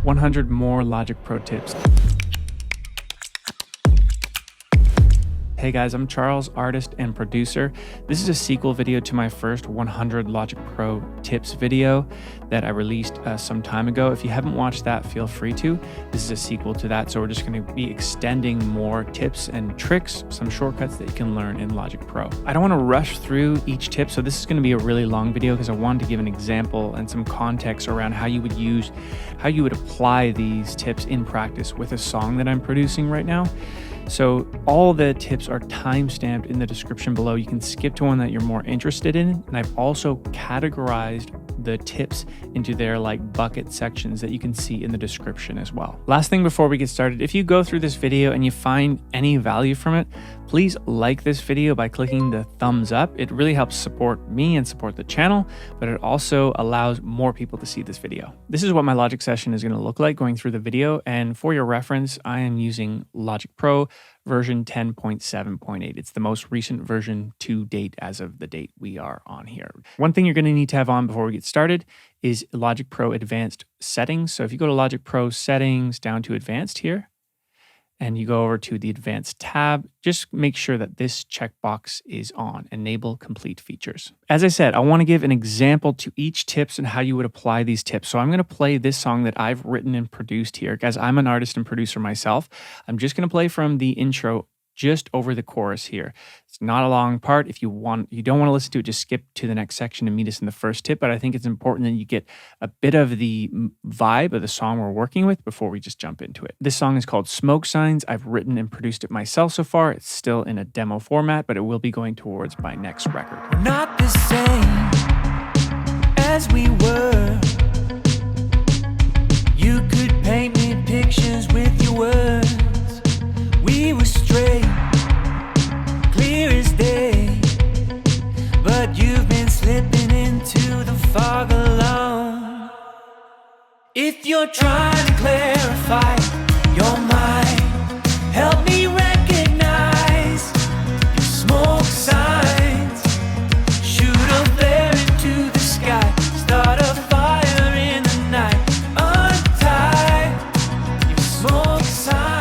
100 more Logic Pro tips. Hey guys, I'm Charles, artist and producer. This is a sequel video to my first 100 Logic Pro tips video that I released some time ago. If you haven't watched that, feel free to. This is a sequel to that, so we're just going to be extending more tips and tricks, some shortcuts that you can learn in Logic Pro. I don't want to rush through each tip, so this is going to be a really long video because I wanted to give an example and some context around how you would apply these tips in practice with a song that I'm producing right now. So all the tips are time-stamped in the description below. You can skip to one that you're more interested in. And I've also categorized the tips into their bucket sections that you can see in the description as well. Last thing before we get started, if you go through this video and you find any value from it, please like this video by clicking the thumbs up. It really helps support me and support the channel, but it also allows more people to see this video. This is what my Logic session is going to look like going through the video. And for your reference, I am using Logic Pro version 10.7.8. It's the most recent version to date as of the date we are on here. One thing you're going to need to have on before we get started is Logic Pro Advanced Settings. So if you go to Logic Pro Settings down to Advanced here, and you go over to the Advanced tab, just make sure that this checkbox is on, Enable Complete Features. As I said, I want to give an example to each tips and how you would apply these tips. So I'm going to play this song that I've written and produced here. Guys, I'm an artist and producer myself. I'm just going to play from the intro just over the chorus here. It's not a long part. If you don't want to listen to it, just skip to the next section and meet us in the first tip. But I think it's important that you get a bit of the vibe of the song we're working with before we just jump into it. This song is called Smoke Signs. I've written and produced it myself so far. It's still in a demo format, but it will be going towards my next record. We're not the same as we were. You could paint me pictures with your words. We were straight, clear as day, but you've been slipping into the fog alone. If you're trying to clarify your mind, help me recognize your smoke signs. Shoot a flare into the sky, start a fire in the night, untie your smoke signs.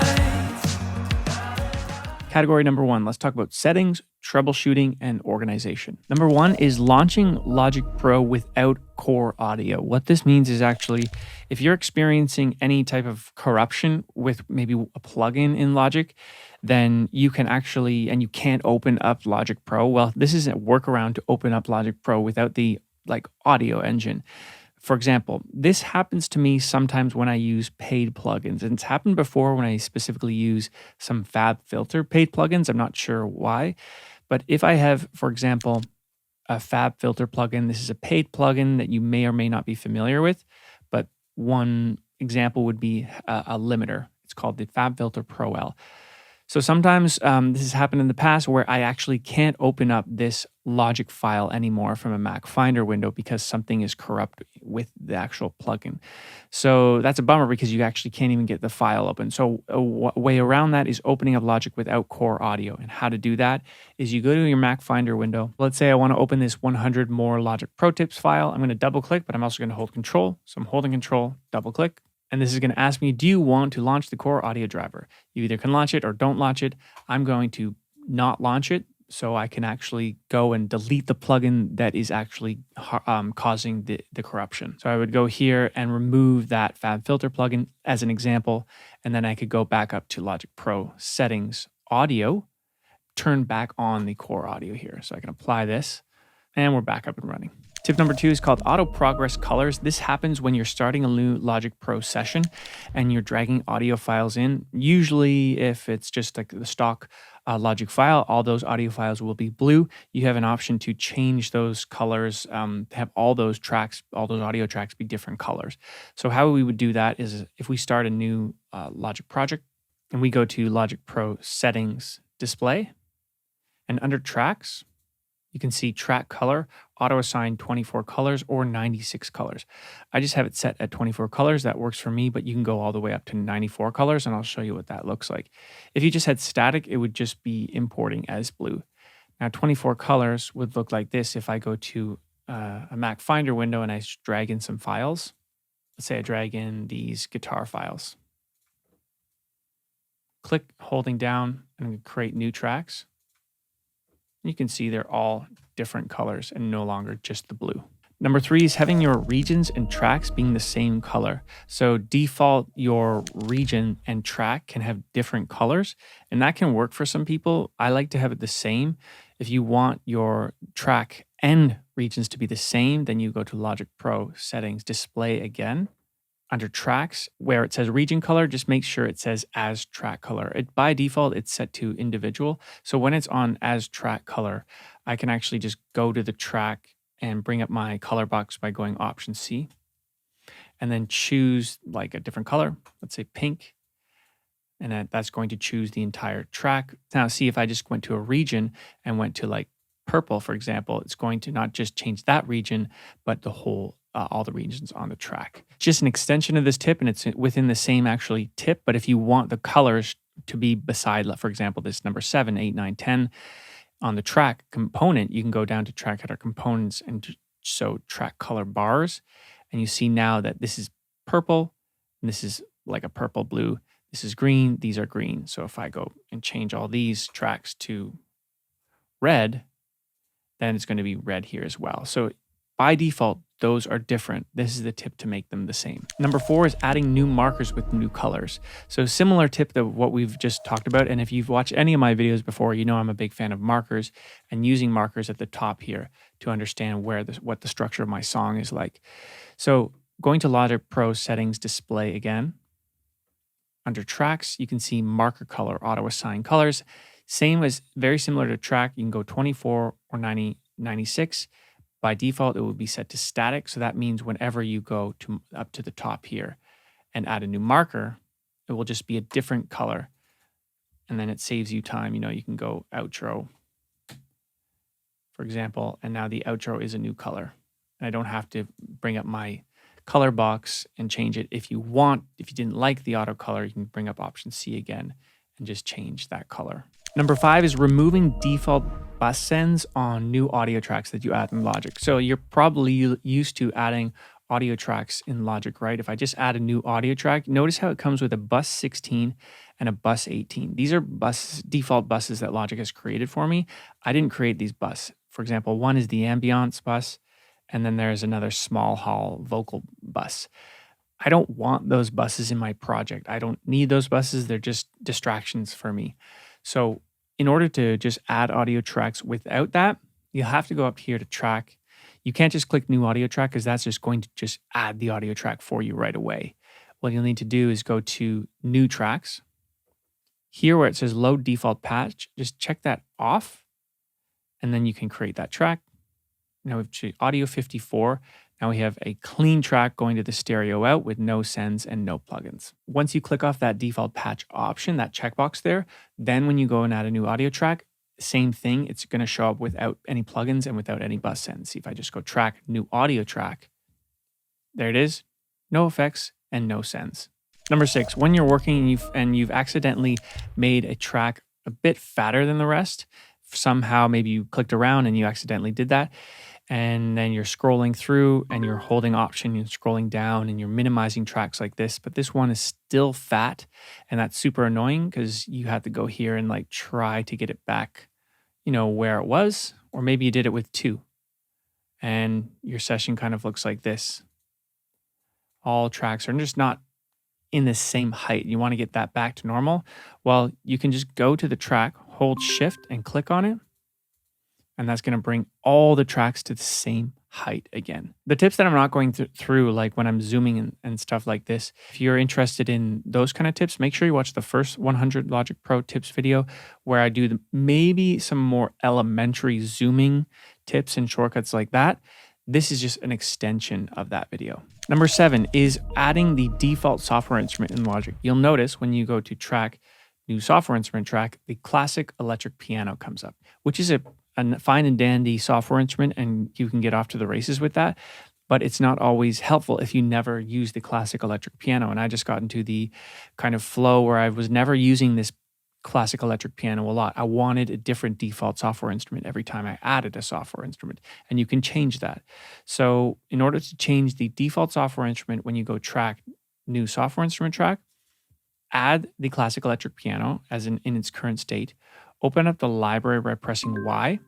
Category number one, let's talk about settings, troubleshooting, and organization. Number one is launching Logic Pro without core audio. What this means is actually, if you're experiencing any type of corruption with maybe a plugin in Logic, then you can actually, and you can't open up Logic Pro. Well, this is a workaround to open up Logic Pro without the audio engine. For example, this happens to me sometimes when I use paid plugins, and it's happened before when I specifically use some FabFilter paid plugins. I'm not sure why, but if I have, for example, a FabFilter plugin, this is a paid plugin that you may or may not be familiar with, but one example would be a limiter. It's called the FabFilter Pro L. So sometimes this has happened in the past where I actually can't open up this Logic file anymore from a Mac Finder window because something is corrupt with the actual plugin. So that's a bummer because you actually can't even get the file open. So a way around that is opening up Logic without core audio. And how to do that is you go to your Mac Finder window. Let's say I want to open this 100 more Logic Pro Tips file. I'm going to double click, but I'm also going to hold Control. So I'm holding Control, double click. And this is going to ask me, do you want to launch the core audio driver? You either can launch it or don't launch it. I'm going to not launch it so I can actually go and delete the plugin that is actually causing the corruption. So I would go here and remove that FabFilter plugin as an example, and then I could go back up to Logic Pro Settings, Audio, turn back on the core audio here. So I can apply this, and we're back up and running. Tip number two is called Auto Progress Colors. This happens when you're starting a new Logic Pro session and you're dragging audio files in. Usually, if it's just the stock Logic file, all those audio files will be blue. You have an option to change those colors, have all those audio tracks be different colors. So how we would do that is if we start a new Logic project and we go to Logic Pro Settings, Display, and under Tracks, you can see track color, auto assign 24 colors or 96 colors. I just have it set at 24 colors. That works for me, but you can go all the way up to 94 colors, and I'll show you what that looks like. If you just had static, it would just be importing as blue. Now, 24 colors would look like this if I go to a Mac Finder window and I drag in some files. let's say I drag in these guitar files. Click holding down and create new tracks. You can see they're all different colors and no longer just the blue. Number 3 is having your regions and tracks being the same color. So default, your region and track can have different colors, and that can work for some people. I like to have it the same. If you want your track and regions to be the same, then you go to Logic Pro, Settings, Display again. Under Tracks, where it says region color, just make sure it says as track color. By default, it's set to individual. So when it's on as track color, I can actually just go to the track and bring up my color box by going Option C, and then choose like a different color, let's say pink, and that's going to choose the entire track. Now see, if I just went to a region and went to like purple, for example, it's going to not just change that region, but the whole, all the regions on the track. Just an extension of this tip, and it's within the same actually tip, but if you want the colors to be beside, for example, this number 7, 8, 9, 10, on the track component, you can go down to track header components and so track color bars. And you see now that this is purple, and this is like a purple blue. This is green, these are green. So if I go and change all these tracks to red, then it's going to be red here as well. So by default, those are different. This is the tip to make them the same. Number 4 is adding new markers with new colors. So similar tip to what we've just talked about. And if you've watched any of my videos before, you know I'm a big fan of markers and using markers at the top here to understand what the structure of my song is like. So going to Logic Pro Settings, Display again. Under Tracks, you can see marker color, auto assign colors. Very similar to track. You can go 24 or 90, 96. By default, it will be set to static. So that means whenever you go up to the top here and add a new marker, it will just be a different color. And then it saves you time. You know, you can go outro, for example, and now the outro is a new color. And I don't have to bring up my color box and change it. If you didn't like the auto color, you can bring up Option C again and just change that color. Number 5 is removing default bus sends on new audio tracks that you add in Logic. So you're probably used to adding audio tracks in Logic, right? If I just add a new audio track, notice how it comes with a bus 16 and a bus 18. These are default buses that Logic has created for me. I didn't create these buses. For example, one is the ambience bus, and then there's another small hall vocal bus. I don't want those buses in my project. I don't need those buses. They're just distractions for me. So in order to just add audio tracks without that, you have to go up here to track. You can't just click new audio track because that's just going to just add the audio track for you right away. What you'll need to do is go to new tracks. Here where it says load default patch, just check that off. And then you can create that track. Now we've audio 54. Now we have a clean track going to the stereo out with no sends and no plugins. Once you click off that default patch option, that checkbox there, then when you go and add a new audio track, same thing, it's going to show up without any plugins and without any bus sends. See if I just go track, new audio track, there it is, no effects and no sends. Number 6, when you're working and you've accidentally made a track a bit fatter than the rest, somehow maybe you clicked around and you accidentally did that, and then you're scrolling through and you're holding Option, you're scrolling down and you're minimizing tracks like this, but this one is still fat, and that's super annoying because you have to go here and like try to get it back, you know, where it was, or maybe you did it with 2 and your session kind of looks like this. All tracks are just not in the same height. You want to get that back to normal. Well, you can just go to the track, hold Shift and click on it. And that's going to bring all the tracks to the same height again. The tips that I'm not going through, like when I'm zooming and stuff like this, if you're interested in those kind of tips, make sure you watch the first 100 Logic Pro tips video where I do maybe some more elementary zooming tips and shortcuts like that. This is just an extension of that video. Number 7 is adding the default software instrument in Logic. You'll notice when you go to track, new software instrument track, the classic electric piano comes up, which is a fine and dandy software instrument, and you can get off to the races with that, but it's not always helpful if you never use the classic electric piano. And I just got into the kind of flow where I was never using this classic electric piano a lot. I wanted a different default software instrument every time I added a software instrument, and you can change that. So in order to change the default software instrument, when you go track, new software instrument track, add the classic electric piano as in its current state, open up the library by pressing Y,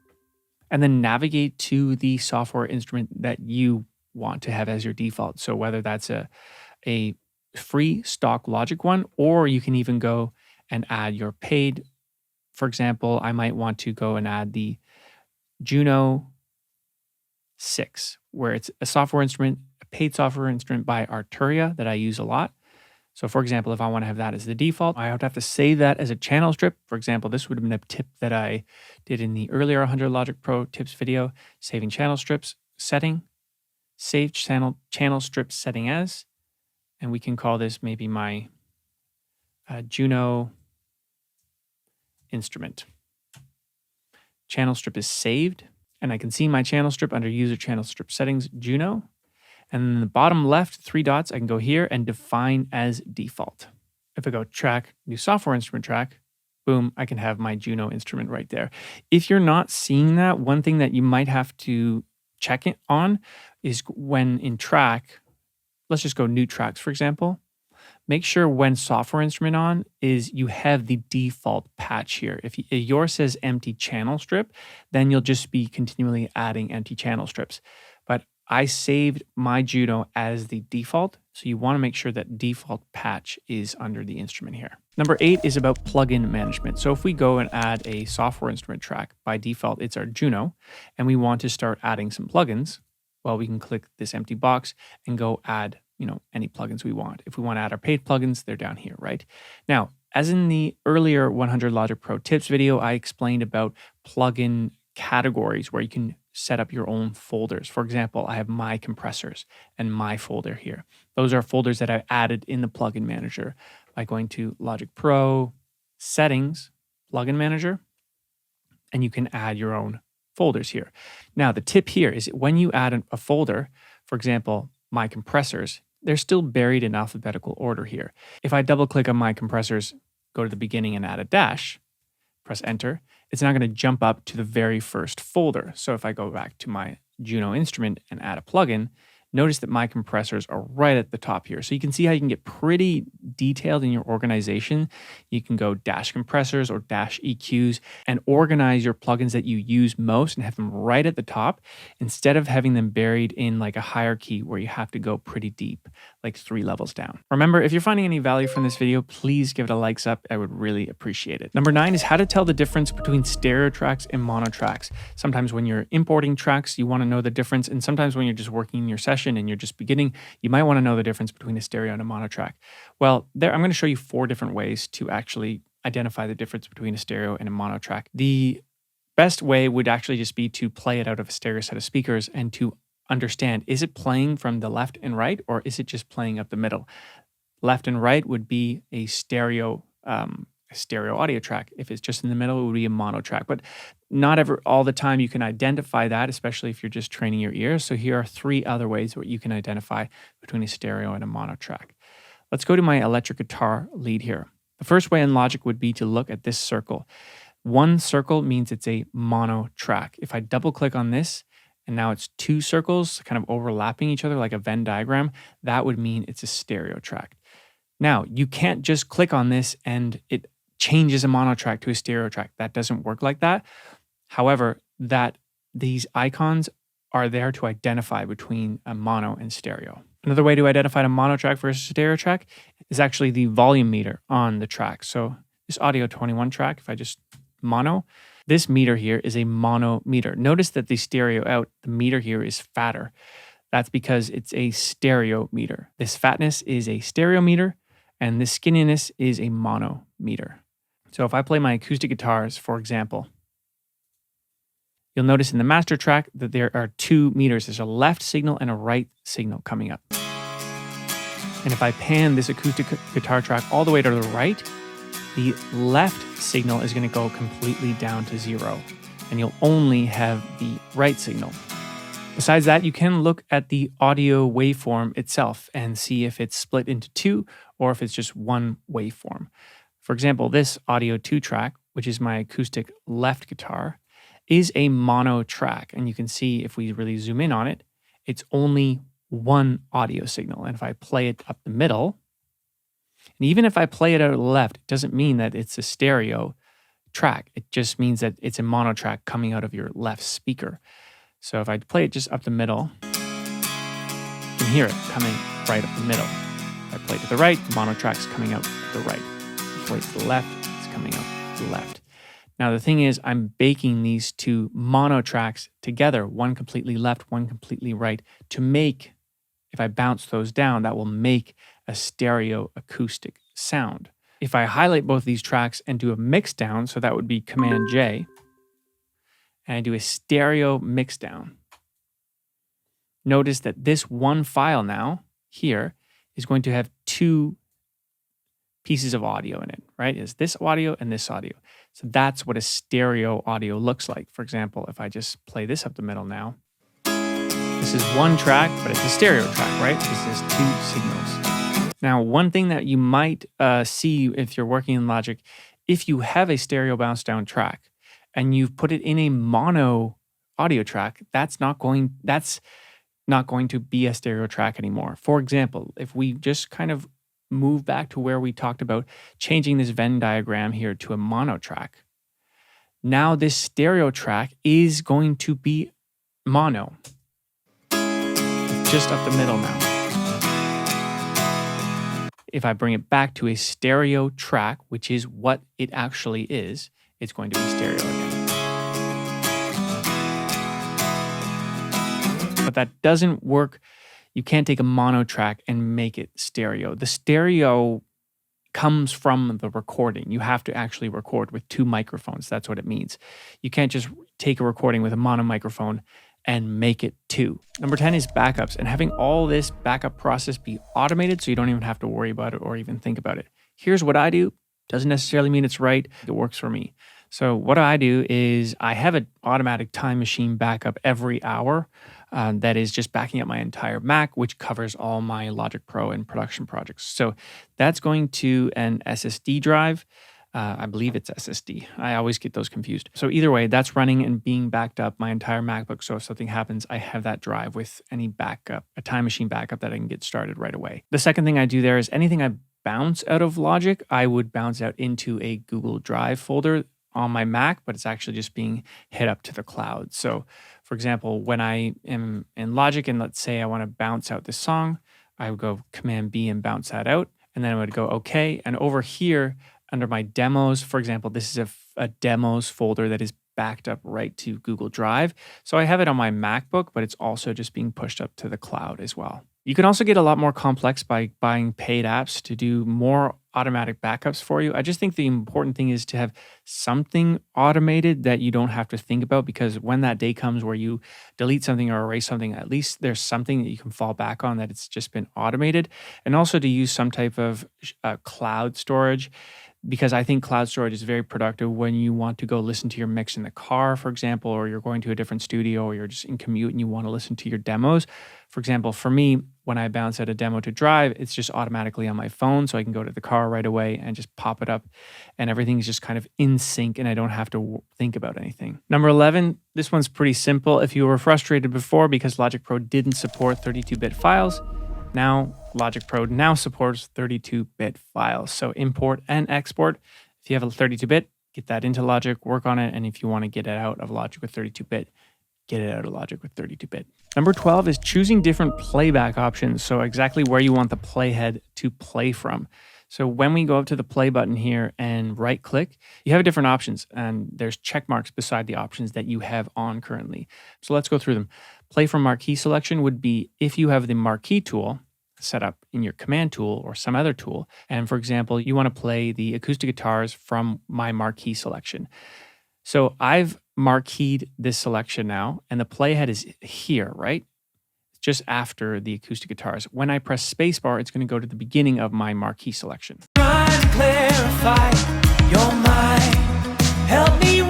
and then navigate to the software instrument that you want to have as your default. So whether that's a free stock Logic one, or you can even go and add your paid. For example, I might want to go and add the Juno 6, where it's a software instrument, a paid software instrument by Arturia that I use a lot. So for example, if I want to have that as the default, I would have to save that as a channel strip. For example, this would have been a tip that I did in the earlier 100 Logic Pro tips video, saving channel strips, setting, save channel strip setting as, and we can call this maybe my Juno instrument. Channel strip is saved, and I can see my channel strip under user channel strip settings, Juno. And then in the bottom left, 3 dots, I can go here and define as default. If I go track, new software instrument track, boom, I can have my Juno instrument right there. If you're not seeing that, one thing that you might have to check it on is when in track, let's just go new tracks, for example. Make sure when software instrument on is you have the default patch here. If yours says empty channel strip, then you'll just be continually adding empty channel strips. But I saved my Juno as the default, so you want to make sure that default patch is under the instrument here. Number 8 is about plugin management. So if we go and add a software instrument track, by default it's our Juno, and we want to start adding some plugins, well, we can click this empty box and go add, any plugins we want. If we want to add our paid plugins, they're down here, right? Now, as in the earlier 100 Logic Pro tips video, I explained about plugin categories where you can set up your own folders. For example, I have my compressors and my folder here. Those are folders that I added in the plugin manager by going to Logic Pro, Settings, Plugin Manager, and you can add your own folders here. Now, the tip here is when you add a folder, for example, my compressors, they're still buried in alphabetical order here. If I double click on my compressors, go to the beginning and add a dash, press enter, it's not going to jump up to the very first folder. So if I go back to my Juno instrument and add a plugin, notice that my compressors are right at the top here. So you can see how you can get pretty detailed in your organization. You can go dash compressors or dash EQs and organize your plugins that you use most and have them right at the top instead of having them buried in like a hierarchy where you have to go pretty deep, like 3 levels down. Remember, if you're finding any value from this video, please give it a likes up. I would really appreciate it. Number 9 is how to tell the difference between stereo tracks and mono tracks. Sometimes when you're importing tracks, you want to know the difference. And sometimes when you're just working in your session and you're just beginning, you might want to know the difference between a stereo and a mono track. Well, I'm going to show you 4 different ways to actually identify the difference between a stereo and a mono track. The best way would actually just be to play it out of a stereo set of speakers and to understand, is it playing from the left and right, or is it just playing up the middle? Left and right would be a stereo audio track. If it's just in the middle, it would be a mono track. But not all the time you can identify that, especially if you're just training your ears. So here are 3 other ways where you can identify between a stereo and a mono track. Let's go to my electric guitar lead here. The first way in Logic would be to look at this circle. One circle means it's a mono track. If I double click on this, and now it's 2 circles kind of overlapping each other like a Venn diagram, that would mean it's a stereo track. Now, you can't just click on this and it changes a mono track to a stereo track. That doesn't work like that. However, these icons are there to identify between a mono and stereo. Another way to identify a mono track versus a stereo track is actually the volume meter on the track. So this audio 21 track, if I just mono, this meter here is a mono meter. Notice that the stereo out, the meter here is fatter. That's because it's a stereo meter. This fatness is a stereo meter, and this skinniness is a mono meter. So if I play my acoustic guitars, for example, you'll notice in the master track that there are 2 meters. There's a left signal and a right signal coming up. And if I pan this acoustic guitar track all the way to the right, the left signal is going to go completely down to 0, and you'll only have the right signal. Besides that, you can look at the audio waveform itself and see if it's split into 2 or if it's just one waveform. For example, this audio 2 track, which is my acoustic left guitar, is a mono track. And you can see if we really zoom in on it, it's only one audio signal. And if I play it up the middle, and even if I play it out left, it doesn't mean that it's a stereo track. It just means that it's a mono track coming out of your left speaker. So if I play it just up the middle, you can hear it coming right up the middle. If I play it to the right, the mono track's coming out to the right. If I play it to the left, it's coming out to the left. Now the thing is, I'm baking these two mono tracks together, one completely left, one completely right, to make, if I bounce those down, that will make a stereo acoustic sound. If I highlight both these tracks and do a mix down, so that would be Command J, and I do a stereo mix down, notice that this one file now here is going to have two pieces of audio in it, right? Is this audio and this audio. So that's what a stereo audio looks like. For example, if I just play this up the middle now, this is one track, but it's a stereo track, right? This is two signals. Now, one thing that you might see if you're working in Logic, if you have a stereo bounce down track and you've put it in a mono audio track, that's not going to be a stereo track anymore. For example, if we just kind of move back to where we talked about changing this Venn diagram here to a mono track, now this stereo track is going to be mono. It's just up the middle now. If I bring it back to a stereo track, which is what it actually is, it's going to be stereo again. But that doesn't work. You can't take a mono track and make it stereo. The stereo comes from the recording. You have to actually record with two microphones. That's what it means. You can't just take a recording with a mono microphone and make it two. Number 10 is backups, and having all this backup process be automated so you don't even have to worry about it or even think about it. Here's what I do. Doesn't necessarily mean it's right. It works for me. So what I do is I have an automatic time machine backup every hour that is just backing up my entire Mac, which covers all my Logic Pro and production projects. So that's going to an SSD drive. I believe it's SSD. I always get those confused. So either way, that's running and being backed up my entire MacBook. So if something happens, I have that drive with any backup, a time machine backup that I can get started right away. The second thing I do there is anything I bounce out of Logic, I would bounce out into a Google Drive folder on my Mac, but it's actually just being hit up to the cloud. So for example, when I am in Logic and let's say I want to bounce out this song, I would go Command B and bounce that out. And then I would go OK. And over here, under my demos, for example, this is a demos folder that is backed up right to Google Drive. So I have it on my MacBook, but it's also just being pushed up to the cloud as well. You can also get a lot more complex by buying paid apps to do more automatic backups for you. I just think the important thing is to have something automated that you don't have to think about, because when that day comes where you delete something or erase something, at least there's something that you can fall back on that it's just been automated. And also to use some type of cloud storage, because I think cloud storage is very productive when you want to go listen to your mix in the car, for example, or you're going to a different studio, or you're just in commute and you want to listen to your demos. For example, for me, when I bounce out a demo to Drive, it's just automatically on my phone, so I can go to the car right away and just pop it up, and everything's just kind of in sync, and I don't have to think about anything. Number 11, this one's pretty simple. If you were frustrated before because Logic Pro didn't support 32-bit files, now Logic Pro now supports 32-bit files. So import and export. If you have a 32-bit, get that into Logic, work on it. And if you want to get it out of Logic with 32-bit, get it out of Logic with 32-bit. Number 12 is choosing different playback options. So exactly where you want the playhead to play from. So when we go up to the play button here and right click, you have different options, and there's check marks beside the options that you have on currently. So let's go through them. Play from marquee selection would be if you have the marquee tool set up in your command tool or some other tool. And for example, you want to play the acoustic guitars from my marquee selection. So I've marqueed this selection now, and the playhead is here, right? Just after the acoustic guitars. When I press spacebar, it's going to go to the beginning of my marquee selection. Clarify your mind. Help me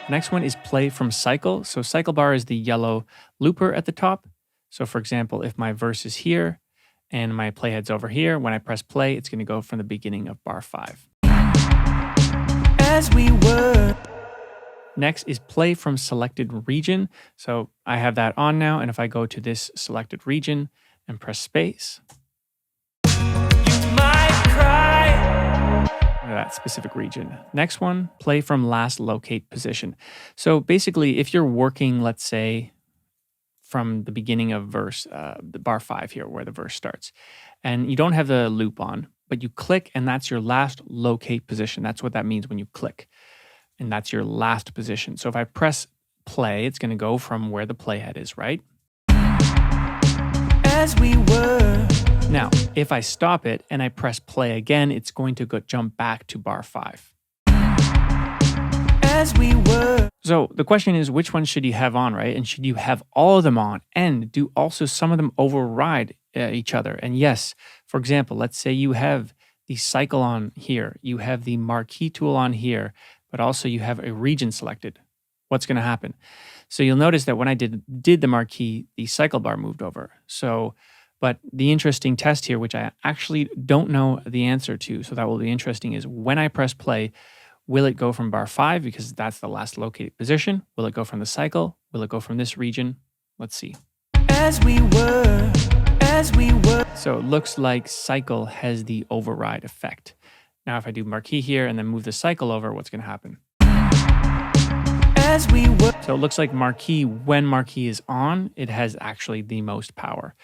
Next one is play from cycle. So cycle bar is the yellow looper at the top. So for example, if my verse is here and my playhead's over here, when I press play, it's going to go from the beginning of bar 5. as we were. Next is play from selected region. So I have that on now, and if I go to this selected region and press space, You might cry. or that specific region. Next one, play from last locate position. So basically, if you're working, let's say, from the beginning of verse, the bar 5 here, where the verse starts, and you don't have the loop on, but you click, and that's your last locate position. That's what that means when you click. And that's your last position. So if I press play, it's going to go from where the playhead is, right? As we were. Now, if I stop it and I press play again, it's going to jump back to bar 5. As we were. So the question is, which one should you have on, right? And should you have all of them on? And do also some of them override each other? And yes, for example, let's say you have the cycle on here. You have the Marquee Tool on here, but also you have a region selected. What's going to happen? So you'll notice that when I did the Marquee, the cycle bar moved over. So, but the interesting test here, which I actually don't know the answer to, so that will be interesting, is when I press play, will it go from bar 5 because that's the last located position? Will it go from the cycle? Will it go from this region? Let's see. As we were. As we were. So it looks like cycle has the override effect. Now, if I do Marquee here and then move the cycle over, what's going to happen? As we were. So it looks like Marquee, when Marquee is on, it has actually the most power.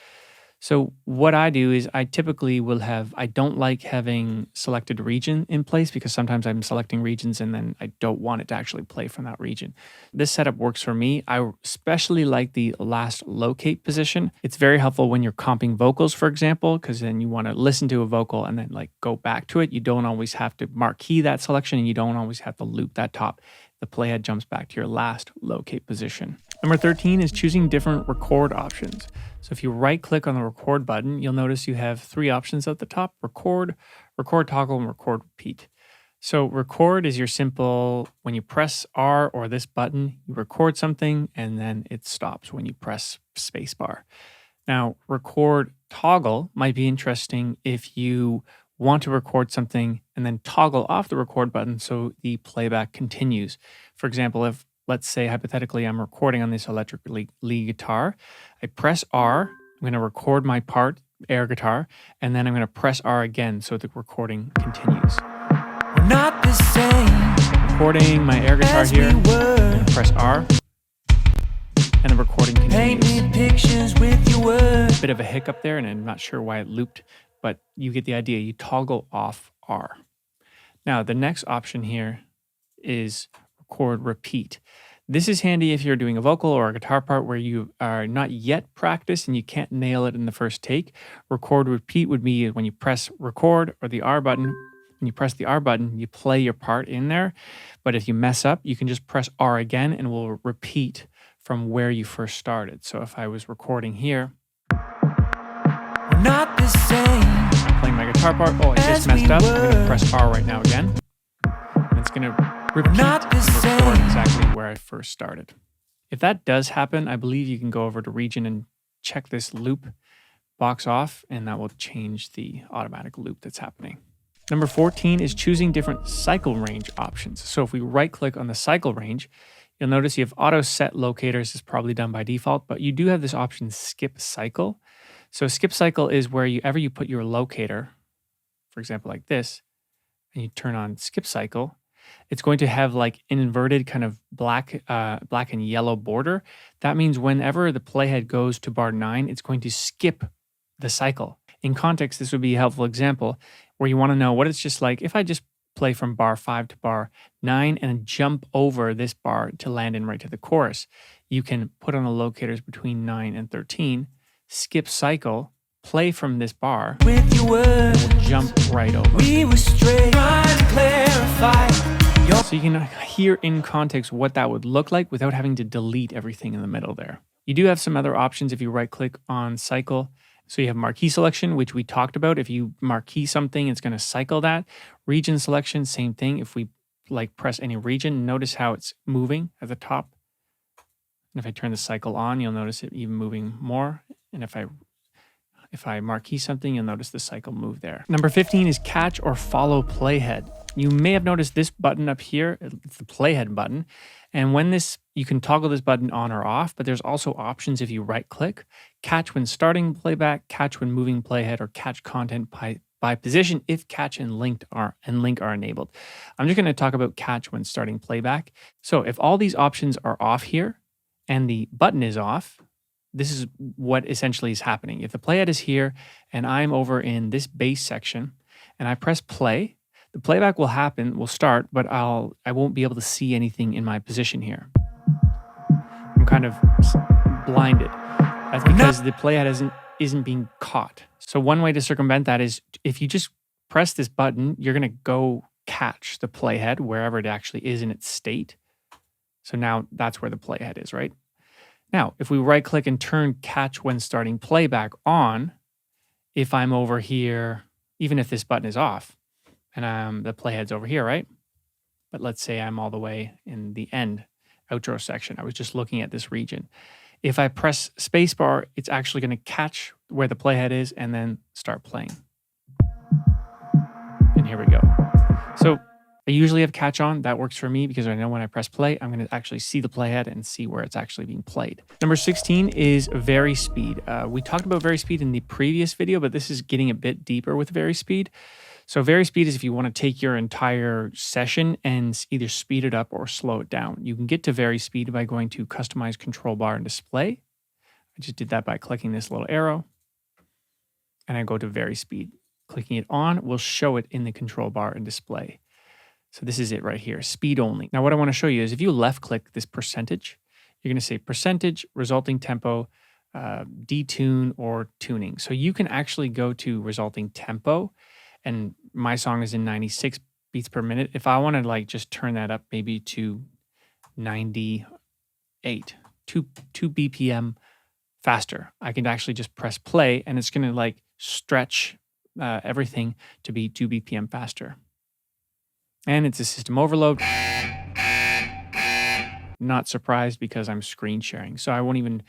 So what I do is I typically will have, I don't like having selected region in place because sometimes I'm selecting regions and then I don't want it to actually play from that region. This setup works for me. I especially like the last locate position. It's very helpful when you're comping vocals, for example, because then you want to listen to a vocal and then like go back to it. You don't always have to marquee that selection and you don't always have to loop that top. The playhead jumps back to your last locate position. Number 13 is choosing different record options. So if you right click on the record button, you'll notice you have 3 options at the top: record, record toggle, and record repeat. So record is your simple, when you press R or this button, you record something and then it stops when you press spacebar. Now, record toggle might be interesting if you want to record something and then toggle off the record button so the playback continues. For example, if let's say hypothetically I'm recording on this electric lead guitar, I press R, I'm going to record my part, air guitar, and then I'm going to press R again so the recording continues. We're not the same. Recording my air guitar As here, we I'm were. going to press R, and the recording Paint continues. me pictures with your words. Bit of a hiccup there, and I'm not sure why it looped, but you get the idea. You toggle off R. Now, the next option here is record repeat. This is handy if you're doing a vocal or a guitar part where you are not yet practiced and you can't nail it in the first take. Record repeat would be when you press record or the R button. When you press the R button, you play your part in there. But if you mess up, you can just press R again and it will repeat from where you first started. So if I was recording here, We're not the same. I'm playing my guitar part. Oh, I just messed up. I'm going to press R right now again. And it's going to repeat Not the and record same. exactly where I first started. If that does happen, I believe you can go over to region and check this loop box off, and that will change the automatic loop that's happening. Number 14 is choosing different cycle range options. So if we right click on the cycle range, you'll notice you have auto set locators is probably done by default, but you do have this option skip cycle. So skip cycle is where you put your locator, for example, like this, and you turn on skip cycle, it's going to have like an inverted kind of black and yellow border. That means whenever the playhead goes to bar 9, it's going to skip the cycle. In context, this would be a helpful example where you want to know what it's just like if I just play from bar 5 to bar 9 and jump over this bar to land in right to the chorus. You can put on the locators between 9 and 13, skip cycle, play from this bar, With your and words. we'll jump right over. We were straight. Trying to clarify. So you can hear in context what that would look like without having to delete everything in the middle there. You do have some other options if you right click on cycle. So you have marquee selection, which we talked about. If you marquee something, it's going to cycle that. Region selection, same thing. If we like press any region, notice how it's moving at the top. And if I turn the cycle on, you'll notice it even moving more. And if I marquee something, you'll notice the cycle move there. Number 15 is catch or follow playhead. You may have noticed this button up here. It's the Playhead button. And when this, you can toggle this button on or off, but there's also options if you right click, catch when starting playback, catch when moving playhead, or catch content by position if catch and link are enabled. I'm just going to talk about catch when starting playback. So if all these options are off here and the button is off, this is what essentially is happening. If the playhead is here and I'm over in this bass section and I press play, the playback will start, but I won't be able to see anything in my position here. I'm kind of blinded. That's because the playhead isn't being caught. So one way to circumvent that is if you just press this button, you're gonna go catch the playhead wherever it actually is in its state. So now that's where the playhead is, right? Now, if we right click and turn catch when starting playback on, if I'm over here, even if this button is off, and the playhead's over here, right? But let's say I'm all the way in the end outro section. I was just looking at this region. If I press spacebar, it's actually going to catch where the playhead is and then start playing. And here we go. So I usually have catch on. That works for me because I know when I press play, I'm going to actually see the playhead and see where it's actually being played. Number 16 is Varispeed. We talked about Varispeed in the previous video, but this is getting a bit deeper with Varispeed. So Varispeed is if you want to take your entire session and either speed it up or slow it down. You can get to Varispeed by going to Customize Control Bar and Display. I just did that by clicking this little arrow. And I go to Varispeed. Clicking it on will show it in the control bar and display. So this is it right here, speed only. Now what I want to show you is if you left click this percentage, you're going to say percentage, resulting tempo, detune, or tuning. So you can actually go to resulting tempo, and my song is in 96 beats per minute. If I want to like just turn that up maybe to 98, 2 BPM faster, I can actually just press play and it's going to like stretch everything to be 2 BPM faster. And it's a system overload. Not surprised because I'm screen sharing, so I won't even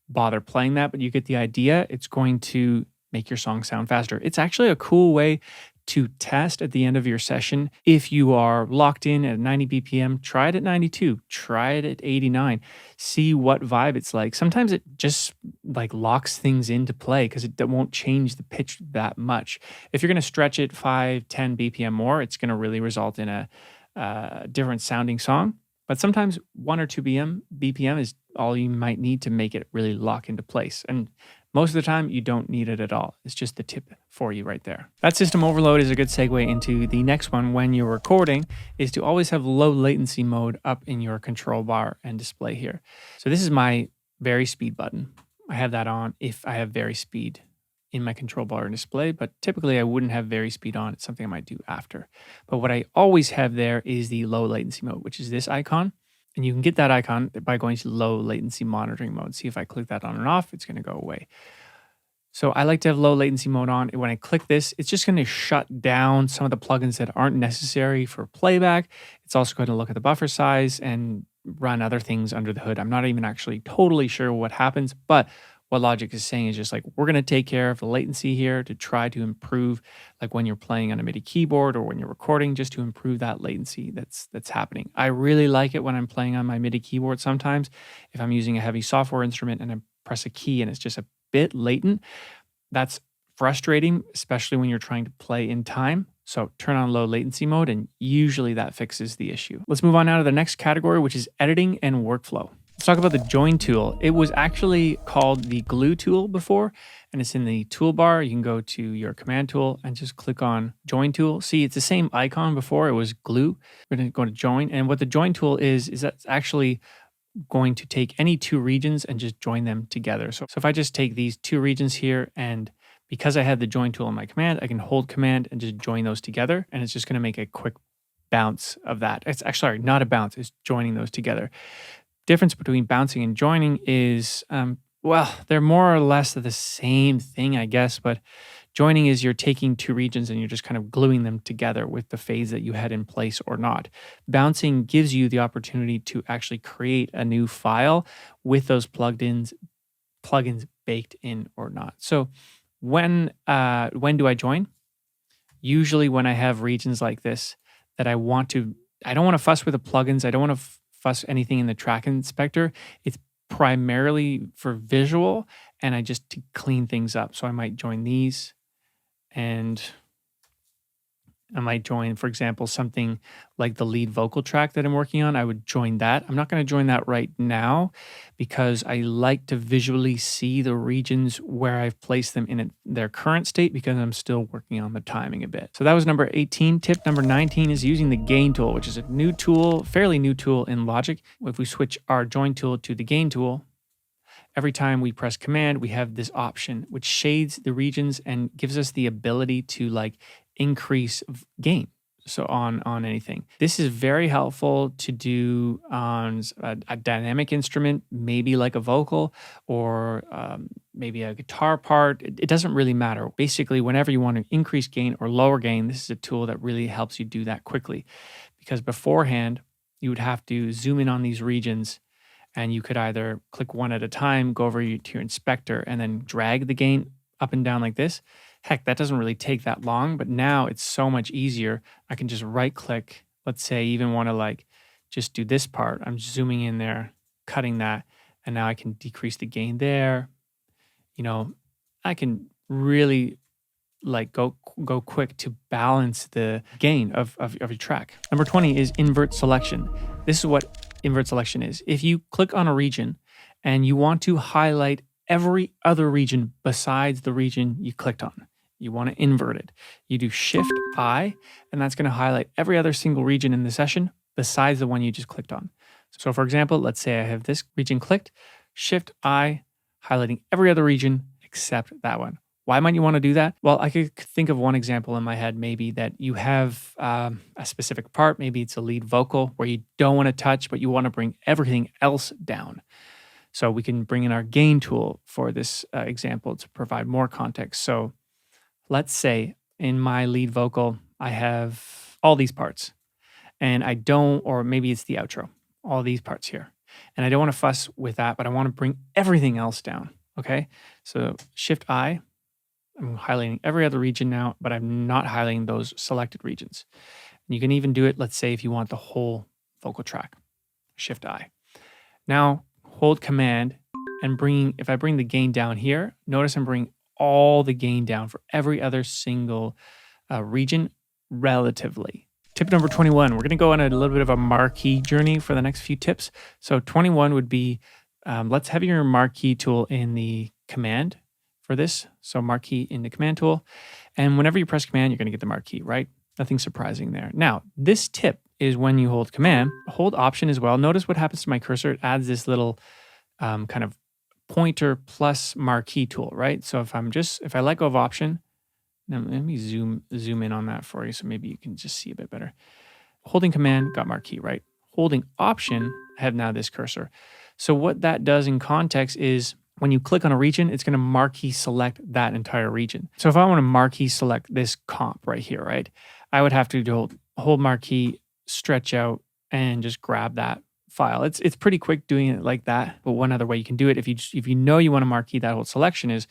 bother playing that, but you get the idea. It's going to make your song sound faster. It's actually a cool way to test at the end of your session. If you are locked in at 90 BPM, try it at 92, try it at 89, see what vibe it's like. Sometimes it just like locks things into play because it won't change the pitch that much. If you're going to stretch it 5, 10 BPM more, it's going to really result in a different sounding song. But sometimes 1 or 2 BPM is all you might need to make it really lock into place. And most of the time, you don't need it at all. It's just the tip for you right there. That system overload is a good segue into the next one when you're recording, is to always have low latency mode up in your control bar and display here. So this is my Varispeed button. I have that on if I have Varispeed in my control bar and display, but typically I wouldn't have Varispeed on. It's something I might do after. But what I always have there is the low latency mode, which is this icon. And you can get that icon by going to low latency monitoring mode. See if I click that on and off, it's going to go away. So I like to have low latency mode on. When I click this, it's just going to shut down some of the plugins that aren't necessary for playback. It's also going to look at the buffer size and run other things under the hood. I'm not even actually totally sure what happens, but what Logic is saying is just like, we're going to take care of the latency here to try to improve, like when you're playing on a MIDI keyboard or when you're recording, just to improve that latency that's happening. I really like it when I'm playing on my MIDI keyboard sometimes. If I'm using a heavy software instrument and I press a key and it's just a bit latent, that's frustrating, especially when you're trying to play in time. So turn on low latency mode and usually that fixes the issue. Let's move on now to the next category, which is editing and workflow. Let's talk about the join tool. It was actually called the glue tool before, and it's in the toolbar. You can go to your command tool and just click on join tool. See, it's the same icon before. It was glue. We're going to go to join. And what the join tool is that's actually going to take any 2 regions and just join them together. So if I just take these 2 regions here, and because I have the join tool in my command, I can hold command and just join those together. And it's just going to make a quick bounce of that. It's actually, sorry, not a bounce, it's joining those together. Difference between bouncing and joining is, well, they're more or less the same thing, I guess, but joining is you're taking 2 regions and you're just kind of gluing them together with the phase that you had in place or not. Bouncing gives you the opportunity to actually create a new file with those plugins baked in or not. So when do I join? Usually when I have regions like this that I don't want to fuss with the plugins. I don't want to fuss anything in the track inspector. It's primarily for visual and I just to clean things up. So I might join these and I might join, for example, something like the lead vocal track that I'm working on. I would join that. I'm not going to join that right now because I like to visually see the regions where I've placed them in their current state because I'm still working on the timing a bit. So that was number 18. Tip number 19 is using the gain tool, which is a new tool, fairly new tool in Logic. If we switch our join tool to the gain tool, every time we press Command, we have this option which shades the regions and gives us the ability to like increase gain. So on anything. This is very helpful to do on a dynamic instrument, maybe like a vocal or maybe a guitar part. It doesn't really matter. Basically, whenever you want to increase gain or lower gain, this is a tool that really helps you do that quickly. Because beforehand, you would have to zoom in on these regions and you could either click one at a time, go over to your inspector and then drag the gain up and down like this. Heck, that doesn't really take that long, but now it's so much easier. I can just right click, let's say I even want to like just do this part. I'm zooming in there, cutting that, and now I can decrease the gain there. You know, I can really like go quick to balance the gain of your track. Number 20 is invert selection. This is what invert selection is. If you click on a region and you want to highlight every other region besides the region you clicked on, you want to invert it. You do Shift I, and that's going to highlight every other single region in the session besides the one you just clicked on. So for example, let's say I have this region clicked, Shift I, highlighting every other region except that one. Why might you want to do that? Well, I could think of one example in my head, maybe that you have a specific part, maybe it's a lead vocal where you don't want to touch, but you want to bring everything else down. So we can bring in our gain tool for this example to provide more context. So let's say in my lead vocal, I have all these parts and I don't, or maybe it's the outro, all these parts here. And I don't want to fuss with that, but I want to bring everything else down. Okay. So Shift I, I'm highlighting every other region now, but I'm not highlighting those selected regions. And you can even do it, let's say if you want the whole vocal track, Shift I. Now hold Command and if I bring the gain down here, notice I'm bringing all the gain down for every other single region relatively. Tip number 21, we're going to go on a little bit of a marquee journey for the next few tips. So 21 would be, let's have your marquee tool in the command for this. So marquee in the command tool. And whenever you press Command, you're going to get the marquee, right? Nothing surprising there. Now, this tip is when you hold Command, hold Option as well. Notice what happens to my cursor. It adds this little kind of pointer plus marquee tool, right? So if I let go of Option, now let me zoom in on that for you so maybe you can just see a bit better. Holding Command, got marquee, right? Holding Option, I have now this cursor. So what that does in context is when you click on a region, it's going to marquee select that entire region. So if I want to marquee select this comp right here, right? I would have to hold marquee, stretch out, and just grab that file. It's pretty quick doing it like that, but one other way you can do it if you know you want to marquee that whole selection is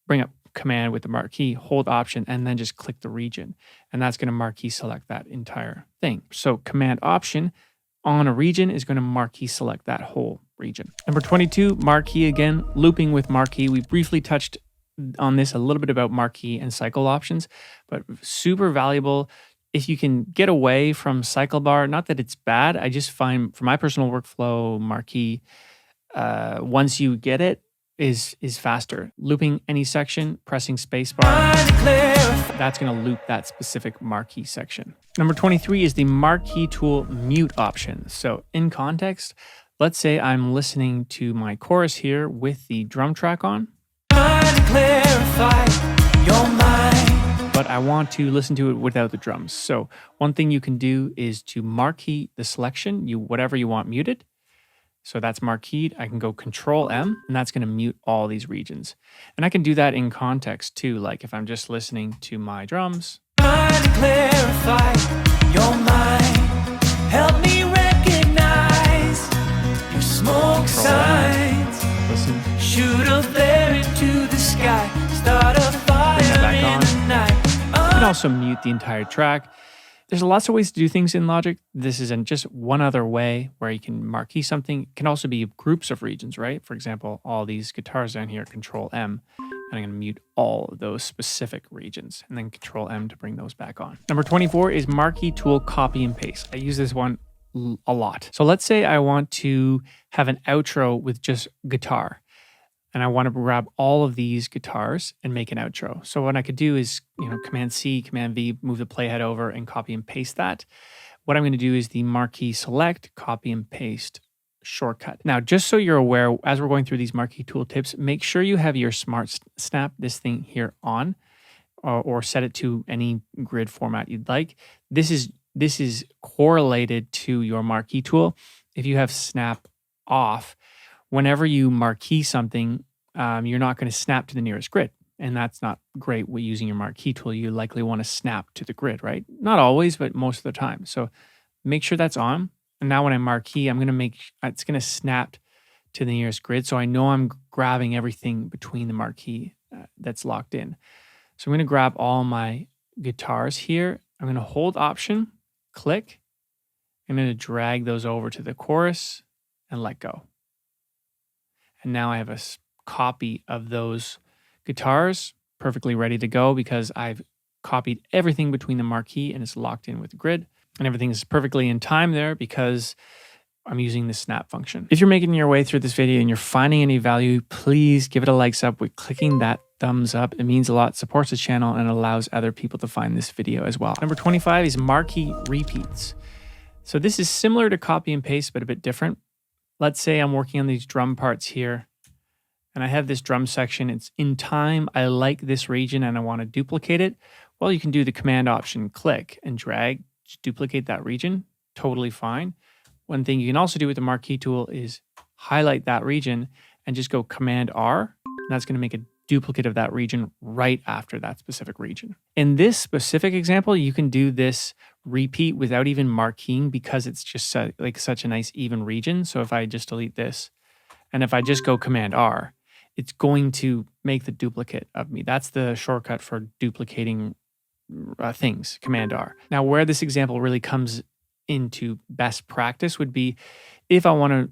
bring up Command with the marquee, hold Option, and then just click the region. And that's going to marquee select that entire thing. So Command Option on a region is going to marquee select that whole region. Number 22, marquee again, looping with marquee. We briefly touched on this a little bit about marquee and cycle options, but super valuable. If you can get away from cycle bar, not that it's bad, I just find for my personal workflow, marquee, once you get it, is faster. Looping any section, pressing spacebar, that's going to loop that specific marquee section. Number 23 is the Marquee Tool mute option. So in context, let's say I'm listening to my chorus here with the drum track on, but I want to listen to it without the drums. So one thing you can do is to marquee the selection, whatever you want muted. So that's marqueed. I can go Control M, and that's going to mute all these regions. And I can do that in context too, like if I'm just listening to my drums. Clarify your mind. Help me recognize your smoke signs. Listen. Shoot a flare into the sky. Start a fire in the night. You can also mute the entire track. There's lots of ways to do things in Logic. This is just one other way where you can marquee something. It can also be groups of regions, right? For example, all these guitars down here, Control M, and I'm going to mute all of those specific regions, and then Control M to bring those back on. Number 24 is Marquee Tool Copy and Paste. I use this one a lot. So let's say I want to have an outro with just guitar, and I want to grab all of these guitars and make an outro. So what I could do is, Command C, Command V, move the playhead over and copy and paste that. What I'm going to do is the Marquee Select, copy and paste shortcut. Now, just so you're aware, as we're going through these Marquee Tool tips, make sure you have your Smart Snap, this thing here, on, or set it to any grid format you'd like. This is correlated to your Marquee Tool. If you have Snap off, whenever you marquee something, you're not going to snap to the nearest grid. And that's not great with using your Marquee Tool. You likely want to snap to the grid, right? Not always, but most of the time. So make sure that's on. And now when I marquee, I'm going to it's going to snap to the nearest grid. So I know I'm grabbing everything between the marquee that's locked in. So I'm going to grab all my guitars here. I'm going to hold Option, click. I'm going to drag those over to the chorus and let go. And now I have a copy of those guitars perfectly ready to go because I've copied everything between the marquee and it's locked in with the grid. And everything is perfectly in time there because I'm using the snap function. If you're making your way through this video and you're finding any value, please give it a likes up with clicking that thumbs up. It means a lot, supports the channel, and allows other people to find this video as well. Number 25 is Marquee Repeats. So this is similar to copy and paste, but a bit different. Let's say I'm working on these drum parts here, and I have this drum section. It's in time. I like this region, and I want to duplicate it. Well, you can do the Command Option, click, and drag, just duplicate that region. Totally fine. One thing you can also do with the Marquee Tool is highlight that region and just go Command R, and that's going to make a duplicate of that region right after that specific region. In this specific example, you can do this repeat without even marqueeing because it's just like such a nice even region. So if I just delete this, and if I just go Command R, it's going to make the duplicate of me. That's the shortcut for duplicating things, Command R. Now, where this example really comes into best practice would be if I want to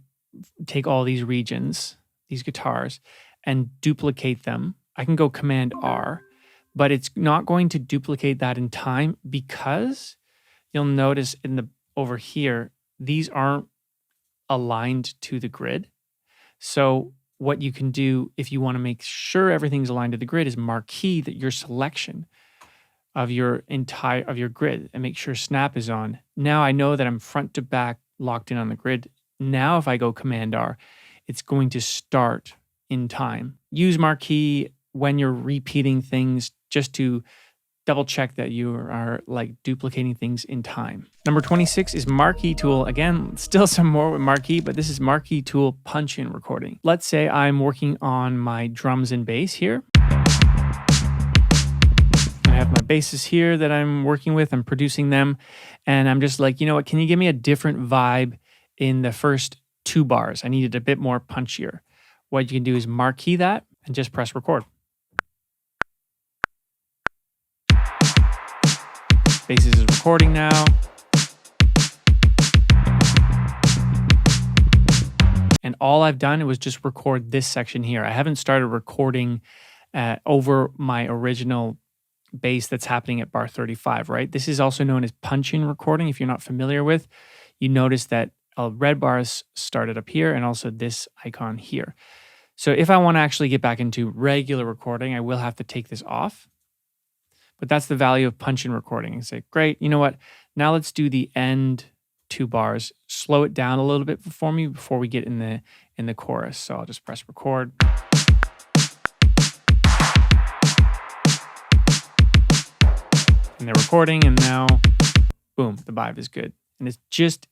take all these regions, these guitars, and duplicate them, I can go Command R, but it's not going to duplicate that in time because you'll notice over here, these aren't aligned to the grid. So what you can do if you want to make sure everything's aligned to the grid is marquee your selection of your grid and make sure snap is on. Now I know that I'm front to back locked in on the grid. Now if I go Command R, it's going to start in time. Use marquee when you're repeating things just to double check that you are like duplicating things in time. Number 26 is Marquee Tool. Again, still some more with marquee, but this is Marquee Tool punch-in recording. Let's say I'm working on my drums and bass here. I have my basses here that I'm working with. I'm producing them. And I'm just like, you know what, can you give me a different vibe in the first 2 bars? I need it a bit more punchier. What you can do is marquee that and just press record. Basses is recording now. And all I've done was just record this section here. I haven't started recording over my original bass that's happening at bar 35, right? This is also known as punch-in recording. If you're not familiar with, you notice that red bars started up here and also this icon here. So if I want to actually get back into regular recording, I will have to take this off. But that's the value of punch-in recording. And say, great, you know what? Now let's do the end 2 bars. Slow it down a little bit for me before we get in the chorus. So I'll just press record. And they're recording, and now, boom, the vibe is good. And it's just,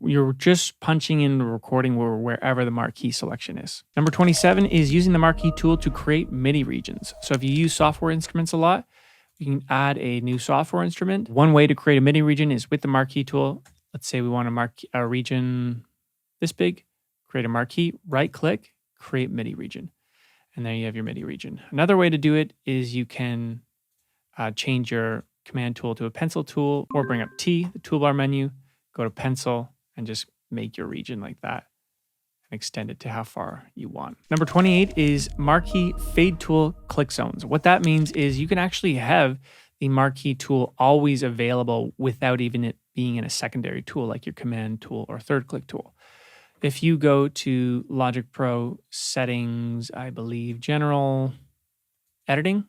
you're just punching in the recording wherever the marquee selection is. Number 27 is using the Marquee Tool to create MIDI regions. So if you use software instruments a lot, you can add a new software instrument. One way to create a MIDI region is with the Marquee Tool. Let's say we want a region this big, create a marquee, right click, create MIDI region. And there you have your MIDI region. Another way to do it is you can change your Command tool to a pencil tool, or bring up T, the toolbar menu, go to pencil, and just make your region like that and extend it to how far you want. Number 28 is Marquee Fade Tool Click Zones. What that means is you can actually have the Marquee tool always available without even it being in a secondary tool like your Command tool or third click tool. If you go to Logic Pro settings, I believe general editing,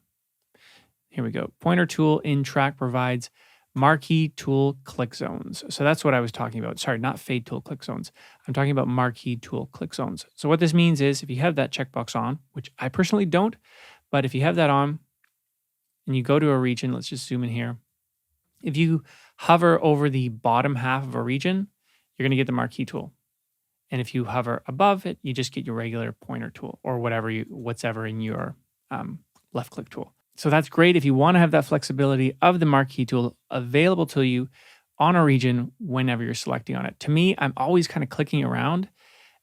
here we go. Pointer tool in track provides Marquee tool click zones. So that's what I was talking about. Sorry, not fade tool click zones. I'm talking about Marquee tool click zones. So what this means is if you have that checkbox on, which I personally don't, but if you have that on and you go to a region, let's just zoom in here. If you hover over the bottom half of a region, you're going to get the Marquee tool. And if you hover above it, you just get your regular pointer tool or what's ever in your left click tool. So that's great if you want to have that flexibility of the Marquee tool available to you on a region whenever you're selecting on it. To me, I'm always kind of clicking around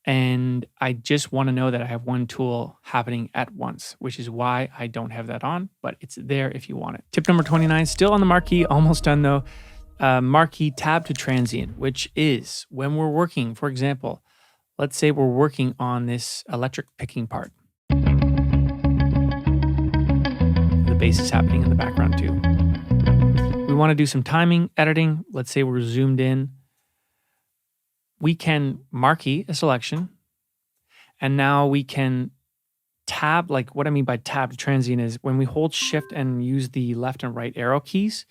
and I just want to know that I have one tool happening at once, which is why I don't have that on, but it's there if you want it. Tip number 29, still on the Marquee, almost done though. Marquee Tab to Transient, which is when we're working, for example, let's say we're working on this electric picking part. The bass is happening in the background too. We want to do some timing editing. Let's say we're zoomed in. We can marquee a selection, and now we can tab. Like what I mean by tab to transient is when we hold shift and use the left and right arrow keys,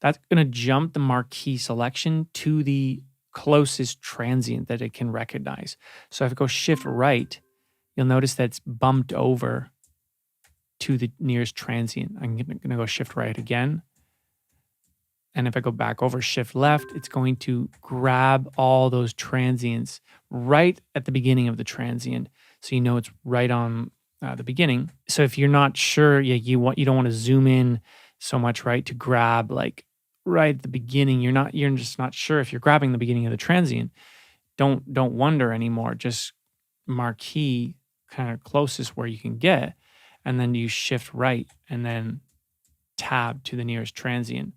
that's going to jump the marquee selection to the closest transient that it can recognize. So if I go shift right, you'll notice that it's bumped over to the nearest transient. I'm going to go shift right again. And if I go back over shift left, it's going to grab all those transients right at the beginning of the transient. So you know it's right on the beginning. So if you're not sure, you don't want to zoom in so much, right, to grab like right at the beginning. You're just not sure if you're grabbing the beginning of the transient. Don't wonder anymore. Just marquee kind of closest where you can get. And then you shift right and then tab to the nearest transient.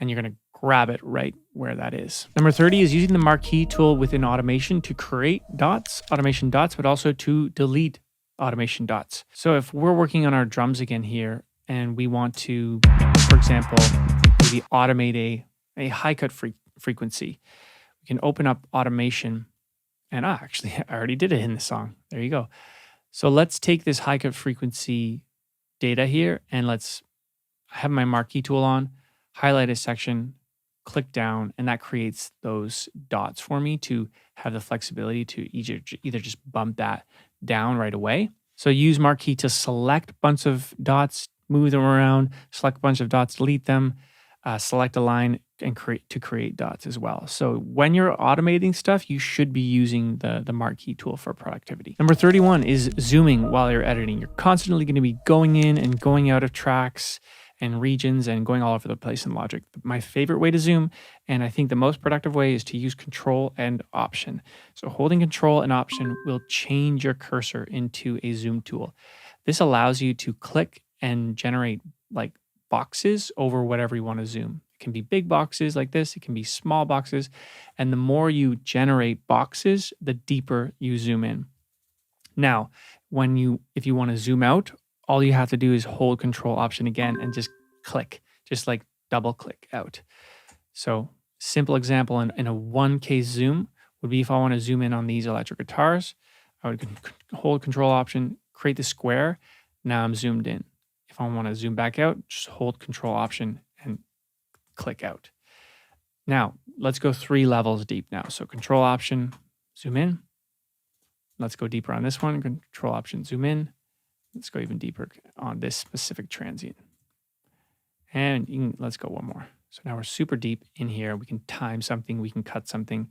And you're going to grab it right where that is. Number 30 is using the Marquee tool within automation to create automation dots, but also to delete automation dots. So if we're working on our drums again here and we want to, for example, maybe automate a high cut frequency, we can open up automation. And actually, I already did it in the song. There you go. So let's take this high cut frequency data here and let's have my Marquee tool on, highlight a section, click down, and that creates those dots for me to have the flexibility to either just bump that down right away. So use Marquee to select a bunch of dots, move them around, select a bunch of dots, delete them, select a line, and create dots as well. So when you're automating stuff, you should be using the Marquee tool for productivity. Number 31 is zooming while you're editing. You're constantly going to be going in and going out of tracks and regions and going all over the place in Logic. My favorite way to zoom, and I think the most productive way, is to use Control and Option. So holding Control and Option will change your cursor into a zoom tool. This allows you to click and generate like boxes over whatever you want to zoom. It can be big boxes like this, it can be small boxes, and the more you generate boxes, the deeper you zoom in. Now, if you want to zoom out, all you have to do is hold Control Option again and just click, just like double click out. So simple example in a 1K zoom would be if I want to zoom in on these electric guitars, I would hold Control Option, create the square. Now I'm zoomed in. If I want to zoom back out, just hold Control Option and click out. Now let's go 3 levels deep now. So Control Option, zoom in. Let's go deeper on this one. Control Option, zoom in. Let's go even deeper on this specific transient. And let's go one more. So now we're super deep in here. We can time something, we can cut something,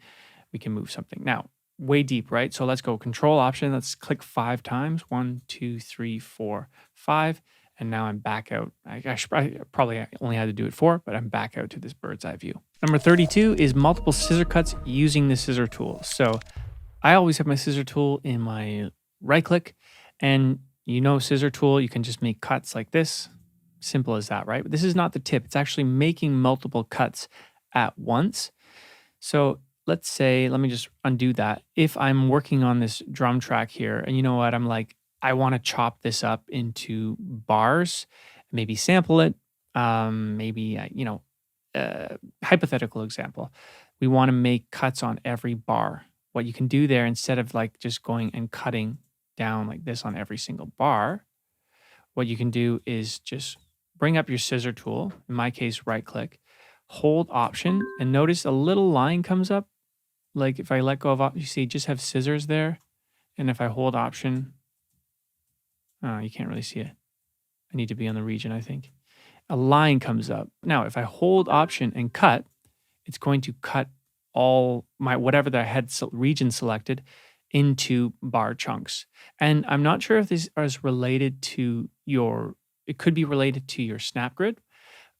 we can move something. Now, way deep, right? So let's go Control Option. Let's click 5 times. 1, 2, 3, 4, 5. And now I'm back out. I probably only had to do it 4, but I'm back out to this bird's eye view. Number 32 is multiple scissor cuts using the scissor tool. So I always have my scissor tool in my right click, and scissor tool, you can just make cuts like this, Simple as that, right? But this is not the tip. It's actually making multiple cuts at once. So let's say, let me just undo that. If I'm working on this drum track here, and you know what, I'm like, I want to chop this up into bars, maybe sample it, maybe, hypothetical example. We want to make cuts on every bar. What you can do there, instead of like just going and cutting down like this on every single bar, what you can do is just bring up your scissor tool. In my case, right click, hold Option, and notice a little line comes up. Like if I let go of, you see, just have scissors there. And if I hold Option, oh, you can't really see it. I need to be on the region, I think. A line comes up. Now, if I hold Option and cut, it's going to cut all my, whatever the head region selected, into bar chunks. And I'm not sure if this is related to your, it could be related to your snap grid.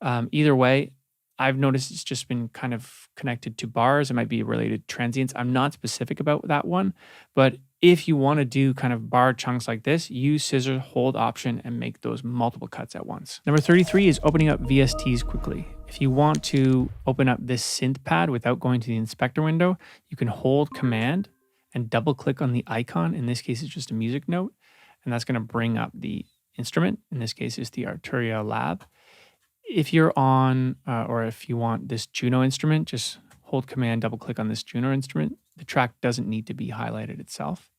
Either way, I've noticed it's just been kind of connected to bars. It might be related to transients. I'm not specific about that one, but if you want to do kind of bar chunks like this, use scissors, hold Option, and make those multiple cuts at once. Number 33 is opening up VSTs quickly. If you want to open up this synth pad without going to the inspector window, you can hold Command and double click on the icon. In this case, it's just a music note, and that's going to bring up the instrument. In this case, it's the Arturia Lab. If you're on, or if you want this Juno instrument, just hold Command, double click on this Juno instrument. The track doesn't need to be highlighted itself.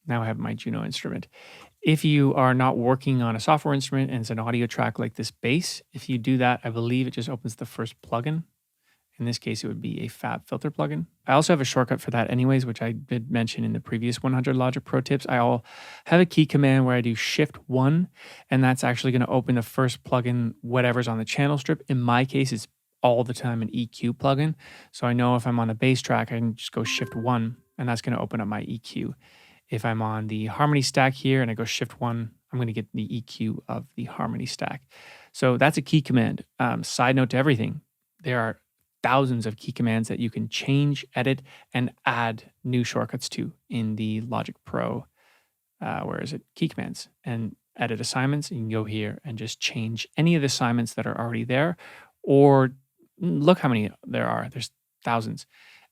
Now I have my Juno instrument. If you are not working on a software instrument and it's an audio track like this bass, if you do that, I believe it just opens the first plugin. In this case, it would be a Fab filter plugin. I also have a shortcut for that anyways, which I did mention in the previous 100 Logic Pro tips. I'll have a key command where I do Shift-1, and that's actually going to open the first plugin, whatever's on the channel strip. In my case, it's all the time an EQ plugin. So I know if I'm on a bass track, I can just go Shift-1, and that's going to open up my EQ. If I'm on the harmony stack here and I go Shift-1, I'm going to get the EQ of the harmony stack. So that's a key command. Side note to everything, there are thousands of key commands that you can change, edit, and add new shortcuts to in the Logic Pro, where is it? Key commands and edit assignments. You can go here and just change any of the assignments that are already there, or look how many there are. There's thousands,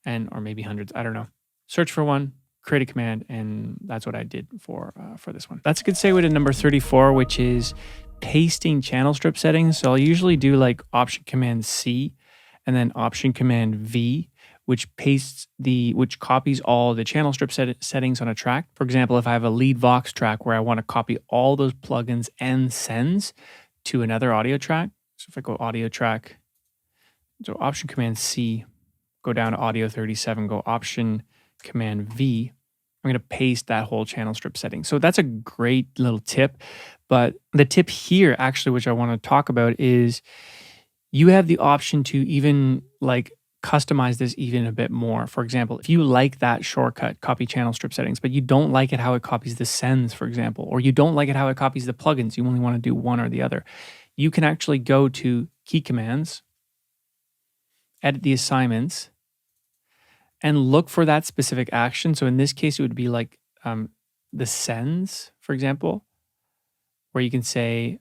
or maybe hundreds. I don't know. Search for one, create a command, and that's what I did for this one. That's a good segue to number 34, which is pasting channel strip settings. So I'll usually do like Option Command C and then Option Command V, which copies all the channel strip settings on a track. For example, if I have a lead Vox track where I want to copy all those plugins and sends to another audio track. So if I go audio track, so Option Command C, go down to audio 37, go Option Command V, I'm going to paste that whole channel strip setting. So that's a great little tip. But the tip here, actually, which I want to talk about is you have the option to even like customize this even a bit more. For example, if you like that shortcut, copy channel strip settings, but you don't like it how it copies the sends, for example, or you don't like it how it copies the plugins, you only want to do one or the other, you can actually go to key commands, edit the assignments, and look for that specific action. So in this case, it would be like the sends, for example, where you can say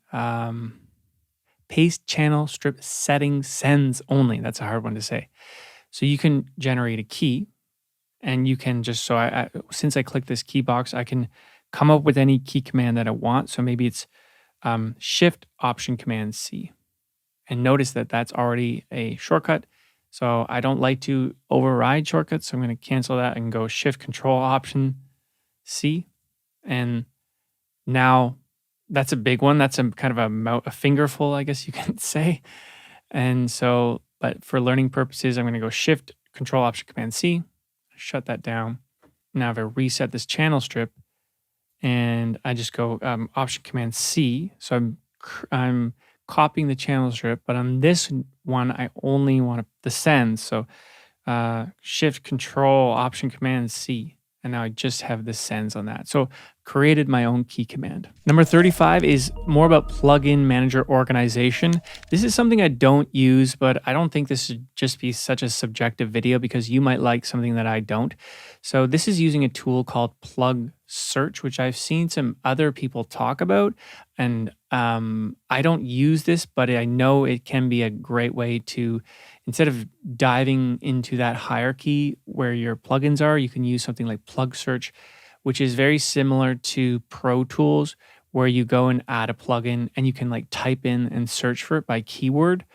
paste channel strip settings sends only. That's a hard one to say. So you can generate a key, and you can just, so since I click this key box, I can come up with any key command that I want. So maybe it's Shift Option Command C. And notice that that's already a shortcut. So I don't like to override shortcuts. So I'm going to cancel that and go Shift Control Option C. And now that's a big one. That's a kind of a fingerful, I guess you can say. And so, but for learning purposes, I'm going to go Shift Control Option Command C, shut that down. Now if I reset this channel strip and I just go Option Command C, so I'm copying the channel strip, but on this one, I only want the send. So Shift Control Option Command C. And now I just have the sends on that. So created my own key command. Number 35 is more about plugin manager organization. This is something I don't use, but I don't think this should just be such a subjective video because you might like something that I don't. So this is using a tool called Plug Search, which I've seen some other people talk about. And I don't use this, but I know it can be a great way to, instead of diving into that hierarchy where your plugins are, you can use something like Plug Search, which is very similar to Pro Tools, where you go and add a plugin and you can like type in and search for it by keyword.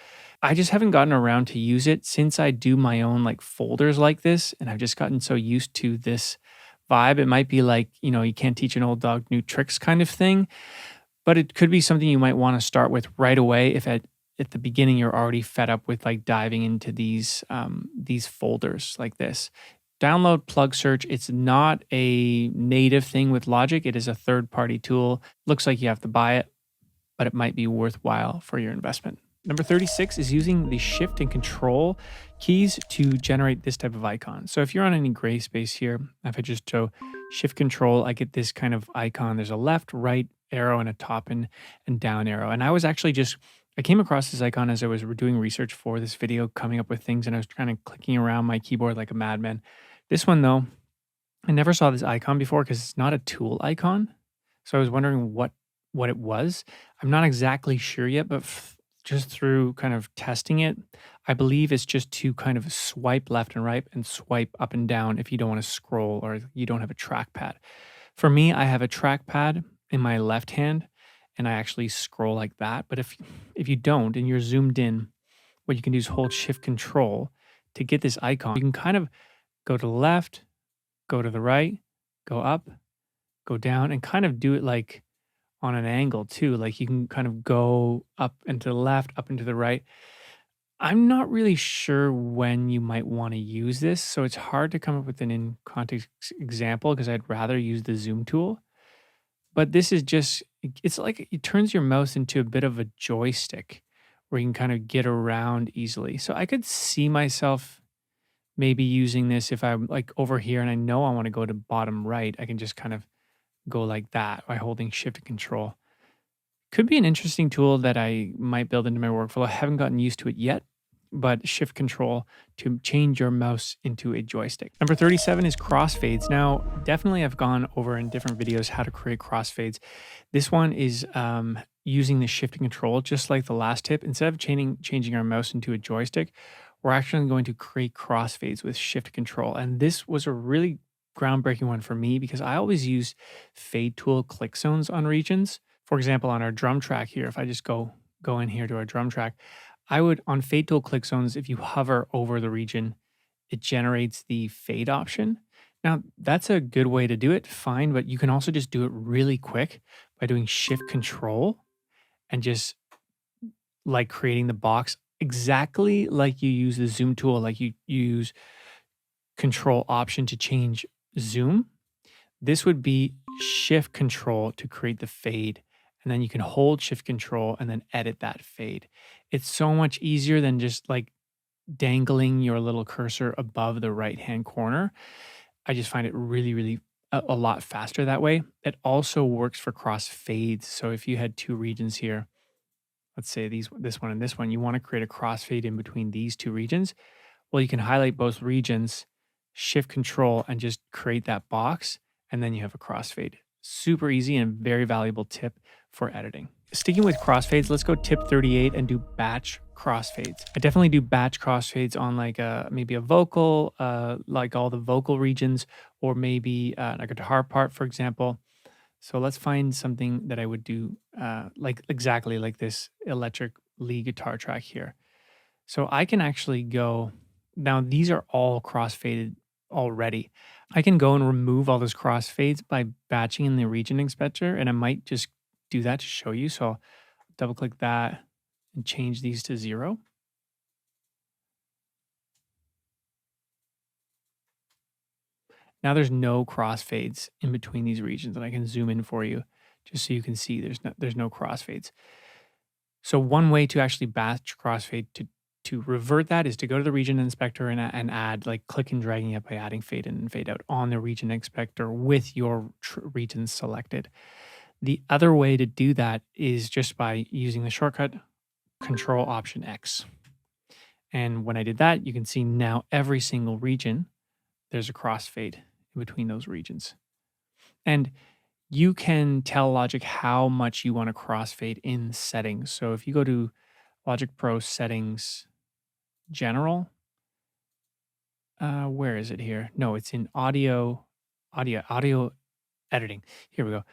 I just haven't gotten around to use it since I do my own like folders like this, and I've just gotten so used to this vibe. It might be like, you can't teach an old dog new tricks kind of thing, but it could be something you might want to start with right away if at the beginning you're already fed up with like diving into these folders like this. Download Plug Search. It's not a native thing with Logic. It is a third-party tool. Looks like you have to buy it, but it might be worthwhile for your investment. Number 36 is using the Shift and Control keys to generate this type of icon. So if you're on any gray space here, if I just go Shift Control, I get this kind of icon. There's a left, right arrow, and a top and down arrow. And I was actually I came across this icon as I was doing research for this video, coming up with things, and I was kind of clicking around my keyboard like a madman. This one, though, I never saw this icon before because it's not a tool icon. So I was wondering what it was. I'm not exactly sure yet, but just through kind of testing it, I believe it's just to kind of swipe left and right and swipe up and down if you don't want to scroll or you don't have a trackpad. For me, I have a trackpad in my left hand and I actually scroll like that. But if you don't and you're zoomed in, what you can do is hold Shift Control to get this icon. You can kind of go to the left, go to the right, go up, go down, and kind of do it like on an angle too. Like you can kind of go up and to the left, up and to the right. I'm not really sure when you might want to use this, so it's hard to come up with an in context example because I'd rather use the zoom tool. But this is just, it's like it turns your mouse into a bit of a joystick where you can kind of get around easily. So I could see myself maybe using this if I'm like over here and I know I want to go to bottom right. I can just kind of go like that by holding Shift and Control. Could be an interesting tool that I might build into my workflow. I haven't gotten used to it yet, but Shift Control to change your mouse into a joystick. Number 37 is crossfades. Now, definitely I've gone over in different videos how to create crossfades. This one is using the Shift and Control, just like the last tip. Instead of changing our mouse into a joystick, we're actually going to create crossfades with Shift Control. And this was a really groundbreaking one for me because I always use fade tool click zones on regions. For example, on our drum track here, if I just go in here to our drum track, I would, on fade tool click zones, if you hover over the region, it generates the fade option. Now, that's a good way to do it, fine, but you can also just do it really quick by doing Shift Control and just like creating the box exactly like you use the zoom tool, like you use Control Option to change zoom. This would be Shift Control to create the fade. And then you can hold Shift Control and then edit that fade. It's so much easier than just like dangling your little cursor above the right-hand corner. I just find it really, really a lot faster that way. It also works for cross fades. So if you had two regions here, let's say this one and this one, you want to create a crossfade in between these two regions. Well, you can highlight both regions, Shift Control, and just create that box, and then you have a crossfade. Super easy and very valuable tip for editing. Sticking with crossfades, let's go tip 38 and do batch crossfades. I definitely do batch crossfades on like maybe a vocal, like all the vocal regions, or maybe a guitar part, for example. So let's find something that I would do like exactly like this electric lead guitar track here. So I can actually go, now these are all crossfaded already. I can go and remove all those crossfades by batching in the region inspector, and I might just do that to show you. So I'll double click that and change these to 0. Now there's no crossfades in between these regions, and I can zoom in for you just so you can see there's no crossfades. So one way to actually batch crossfade to revert that is to go to the region inspector and add, like click and dragging it by adding fade in and fade out on the region inspector with your regions selected. The other way to do that is just by using the shortcut Control Option X. And when I did that, you can see now every single region, there's a crossfade in between those regions. And you can tell Logic how much you want to crossfade in settings. So if you go to Logic Pro settings, general, where is it here? No, it's in audio editing. Here we go.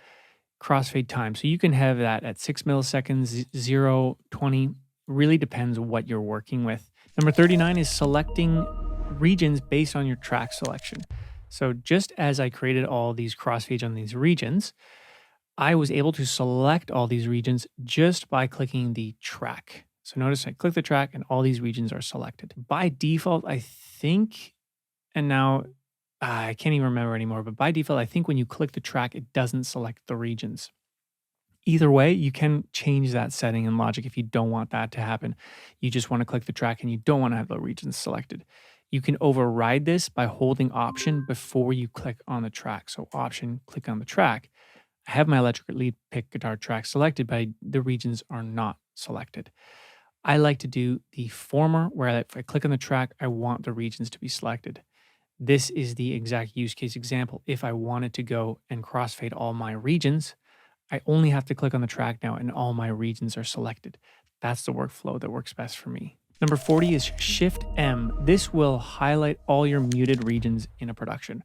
Crossfade time. So you can have that at 6 milliseconds, 0, 20. Really depends what you're working with. Number 39 is selecting regions based on your track selection. So just as I created all these crossfades on these regions, I was able to select all these regions just by clicking the track. So notice I click the track and all these regions are selected. By default, I think, and now I can't even remember anymore, but by default, I think when you click the track, it doesn't select the regions. Either way, you can change that setting in Logic if you don't want that to happen. You just want to click the track and you don't want to have the regions selected. You can override this by holding Option before you click on the track. So Option, click on the track. I have my electric lead pick guitar track selected, but the regions are not selected. I like to do the former, where if I click on the track, I want the regions to be selected. This is the exact use case example. If I wanted to go and crossfade all my regions, I only have to click on the track now and all my regions are selected. That's the workflow that works best for me. Number 40 is Shift M. This will highlight all your muted regions in a production.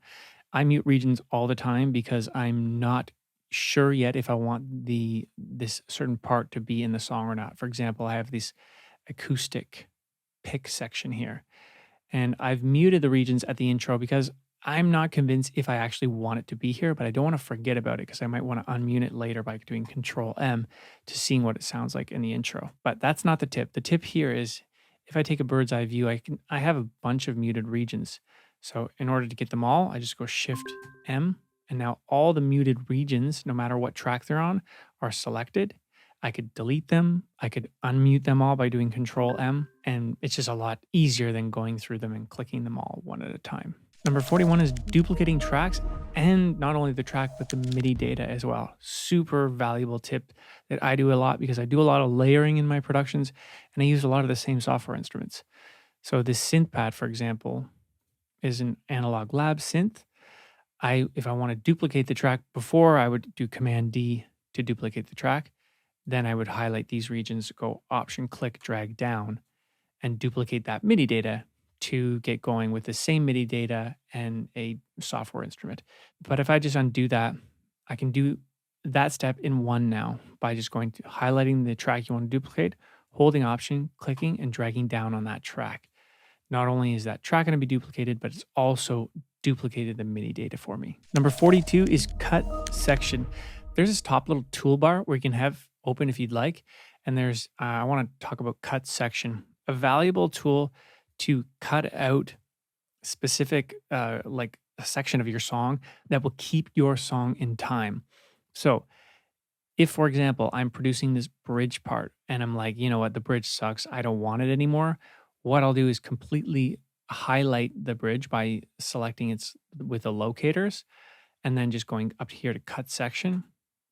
I mute regions all the time because I'm not sure yet if I want this certain part to be in the song or not. For example, I have this acoustic pick section here, and I've muted the regions at the intro because I'm not convinced if I actually want it to be here, but I don't want to forget about it because I might want to unmute it later by doing Control M to seeing what it sounds like in the intro. But that's not the tip. The tip here is if I take a bird's eye view, I have a bunch of muted regions. So in order to get them all, I just go Shift M, and now all the muted regions, no matter what track they're on, are selected. I could delete them. I could unmute them all by doing Control M, and it's just a lot easier than going through them and clicking them all one at a time. Number 41 is duplicating tracks, and not only the track, but the MIDI data as well. Super valuable tip that I do a lot because I do a lot of layering in my productions, and I use a lot of the same software instruments. So this synth pad, for example, is an Analog Lab synth. If I want to duplicate the track before, I would do Command D to duplicate the track. Then I would highlight these regions, go Option, click, drag down, and duplicate that MIDI data to get going with the same MIDI data and a software instrument. But if I just undo that, I can do that step in one now by just going to highlighting the track you want to duplicate, holding Option, clicking, and dragging down on that track. Not only is that track going to be duplicated, but it's also duplicated the MIDI data for me. Number 42 is Cut Section. There's this top little toolbar where you can have open if you'd like. And there's, I want to talk about Cut Section, a valuable tool to cut out specific, like a section of your song that will keep your song in time. So if, for example, I'm producing this bridge part and I'm like, you know what, the bridge sucks, I don't want it anymore. What I'll do is completely highlight the bridge by selecting it with the locators and then just going up here to Cut Section.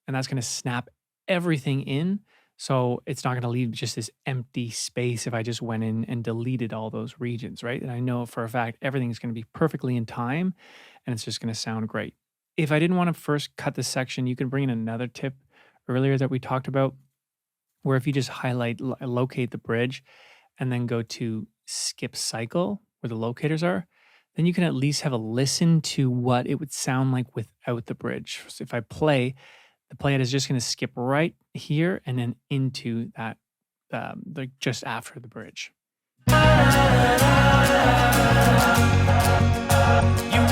And that's going to snap everything in. So it's not going to leave just this empty space if I just went in and deleted all those regions, right? And I know for a fact everything is going to be perfectly in time and it's just going to sound great. If I didn't want to first cut the section, you can bring in another tip earlier that we talked about, where if you just locate the bridge and then go to Skip Cycle where the locators are, then you can at least have a listen to what it would sound like without the bridge. So if I play, the playhead is just going to skip right here and then into that, just after the bridge. You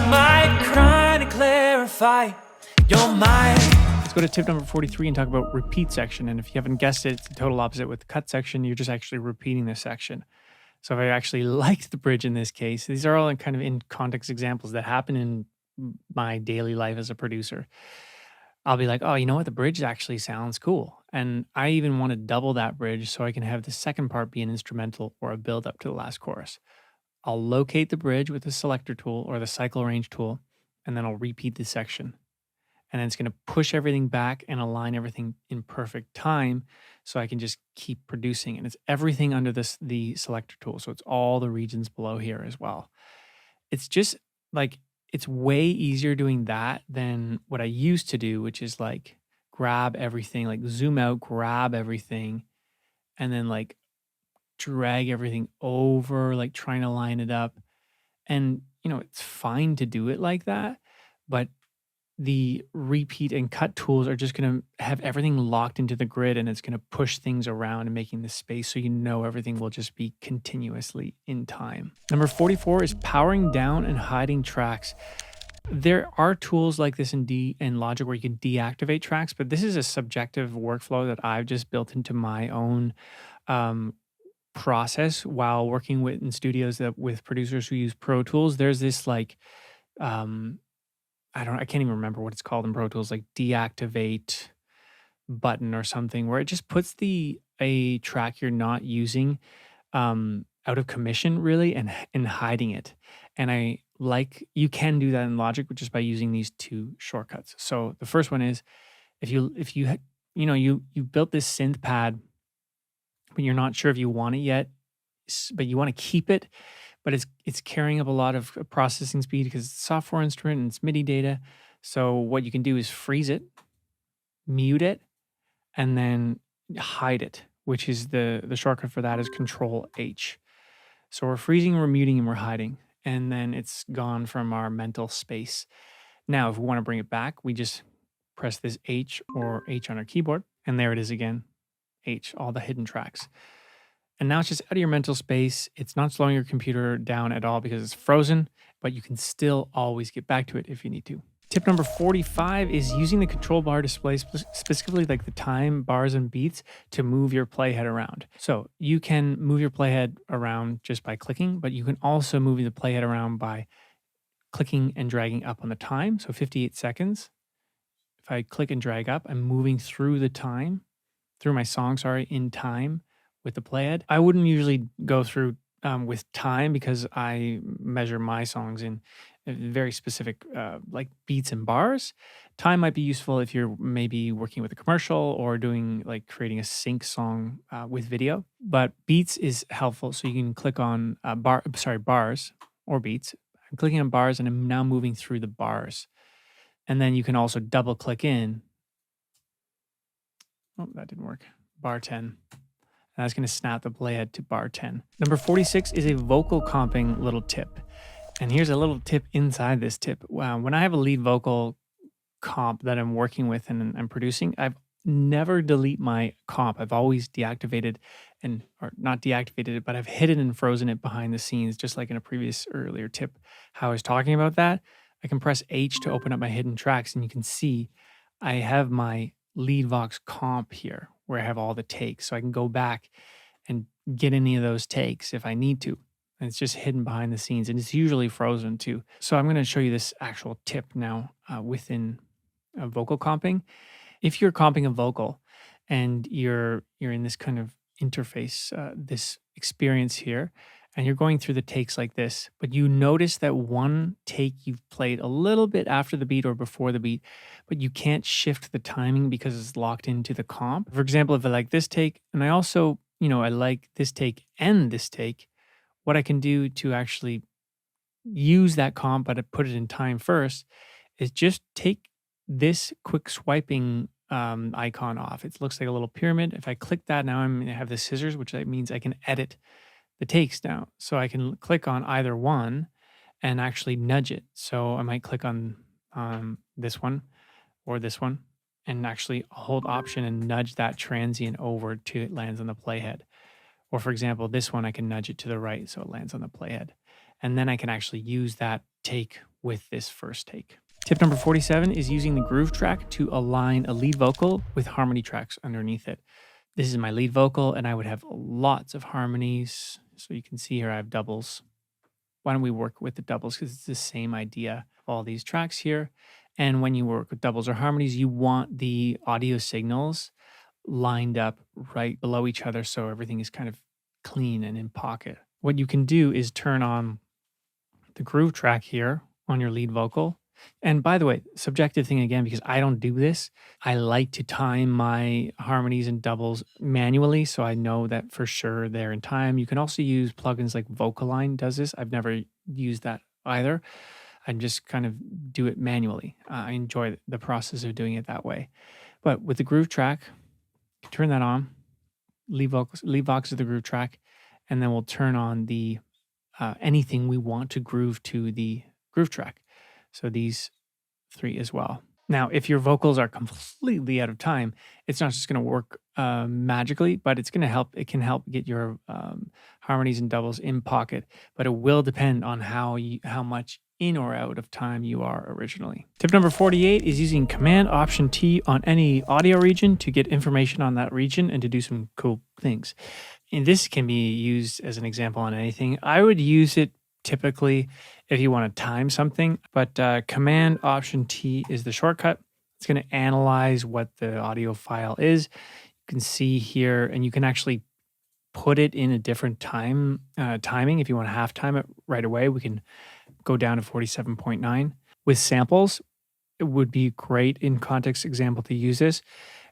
might try to clarify your mind. Let's go to tip number 43 and talk about repeat section. And if you haven't guessed it, it's the total opposite with the cut section. You're just actually repeating the section. So if I actually liked the bridge in this case, these are all kind of in context examples that happen in my daily life as a producer. I'll be like, oh, you know what? The bridge actually sounds cool. And I even want to double that bridge so I can have the second part be an instrumental or a build up to the last chorus. I'll locate the bridge with the selector tool or the cycle range tool, and then I'll repeat the section. And then it's going to push everything back and align everything in perfect time so I can just keep producing. And it's everything under the selector tool. So it's all the regions below here as well. It's just like it's way easier doing that than what I used to do, which is like grab everything, like zoom out, grab everything, and then like drag everything over, like trying to line it up. And, it's fine to do it like that, but the repeat and cut tools are just going to have everything locked into the grid, and it's going to push things around and making the space so everything will just be continuously in time. Number 44 is powering down and hiding tracks. There are tools like this in Logic where you can deactivate tracks, but this is a subjective workflow that I've just built into my own process while working in studios with producers who use Pro Tools. There's this like I can't even remember what it's called in Pro Tools, like deactivate button or something, where it just puts a track you're not using out of commission really and hiding it. And you can do that in Logic just by using these two shortcuts. So the first one is if you built this synth pad, but you're not sure if you want it yet, but you want to keep it, but it's carrying up a lot of processing speed because it's a software instrument and it's MIDI data. So what you can do is freeze it, mute it, and then hide it, which is the shortcut for that is Control H. So we're freezing, we're muting, and we're hiding, and then it's gone from our mental space. Now, if we want to bring it back, we just press this H or H on our keyboard, and there it is again, H, all the hidden tracks. And now it's just out of your mental space. It's not slowing your computer down at all because it's frozen, but you can still always get back to it if you need to. Tip number 45 is using the control bar display, specifically like the time, bars, and beats, to move your playhead around. So you can move your playhead around just by clicking, but you can also move the playhead around by clicking and dragging up on the time. So 58 seconds. If I click and drag up, I'm moving through my song, in time with the playhead. I wouldn't usually go through with time because I measure my songs in very specific like beats and bars. Time might be useful if you're maybe working with a commercial or doing like creating a sync song with video, but beats is helpful. So you can click on bars or beats. I'm clicking on bars and I'm now moving through the bars. And then you can also double click in. Oh, that didn't work. Bar 10. And that's going to snap the playhead to bar 10. Number 46 is a vocal comping little tip. And here's a little tip inside this tip. When I have a lead vocal comp that I'm working with and I'm producing, I've never delete my comp. I've always deactivated or not deactivated it, but I've hidden and frozen it behind the scenes, just like in a previous earlier tip, how I was talking about that. I can press H to open up my hidden tracks, and you can see I have my lead vox comp here where I have all the takes. So I can go back and get any of those takes if I need to. And it's just hidden behind the scenes, and it's usually frozen too. So I'm going to show you this actual tip now within vocal comping. If you're comping a vocal and you're in this kind of interface, this experience here, and you're going through the takes like this, but you notice that one take you've played a little bit after the beat or before the beat, but you can't shift the timing because it's locked into the comp. For example, if I like this take, and I also, I like this take and this take, what I can do to actually use that comp, but I put it in time first, is just take this quick swiping icon off. It looks like a little pyramid. If I click that, now I'm going to have the scissors, which means I can edit the takes now. So I can click on either one and actually nudge it. So I might click on this one or this one and actually hold Option and nudge that transient over till it lands on the playhead. Or for example, this one, I can nudge it to the right so it lands on the playhead. And then I can actually use that take with this first take. Tip number 47 is using the groove track to align a lead vocal with harmony tracks underneath it. This is my lead vocal, and I would have lots of harmonies. So you can see here I have doubles. Why don't we work with the doubles, because it's the same idea of all these tracks here. And when you work with doubles or harmonies, you want the audio signals lined up right below each other so everything is kind of clean and in pocket. What you can do is turn on the groove track here on your lead vocal. And by the way, subjective thing again, because I don't do this, I like to time my harmonies and doubles manually so I know that for sure they're in time. You can also use plugins like Vocaline does this. I've never used that either. I just kind of do it manually. I enjoy the process of doing it that way. But with the groove track, turn that on, leave Vox as the groove track, and then we'll turn on the anything we want to groove to the groove track. So these 3 as well. Now, if your vocals are completely out of time, it's not just going to work magically, but it's going to help. It can help get your harmonies and doubles in pocket, but it will depend on how much in or out of time you are originally. Tip number 48 is using Command-Option-T on any audio region to get information on that region and to do some cool things. And this can be used as an example on anything. I would use it typically if you want to time something, but Command-Option-T is the shortcut. It's going to analyze what the audio file is. You can see here, and you can actually put it in a different timing. If you want to half time it right away, we can go down to 47.9. With samples, it would be great in context example to use this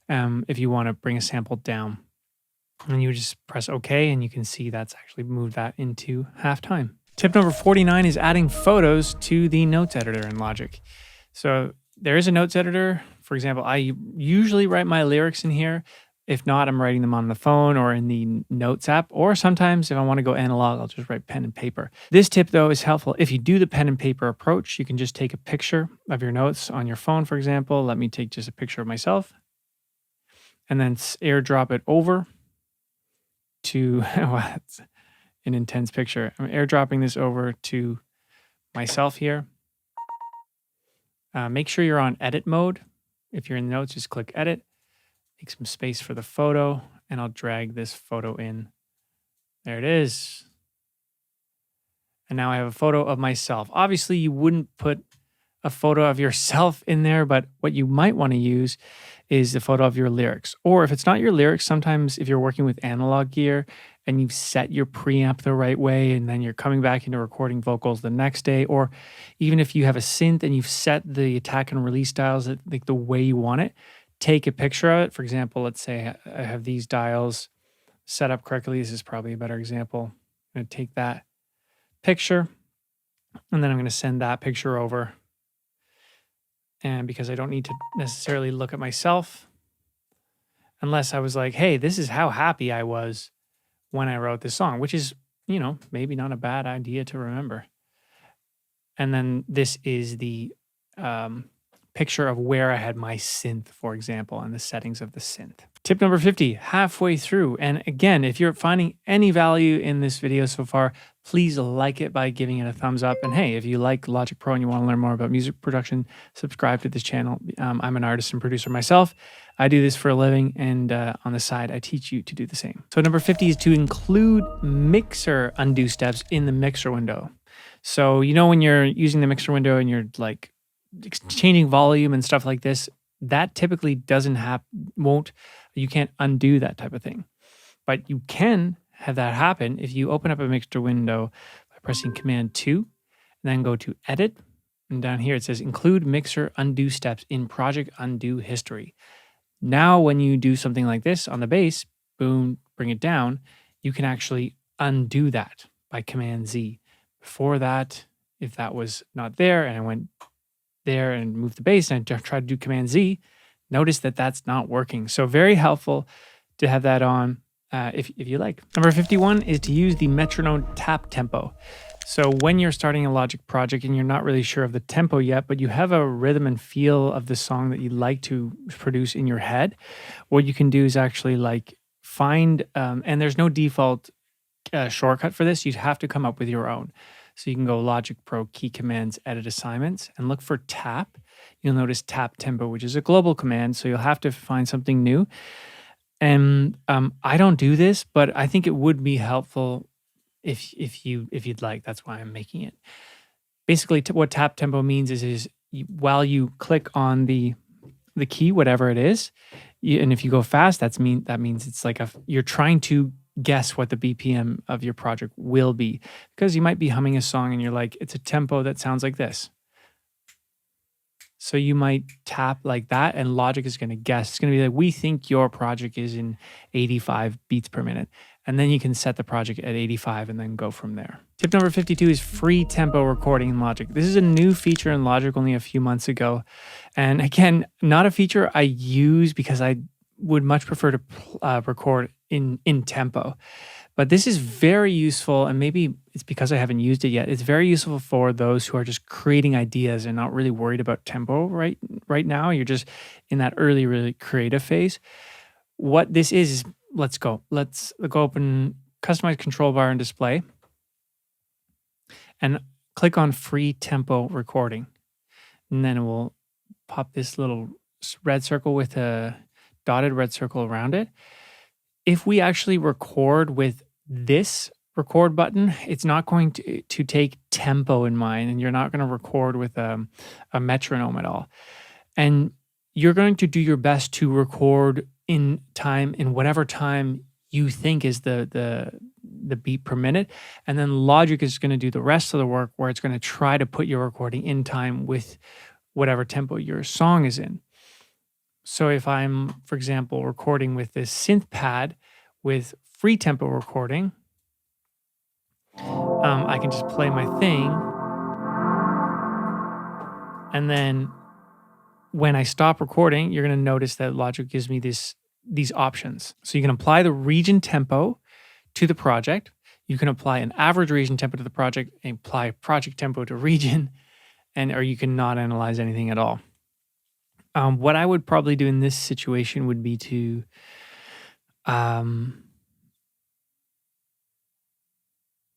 if you want to bring a sample down. And you just press OK, and you can see that's actually moved that into halftime. Tip number 49 is adding photos to the notes editor in Logic. So there is a notes editor. For example, I usually write my lyrics in here. If not, I'm writing them on the phone or in the Notes app. Or sometimes if I want to go analog, I'll just write pen and paper. This tip, though, is helpful. If you do the pen and paper approach, you can just take a picture of your notes on your phone, for example. Let me take just a picture of myself. And then airdrop it over to... That's an intense picture. I'm airdropping this over to myself here. Make sure you're on edit mode. If you're in Notes, just click edit. Make some space for the photo, and I'll drag this photo in. There it is. And now I have a photo of myself. Obviously, you wouldn't put a photo of yourself in there, but what you might want to use is the photo of your lyrics. Or if it's not your lyrics, sometimes if you're working with analog gear and you've set your preamp the right way, and then you're coming back into recording vocals the next day, or even if you have a synth and you've set the attack and release dials like the way you want it, take a picture of it. For example, let's say I have these dials set up correctly. This is probably a better example. I'm going to take that picture, and then I'm going to send that picture over. And because I don't need to necessarily look at myself, unless I was like, hey, this is how happy I was when I wrote this song, which is, maybe not a bad idea to remember. And then this is the picture of where I had my synth, for example, and the settings of the synth. Tip number 50, halfway through. And again, if you're finding any value in this video so far, please like it by giving it a thumbs up. And hey, if you like Logic Pro and you want to learn more about music production, subscribe to this channel. I'm an artist and producer myself. I do this for a living, and on the side, I teach you to do the same. So number 50 is to include mixer undo steps in the mixer window. So when you're using the mixer window and you're like changing volume and stuff like this, that typically you can't undo that type of thing. But you can have that happen if you open up a mixer window by pressing Command 2, and then go to Edit. And down here it says Include Mixer Undo Steps in Project Undo History. Now when you do something like this on the bass, boom, bring it down, you can actually undo that by Command Z. Before that, if that was not there and I went there and moved the bass and I tried to do Command Z, notice that that's not working. So very helpful to have that on if you like. Number 51 is to use the Metronome Tap Tempo. So when you're starting a Logic project and you're not really sure of the tempo yet, but you have a rhythm and feel of the song that you'd like to produce in your head, what you can do is actually find, and there's no default shortcut for this. You'd have to come up with your own. So you can go Logic Pro Key Commands, Edit Assignments, and look for Tap. You'll notice Tap Tempo, which is a global command, so you'll have to find something new. And I don't do this, but I think it would be helpful if you'd like. That's why I'm making it. Basically, what Tap Tempo means is while you click on the key, whatever it is, and if you go fast, that means it's like you're trying to guess what the BPM of your project will be, because you might be humming a song and you're like, it's a tempo that sounds like this. So you might tap like that and Logic is going to guess. It's going to be like, we think your project is in 85 beats per minute. And then you can set the project at 85 and then go from there. Tip number 52 is free tempo recording in Logic. This is a new feature in Logic only a few months ago. And again, not a feature I use because I would much prefer to record in tempo. But this is very useful, and maybe it's because I haven't used it yet. It's very useful for those who are just creating ideas and not really worried about tempo right now. You're just in that early, really creative phase. What this is let's go. Let's go open Customize Control Bar and Display, and click on Free Tempo Recording. And then it will pop this little red circle with a dotted red circle around it. If we actually record with this record button, it's not going to take tempo in mind, and you're not going to record with a metronome at all. And you're going to do your best to record in time, in whatever time you think is the beat per minute. And then Logic is going to do the rest of the work, where it's going to try to put your recording in time with whatever tempo your song is in. So if I'm, for example, recording with this synth pad with free tempo recording, I can just play my thing. And then when I stop recording, you're going to notice that Logic gives me these options. So you can apply the region tempo to the project. You can apply an average region tempo to the project and apply project tempo to region, or you can not analyze anything at all. What I would probably do in this situation would be to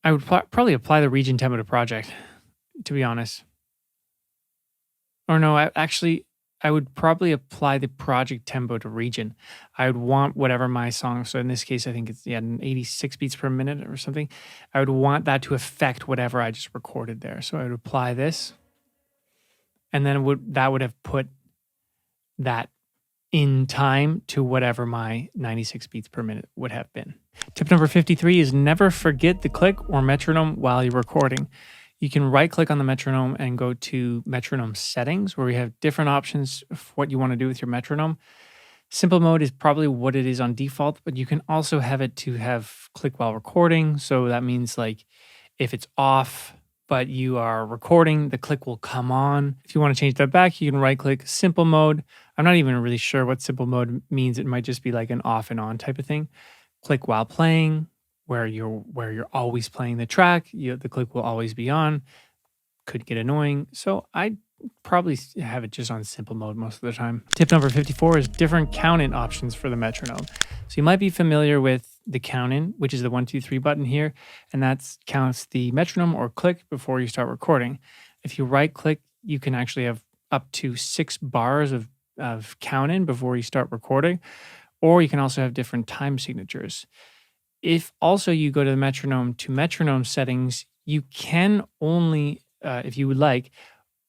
I would probably apply the region tempo to project, to be honest. Or no, I would probably apply the project tempo to region. I would want whatever my song, so in this case, I think it's 86 beats per minute or something. I would want that to affect whatever I just recorded there. So I would apply this, and then that would have put that in time to whatever my 96 beats per minute would have been. Tip number 53 is never forget the click or metronome while you're recording. You can right click on the metronome and go to metronome settings, where we have different options for what you want to do with your metronome. Simple mode is probably what it is on default, but you can also have it to have click while recording. So that means like if it's off, but you are recording, the click will come on. If you want to change that back, you can right click simple mode. I'm not even really sure what simple mode means. It might just be like an off and on type of thing. Click while playing, where you're always playing the track, the click will always be on. Could get annoying. So I probably have it just on simple mode most of the time. Tip number 54 is different count-in options for the metronome. So you might be familiar with the count-in, which is the 1, 2, 3 button here, and that counts the metronome or click before you start recording. If you right-click, you can actually have up to 6 bars of count-in before you start recording, or you can also have different time signatures. If also you go to the metronome settings, you can only, if you would like,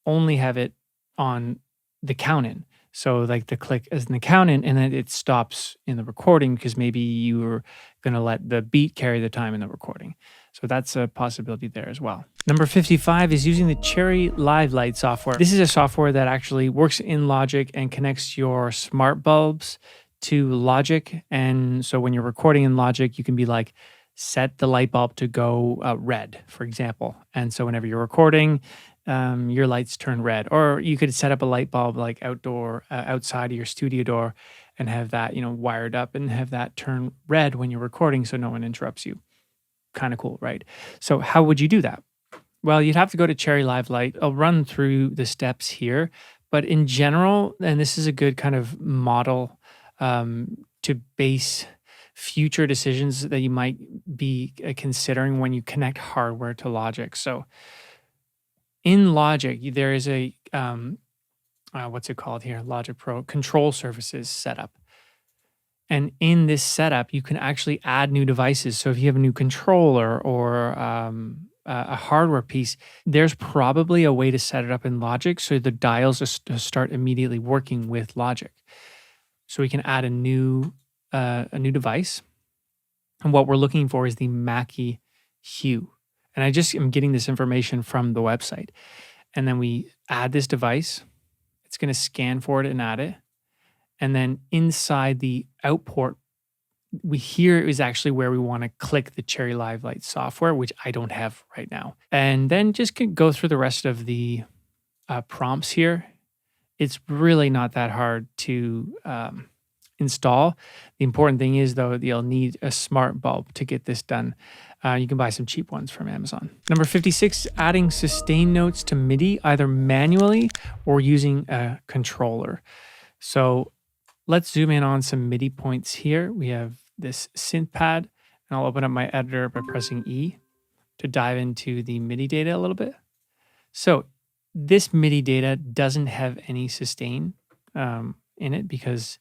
only have it on the count-in. So like the click is in the count-in, and then it stops in the recording because maybe you were going to let the beat carry the time in the recording. So that's a possibility there as well. Number 55 is using the Cherry Live Light software. This is a software that actually works in Logic and connects your smart bulbs to Logic. And so when you're recording in Logic, you can be like, set the light bulb to go red, for example. And so whenever you're recording, your lights turn red. Or you could set up a light bulb like outside of your studio door and have that, wired up and have that turn red when you're recording so no one interrupts you. Kind of cool, right? So how would you do that? Well, you'd have to go to Cherry Live Light. I'll run through the steps here, but in general, and this is a good kind of model to base future decisions that you might be considering when you connect hardware to Logic. So in Logic, there is a, what's it called here? Logic Pro Control Surfaces setup. And in this setup, you can actually add new devices. So if you have a new controller or a hardware piece, there's probably a way to set it up in Logic so the dials start immediately working with Logic. So we can add a new device. And what we're looking for is the Mackie hue. And I just am getting this information from the website. And then we add this device. it's going to scan for it and add it. And then inside the outport, here is actually where we want to click the Cherry Live Lite software, which I don't have right now. And then just go through the rest of the prompts here. It's really not that hard to install. The important thing is, though, you'll need a smart bulb to get this done. You can buy some cheap ones from Amazon. Number 56, adding sustain notes to MIDI, either manually or using a controller. So let's zoom in on some MIDI points here. We have this synth pad, and I'll open up my editor by pressing E to dive into the MIDI data a little bit. So this MIDI data doesn't have any sustain in it because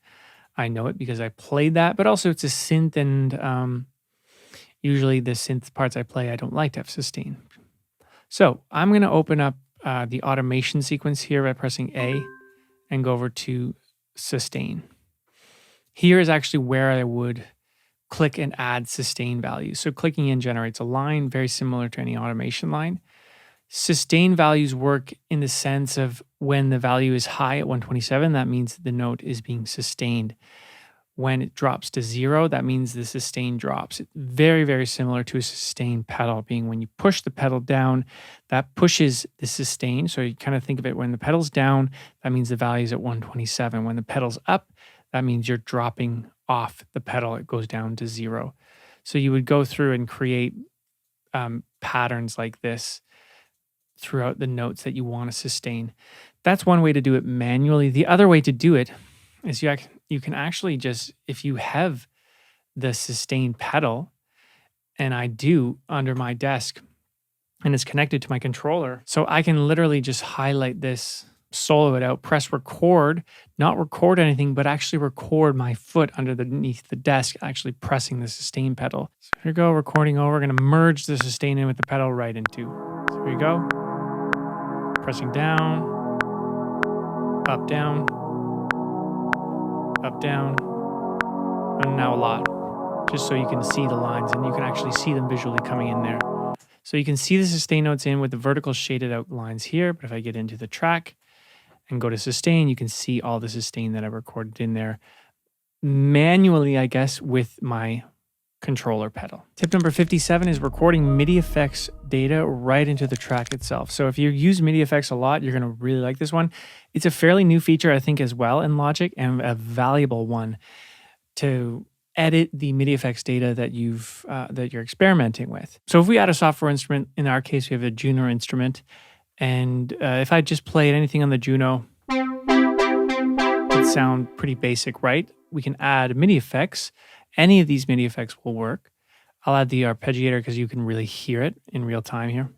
I know it because I played that, but also it's a synth, and usually the synth parts I play, I don't like to have sustain. So I'm going to open up the automation sequence here by pressing A and go over to sustain. Here is actually where I would click and add sustain values. So clicking in generates a line very similar to any automation line. Sustain values work in the sense of when the value is high at 127, that means the note is being sustained. When it drops to 0, that means the sustain drops. It's very, very similar to a sustain pedal, being when you push the pedal down, that pushes the sustain. So you kind of think of it when the pedal's down, that means the value is at 127. When the pedal's up, that means you're dropping off the pedal. It goes down to 0. So you would go through and create patterns like this throughout the notes that you want to sustain. That's one way to do it manually. The other way to do it is you can actually just, if you have the sustain pedal, and I do under my desk, and it's connected to my controller, so I can literally just highlight this, solo it out, press record, not record anything, but actually record my foot underneath the desk, actually pressing the sustain pedal. So here we go, recording over. We're going to merge the sustain in with the pedal right into. So here we go. Pressing down, up, down, and now a lot, just so you can see the lines and you can actually see them visually coming in there. So you can see the sustain notes in with the vertical shaded out lines here, but if I get into the track and go to sustain, you can see all the sustain that I recorded in there manually, I guess, with my controller pedal. Tip number 57 is recording MIDI effects data right into the track itself. So if you use MIDI effects a lot, you're going to really like this one. It's a fairly new feature, I think, as well in Logic, and a valuable one to edit the MIDI effects data that you're experimenting with. So if we add a software instrument, in our case, we have a Juno instrument, and if I just played anything on the Juno, it'd sound pretty basic, right? We can add MIDI effects. Any of these MIDI effects will work. I'll add the arpeggiator because you can really hear it in real time here.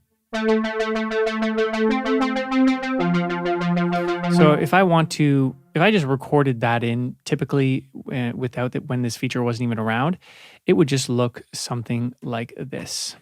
So if I just recorded that in, typically without it, when this feature wasn't even around, it would just look something like this.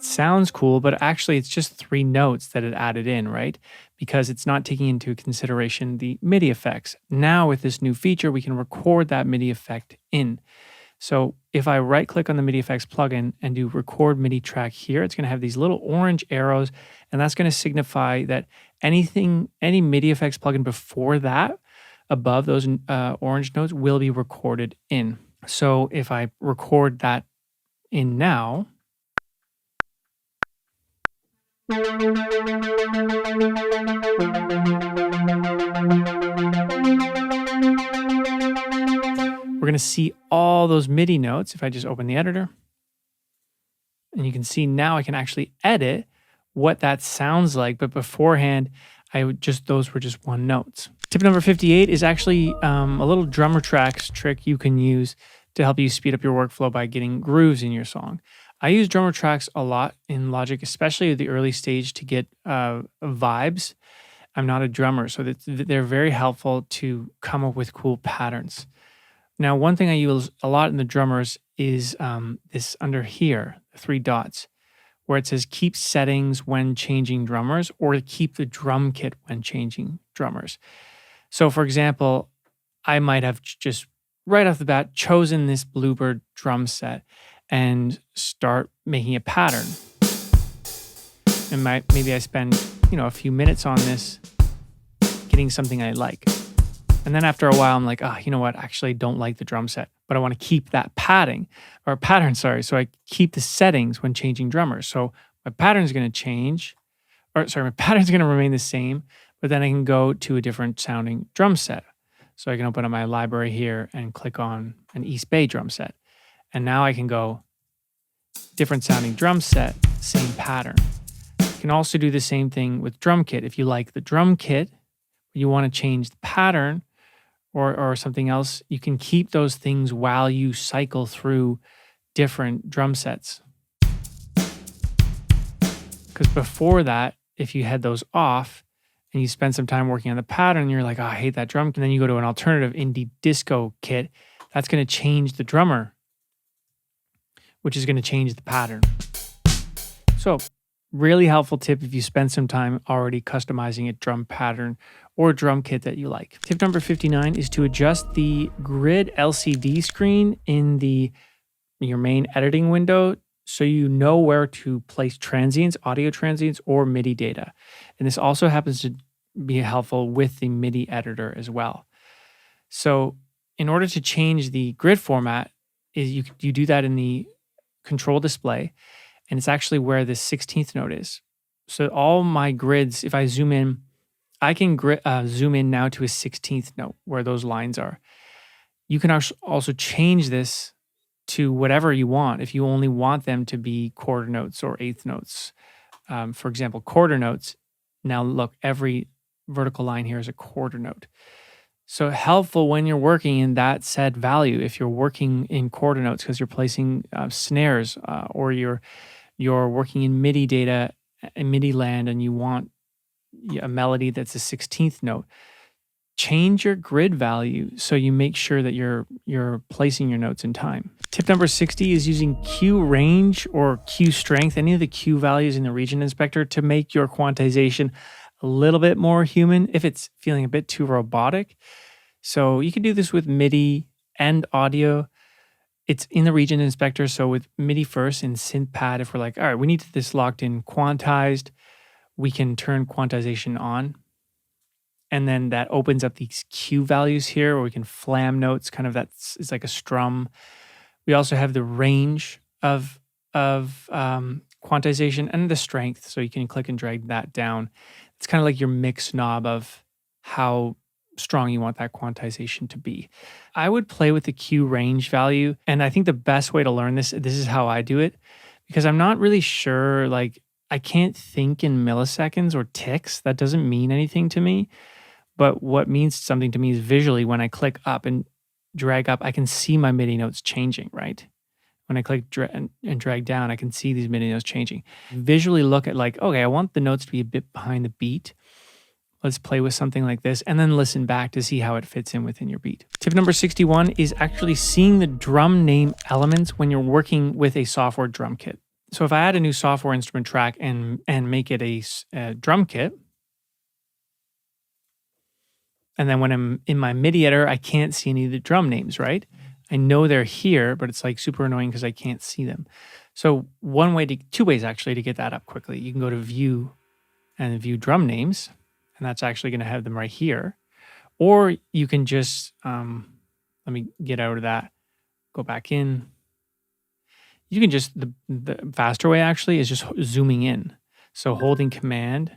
Sounds cool, but actually it's just 3 notes that it added in, right? Because it's not taking into consideration the MIDI effects. Now with this new feature, we can record that MIDI effect in. So if I right click on the MIDI effects plugin and do record MIDI track here, it's going to have these little orange arrows, and that's going to signify that any MIDI effects plugin before that, above those orange notes, will be recorded in. So if I record that in now, we're going to see all those MIDI notes if I just open the editor. And you can see now I can actually edit what that sounds like, but beforehand, those were just 1 notes. Tip number 58 is actually a little drummer tracks trick you can use to help you speed up your workflow by getting grooves in your song. I use drummer tracks a lot in Logic, especially at the early stage, to get vibes. I'm not a drummer, so they're very helpful to come up with cool patterns. Now, one thing I use a lot in the drummers is this under here, the 3 dots, where it says keep settings when changing drummers, or keep the drum kit when changing drummers. So for example, I might have just right off the bat, chosen this Bluebird drum set and start making a pattern. And maybe I spend, a few minutes on this, getting something I like. And then after a while, I'm like, you know what? Actually, I don't like the drum set, but I want to keep that pattern. So I keep the settings when changing drummers. So my pattern's going to change, my pattern's going to remain the same, but then I can go to a different sounding drum set. So I can open up my library here and click on an East Bay drum set. And now I can go different sounding drum set, same pattern. You can also do the same thing with drum kit. If you like the drum kit, you want to change the pattern or something else, you can keep those things while you cycle through different drum sets. Because before that, if you had those off and you spend some time working on the pattern, you're like, I hate that drum. And then you go to an alternative indie disco kit, that's going to change the drummer, which is going to change the pattern. So really helpful tip if you spend some time already customizing a drum pattern or drum kit that you like. Tip number 59 is to adjust the grid LCD screen in your main editing window so you know where to place transients, audio transients, or MIDI data. And this also happens to be helpful with the MIDI editor as well. So in order to change the grid format, you do that in the control display, and it's actually where the 16th note is. So all my grids, if I zoom in, I can zoom in now to a 16th note where those lines are. You can also change this to whatever you want if you only want them to be quarter notes or eighth notes. For example, quarter notes. Now look, every vertical line here is a quarter note. So helpful when you're working in that set value. If you're working in quarter notes because you're placing snares or you're working in MIDI data, in MIDI land, and you want a melody that's a 16th note, change your grid value so you make sure that you're placing your notes in time. Tip number 60 is using Qrange or Q strength, any of the Q values in the region inspector, to make your quantization a little bit more human if it's feeling a bit too robotic. So you can do this with MIDI and audio. It's in the region inspector. So with MIDI first in synth pad, if we're like, all right, we need this locked in quantized, we can turn quantization on. And then that opens up these Q values here where we can flam notes, it's like a strum. We also have the range of quantization and the strength. So you can click and drag that down. It's kind of like your mix knob of how strong you want that quantization to be. I would play with the Q range value. And I think the best way to learn this is how I do it, because I'm not really sure, I can't think in milliseconds or ticks. That doesn't mean anything to me. But what means something to me is visually when I click up and drag up, I can see my MIDI notes changing, right? When I click and drag down, I can see these MIDI notes changing. Visually look at okay, I want the notes to be a bit behind the beat. Let's play with something like this and then listen back to see how it fits in within your beat. Tip number 61 is actually seeing the drum name elements when you're working with a software drum kit. So if I add a new software instrument track and make it a drum kit, and then when I'm in my MIDI editor, I can't see any of the drum names, right? I know they're here, but it's super annoying because I can't see them. So two ways actually to get that up quickly. You can go to View and View Drum Names, and that's actually going to have them right here. Or you can just, let me get out of that, go back in. You can just, the faster way actually is just zooming in. So holding Command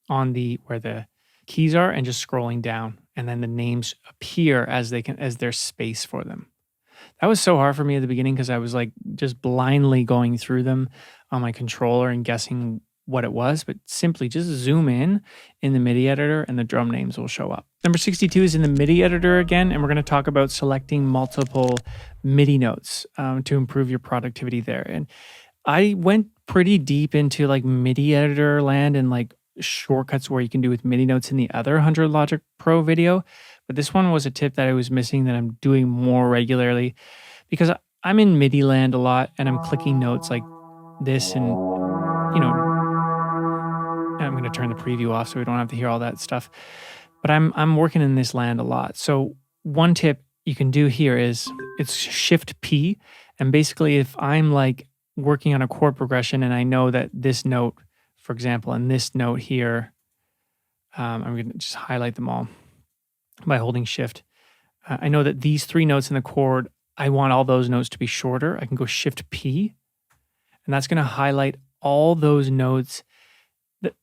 on where the keys are and just scrolling down, and then the names appear as there's space for them. That was so hard for me at the beginning because I was just blindly going through them on my controller and guessing what it was, but simply just zoom in the MIDI editor and the drum names will show up. Number 62 is in the MIDI editor again, and we're going to talk about selecting multiple MIDI notes to improve your productivity there. And I went pretty deep into MIDI editor land and shortcuts where you can do with MIDI notes in the other 100 Logic Pro video. But this one was a tip that I was missing that I'm doing more regularly because I'm in MIDI land a lot and I'm clicking notes like this and, I'm going to turn the preview off so we don't have to hear all that stuff. But I'm working in this land a lot. So one tip you can do here is it's Shift P. And basically, if I'm like working on a chord progression and I know that this note, for example, and this note here, I'm going to just highlight them all by holding Shift. I know that these 3 notes in the chord, I want all those notes to be shorter. I can go Shift P, and that's going to highlight all those notes,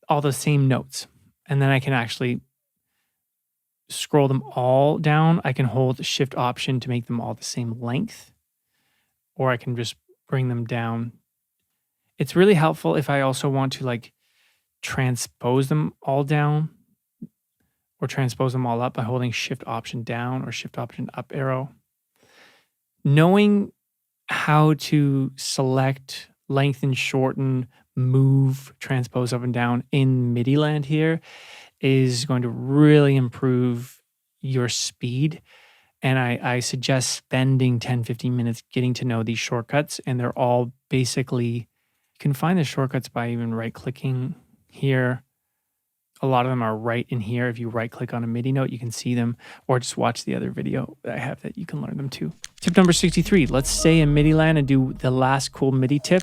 all the same notes. And then I can actually scroll them all down. I can hold Shift Option to make them all the same length, or I can just bring them down. It's really helpful if I also want to like transpose them all down or transpose them all up by holding Shift Option down or Shift Option up arrow. Knowing how to select, lengthen, shorten, move, transpose up and down in MIDI land here is going to really improve your speed. And I suggest spending 10-15 minutes getting to know these shortcuts. And they're all basically, you can find the shortcuts by even right-clicking here. A lot of them are right in here. If you right-click on a MIDI note, you can see them, or just watch the other video that I have that you can learn them too. Tip number 63, let's stay in MIDI land and do the last cool MIDI tip.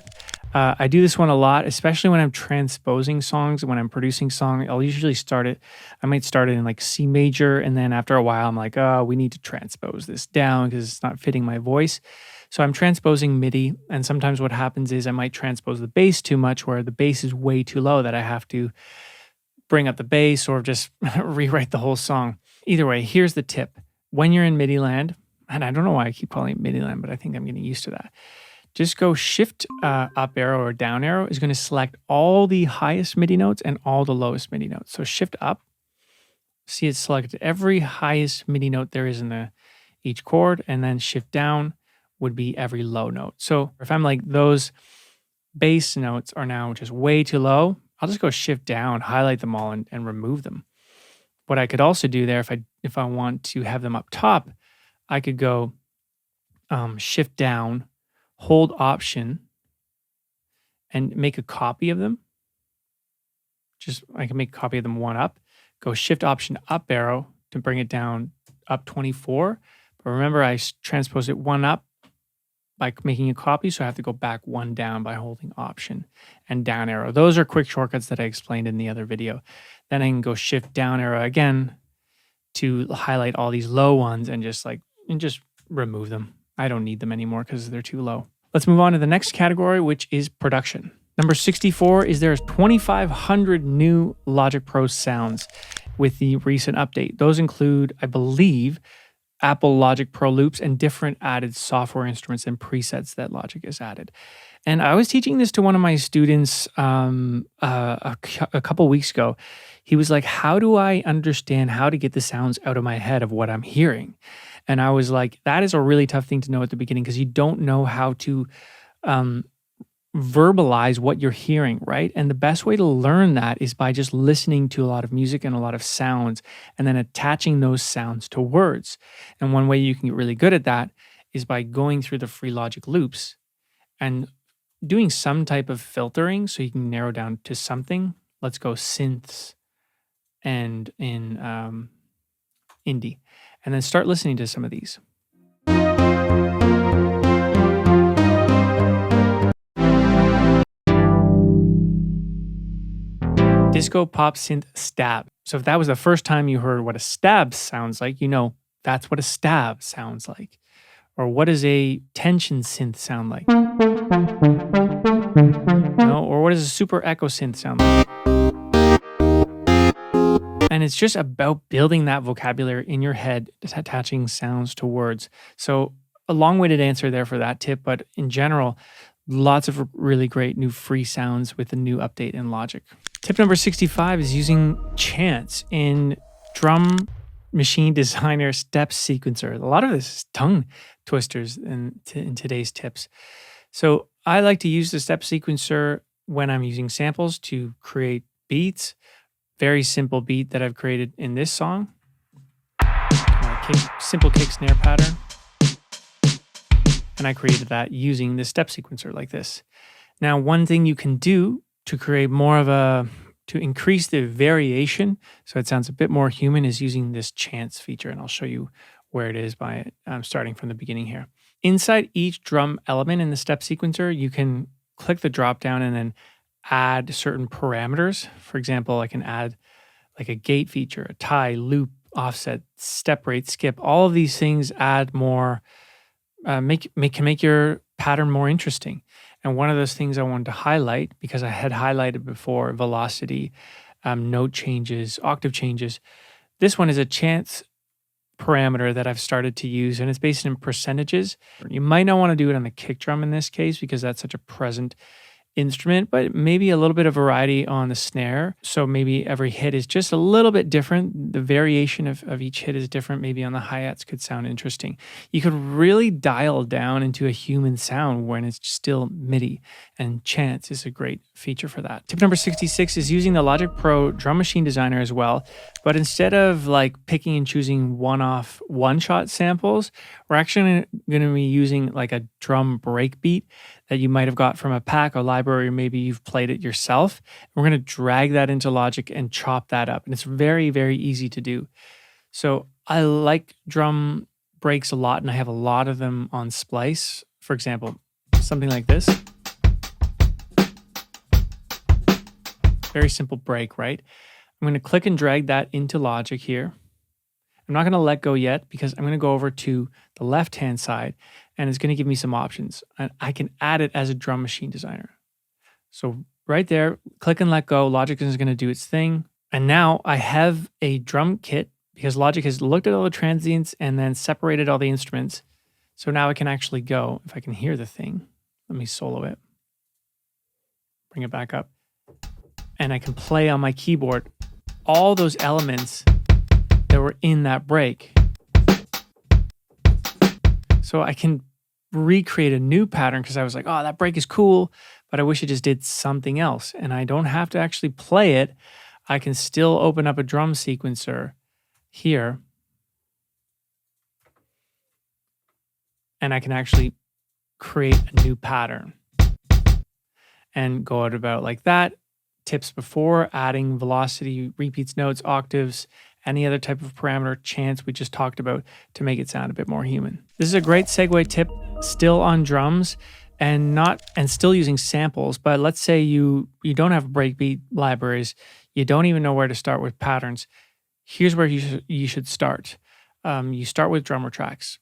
I do this one a lot, especially when I'm transposing songs, when I'm producing songs. I'll usually I might start it in like C major, and then after a while, I'm like, oh, we need to transpose this down because it's not fitting my voice. So I'm transposing MIDI, and sometimes what happens is I might transpose the bass too much, where the bass is way too low that I have to bring up the bass or just rewrite the whole song. Either way, here's the tip. When you're in MIDI land, and I don't know why I keep calling it MIDI land, but I think I'm getting used to that. Just go Shift up arrow or down arrow is going to select all the highest MIDI notes and all the lowest MIDI notes. So Shift up, see it's selected every highest MIDI note there is in each chord, and then Shift down would be every low note. So if I'm like those bass notes are now just way too low, I'll just go Shift down, highlight them all, and remove them. What I could also do there, if I want to have them up top, I could go Shift down, hold Option, and make a copy of them. I can make a copy of them one up, go Shift Option up arrow to bring it down up 24. But remember, I transposed it one up by making a copy, so I have to go back one down by holding Option and down arrow. Those are quick shortcuts that I explained in the other video. Then I can go Shift down arrow again to highlight all these low ones and just remove them. I don't need them anymore because they're too low. Let's move on to the next category, which is production. Number 64 is there's 2,500 new Logic Pro sounds with the recent update. Those include, I believe, Apple Logic Pro loops and different added software instruments and presets that Logic has added. And I was teaching this to one of my students a couple weeks ago. He was like, how do I understand how to get the sounds out of my head of what I'm hearing? And I was like, that is a really tough thing to know at the beginning because you don't know how to verbalize what you're hearing, right? And the best way to learn that is by just listening to a lot of music and a lot of sounds and then attaching those sounds to words. And one way you can get really good at that is by going through the free Logic loops and doing some type of filtering so you can narrow down to something. Let's go synths and in indie, and then start listening to some of these. Disco pop synth stab. So if that was the first time you heard what a stab sounds like, you know that's what a stab sounds like. Or what does a tension synth sound like? No, or what does a super echo synth sound like? And it's just about building that vocabulary in your head, attaching sounds to words. So a long-winded answer there for that tip, but in general, lots of really great new free sounds with the new update in Logic. Tip number 65 is using chants in Drum Machine Designer Step Sequencer. A lot of this is tongue twisters in today's tips. So I like to use the Step Sequencer when I'm using samples to create beats. Very simple beat that I've created in this song. Simple kick snare pattern. And I created that using the step sequencer like this. Now, one thing you can do to create to increase the variation, so it sounds a bit more human, is using this chants feature. And I'll show you where it is by starting from the beginning here. Inside each drum element in the step sequencer, you can click the drop down and then add certain parameters. For example, I can add like a gate feature, a tie, loop, offset, step rate, skip. All of these things add more, can make your pattern more interesting. And one of those things I wanted to highlight, because I had highlighted before, velocity, note changes, octave changes. This one is a chance parameter that I've started to use, and it's based in percentages. You might not want to do it on the kick drum in this case because that's such a present instrument, but maybe a little bit of variety on the snare. So maybe every hit is just a little bit different. The variation of each hit is different. Maybe on the hi-hats could sound interesting. You could really dial down into a human sound when it's still MIDI, and chance is a great feature for that. Tip number 66 is using the Logic Pro Drum Machine Designer as well, but instead of like picking and choosing one-off, one-shot samples, we're actually going to be using like a drum breakbeat that you might have got from a pack or library, or maybe you've played it yourself. We're going to drag that into Logic and chop that up. And it's very, very easy to do. So I like drum breaks a lot, and I have a lot of them on Splice. For example, something like this. Very simple break, right? I'm going to click and drag that into Logic here. I'm not going to let go yet because I'm going to go over to the left-hand side, and it's going to give me some options. And I can add it as a drum machine designer. So right there, click and let go. Logic is going to do its thing. And now I have a drum kit because Logic has looked at all the transients and then separated all the instruments. So now I can actually go, if I can hear the thing, let me solo it. Bring it back up. And I can play on my keyboard all those elements that were in that break. So I can recreate a new pattern because I was like, oh, that break is cool, but I wish it just did something else. And I don't have to actually play it. I can still open up a drum sequencer here. And I can actually create a new pattern and go out about like that. Tips before, adding velocity, repeats, notes, octaves, any other type of parameter, chance we just talked about to make it sound a bit more human. This is a great segue tip, still on drums and still using samples. But let's say you don't have breakbeat libraries, you don't even know where to start with patterns. Here's where you should start. You start with drummer tracks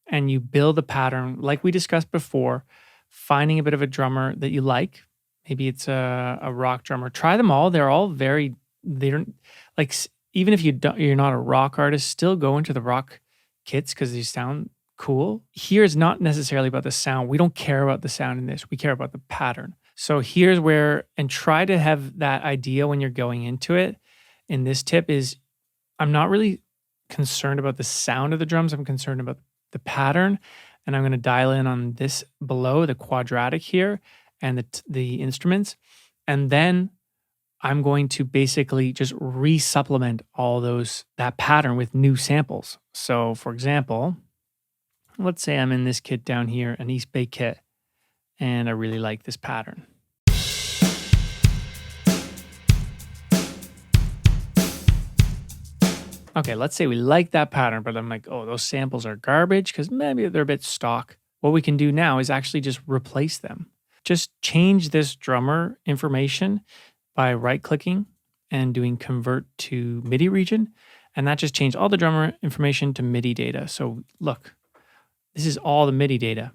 and you build a pattern like we discussed before, finding a bit of a drummer that you like. Maybe it's a rock drummer. Try them all. They're all they don't like. Even if you're not a rock artist, still go into the rock kits because they sound cool. Here is not necessarily about the sound. We don't care about the sound in this. We care about the pattern. So here's where, and try to have that idea when you're going into it. In this tip is, I'm not really concerned about the sound of the drums. I'm concerned about the pattern. And I'm going to dial in on this below, the quadratic here, and the instruments. And then I'm going to basically just re-supplement all that pattern with new samples. So for example, let's say I'm in this kit down here, an East Bay kit, and I really like this pattern. Okay, let's say we like that pattern, but I'm like, oh, those samples are garbage because maybe they're a bit stock. What we can do now is actually just replace them. Just change this drummer information by right-clicking and doing convert to MIDI region. And that just changed all the drummer information to MIDI data. So look, this is all the MIDI data.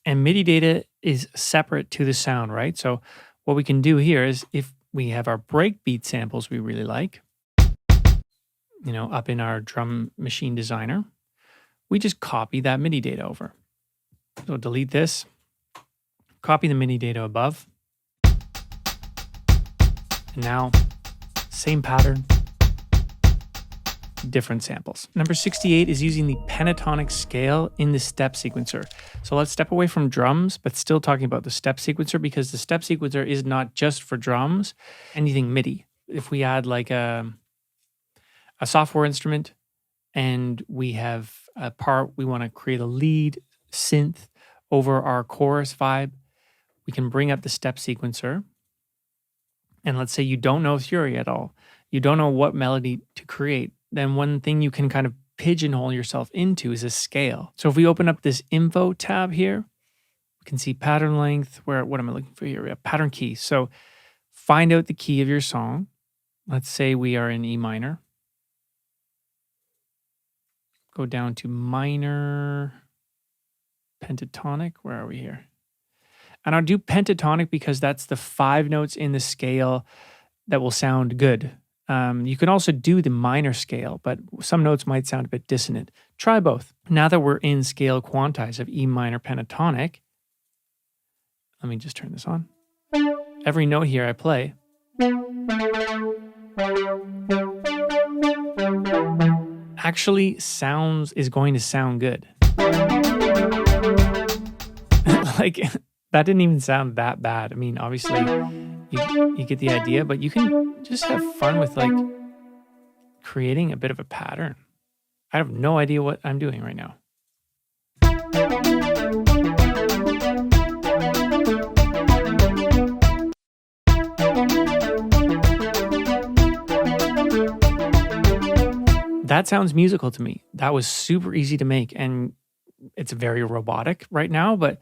And MIDI data is separate to the sound, right? So what we can do here is if we have our breakbeat samples we really like, up in our drum machine designer, we just copy that MIDI data over. So delete this, copy the MIDI data above. And now, same pattern, different samples. Number 68 is using the pentatonic scale in the step sequencer. So let's step away from drums, but still talking about the step sequencer because the step sequencer is not just for drums, anything MIDI. If we add like a software instrument and we have a part, we want to create a lead synth over our chorus vibe, we can bring up the step sequencer. And let's say you don't know theory at all. You don't know what melody to create. Then one thing you can kind of pigeonhole yourself into is a scale. So if we open up this info tab here, we can see pattern length. What am I looking for here? We have pattern key. So find out the key of your song. Let's say we are in E minor. Go down to minor, pentatonic. Where are we here? And I'll do pentatonic because that's the 5 notes in the scale that will sound good. You can also do the minor scale, but some notes might sound a bit dissonant. Try both. Now that we're in scale quantize of E minor pentatonic, let me just turn this on. Every note here I play actually is going to sound good. Like, that didn't even sound that bad. I mean, obviously, you get the idea, but you can just have fun with like creating a bit of a pattern. I have no idea what I'm doing right now. That sounds musical to me. That was super easy to make, and it's very robotic right now, but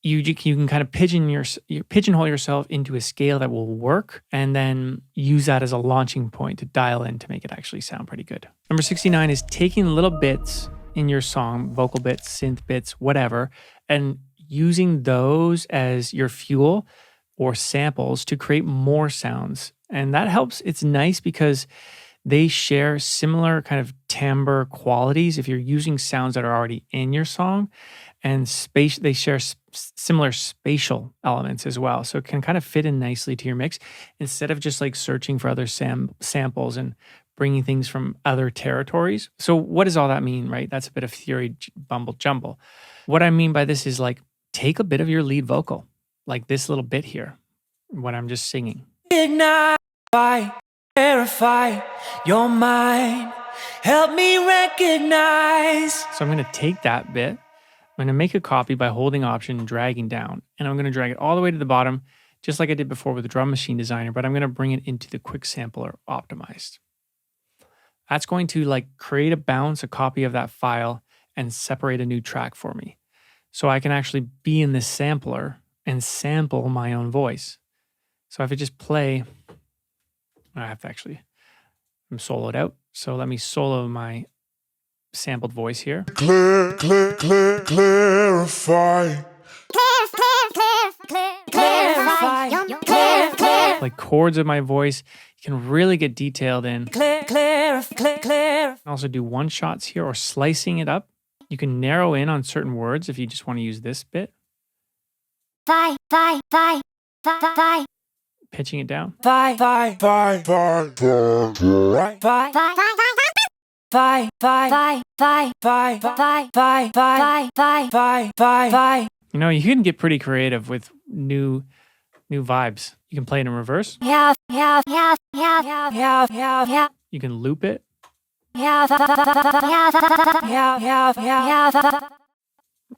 you can kind of pigeonhole yourself into a scale that will work and then use that as a launching point to dial in to make it actually sound pretty good. Number 69 is taking little bits in your song, vocal bits, synth bits, whatever, and using those as your fuel or samples to create more sounds. And that helps. It's nice because they share similar kind of timbre qualities if you're using sounds that are already in your song, and they share similar spatial elements as well. So it can kind of fit in nicely to your mix instead of just like searching for other samples and bringing things from other territories. So what does all that mean, right? That's a bit of theory bumble jumble. What I mean by this is like take a bit of your lead vocal, like this little bit here, when I'm just singing. Ignite, verify your mind. Help me recognize. So I'm going to take that bit. I'm going to make a copy by holding Option and dragging down. And I'm going to drag it all the way to the bottom, just like I did before with the Drum Machine Designer, but I'm going to bring it into the Quick Sampler Optimized. That's going to like create a bounce, a copy of that file, and separate a new track for me. So I can actually be in this sampler and sample my own voice. So if I just play, I'm soloed out. So let me solo my sampled voice here. Clarify. Like chords of my voice, you can really get detailed in. Also do one shots here or slicing it up. You can narrow in on certain words if you just want to use this bit. Pitching it down. You know, you can get pretty creative with new vibes. You can play it in reverse. You can loop it.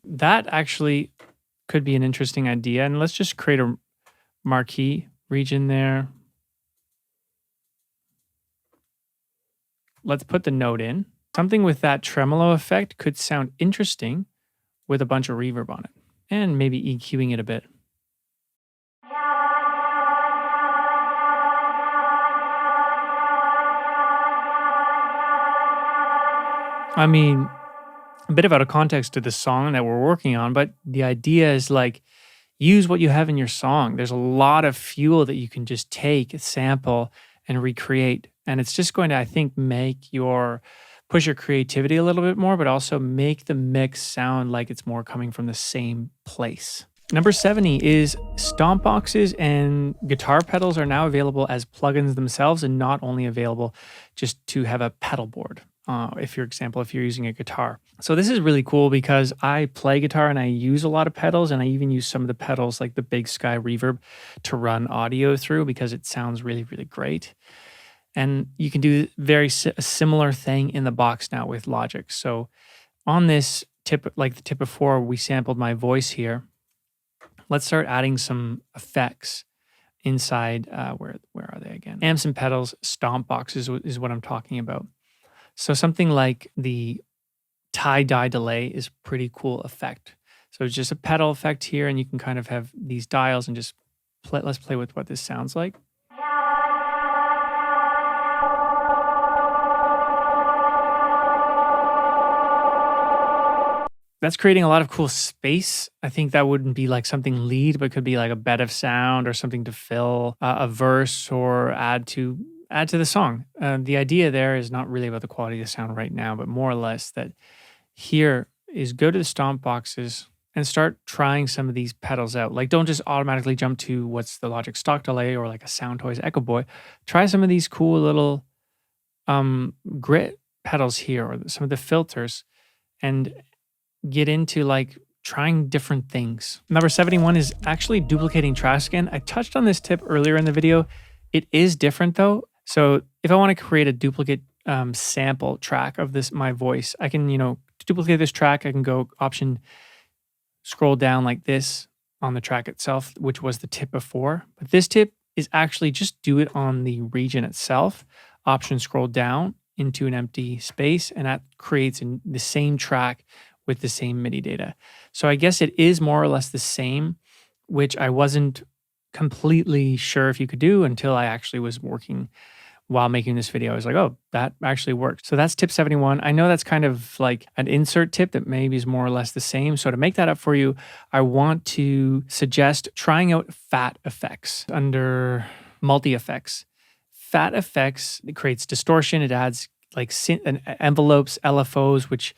That actually could be an interesting idea. And let's just create a marquee region there. Let's put the note in. Something with that tremolo effect could sound interesting with a bunch of reverb on it. And maybe EQing it a bit. I mean, a bit out of context to the song that we're working on, but the idea is like, use what you have in your song. There's a lot of fuel that you can just take, sample, and recreate. And it's just going to, I think, push your creativity a little bit more, but also make the mix sound like it's more coming from the same place. Number 70 is stomp boxes and guitar pedals are now available as plugins themselves and not only available just to have a pedal board. If you're using a guitar. So this is really cool because I play guitar and I use a lot of pedals, and I even use some of the pedals like the Big Sky Reverb to run audio through because it sounds really, really great. And you can do a similar thing in the box now with Logic. So on this tip, like the tip before, we sampled my voice here. Let's start adding some effects inside, where are they again? Amps and pedals, stomp boxes is what I'm talking about. So something like the tie-dye delay is a pretty cool effect. So it's just a pedal effect here, and you can kind of have these dials and just play. Let's play with what this sounds like. That's creating a lot of cool space. I think that wouldn't be like something lead, but could be like a bed of sound or something to fill a verse or add to the song. The idea there is not really about the quality of the sound right now, but more or less that here is go to the stomp boxes and start trying some of these pedals out. Like, don't just automatically jump to what's the Logic stock delay or like a Soundtoys Echo Boy. Try some of these cool little grit pedals here or some of the filters and get into like trying different things. Number 71 is actually duplicating tracks again. I touched on this tip earlier in the video. It is different though. So if I want to create a duplicate sample track of my voice, I can, to duplicate this track, I can go option, scroll down like this on the track itself, which was the tip before. But this tip is actually just do it on the region itself. Option, scroll down into an empty space, and that creates the same track with the same MIDI data. So I guess it is more or less the same, which I wasn't completely sure if you could do until I actually was working while making this video. I was like, oh, that actually works. So that's tip 71. I know that's kind of like an insert tip that maybe is more or less the same. So to make that up for you, I want to suggest trying out Phat effects under multi-effects. Phat effects, it creates distortion. It adds like envelopes, LFOs, which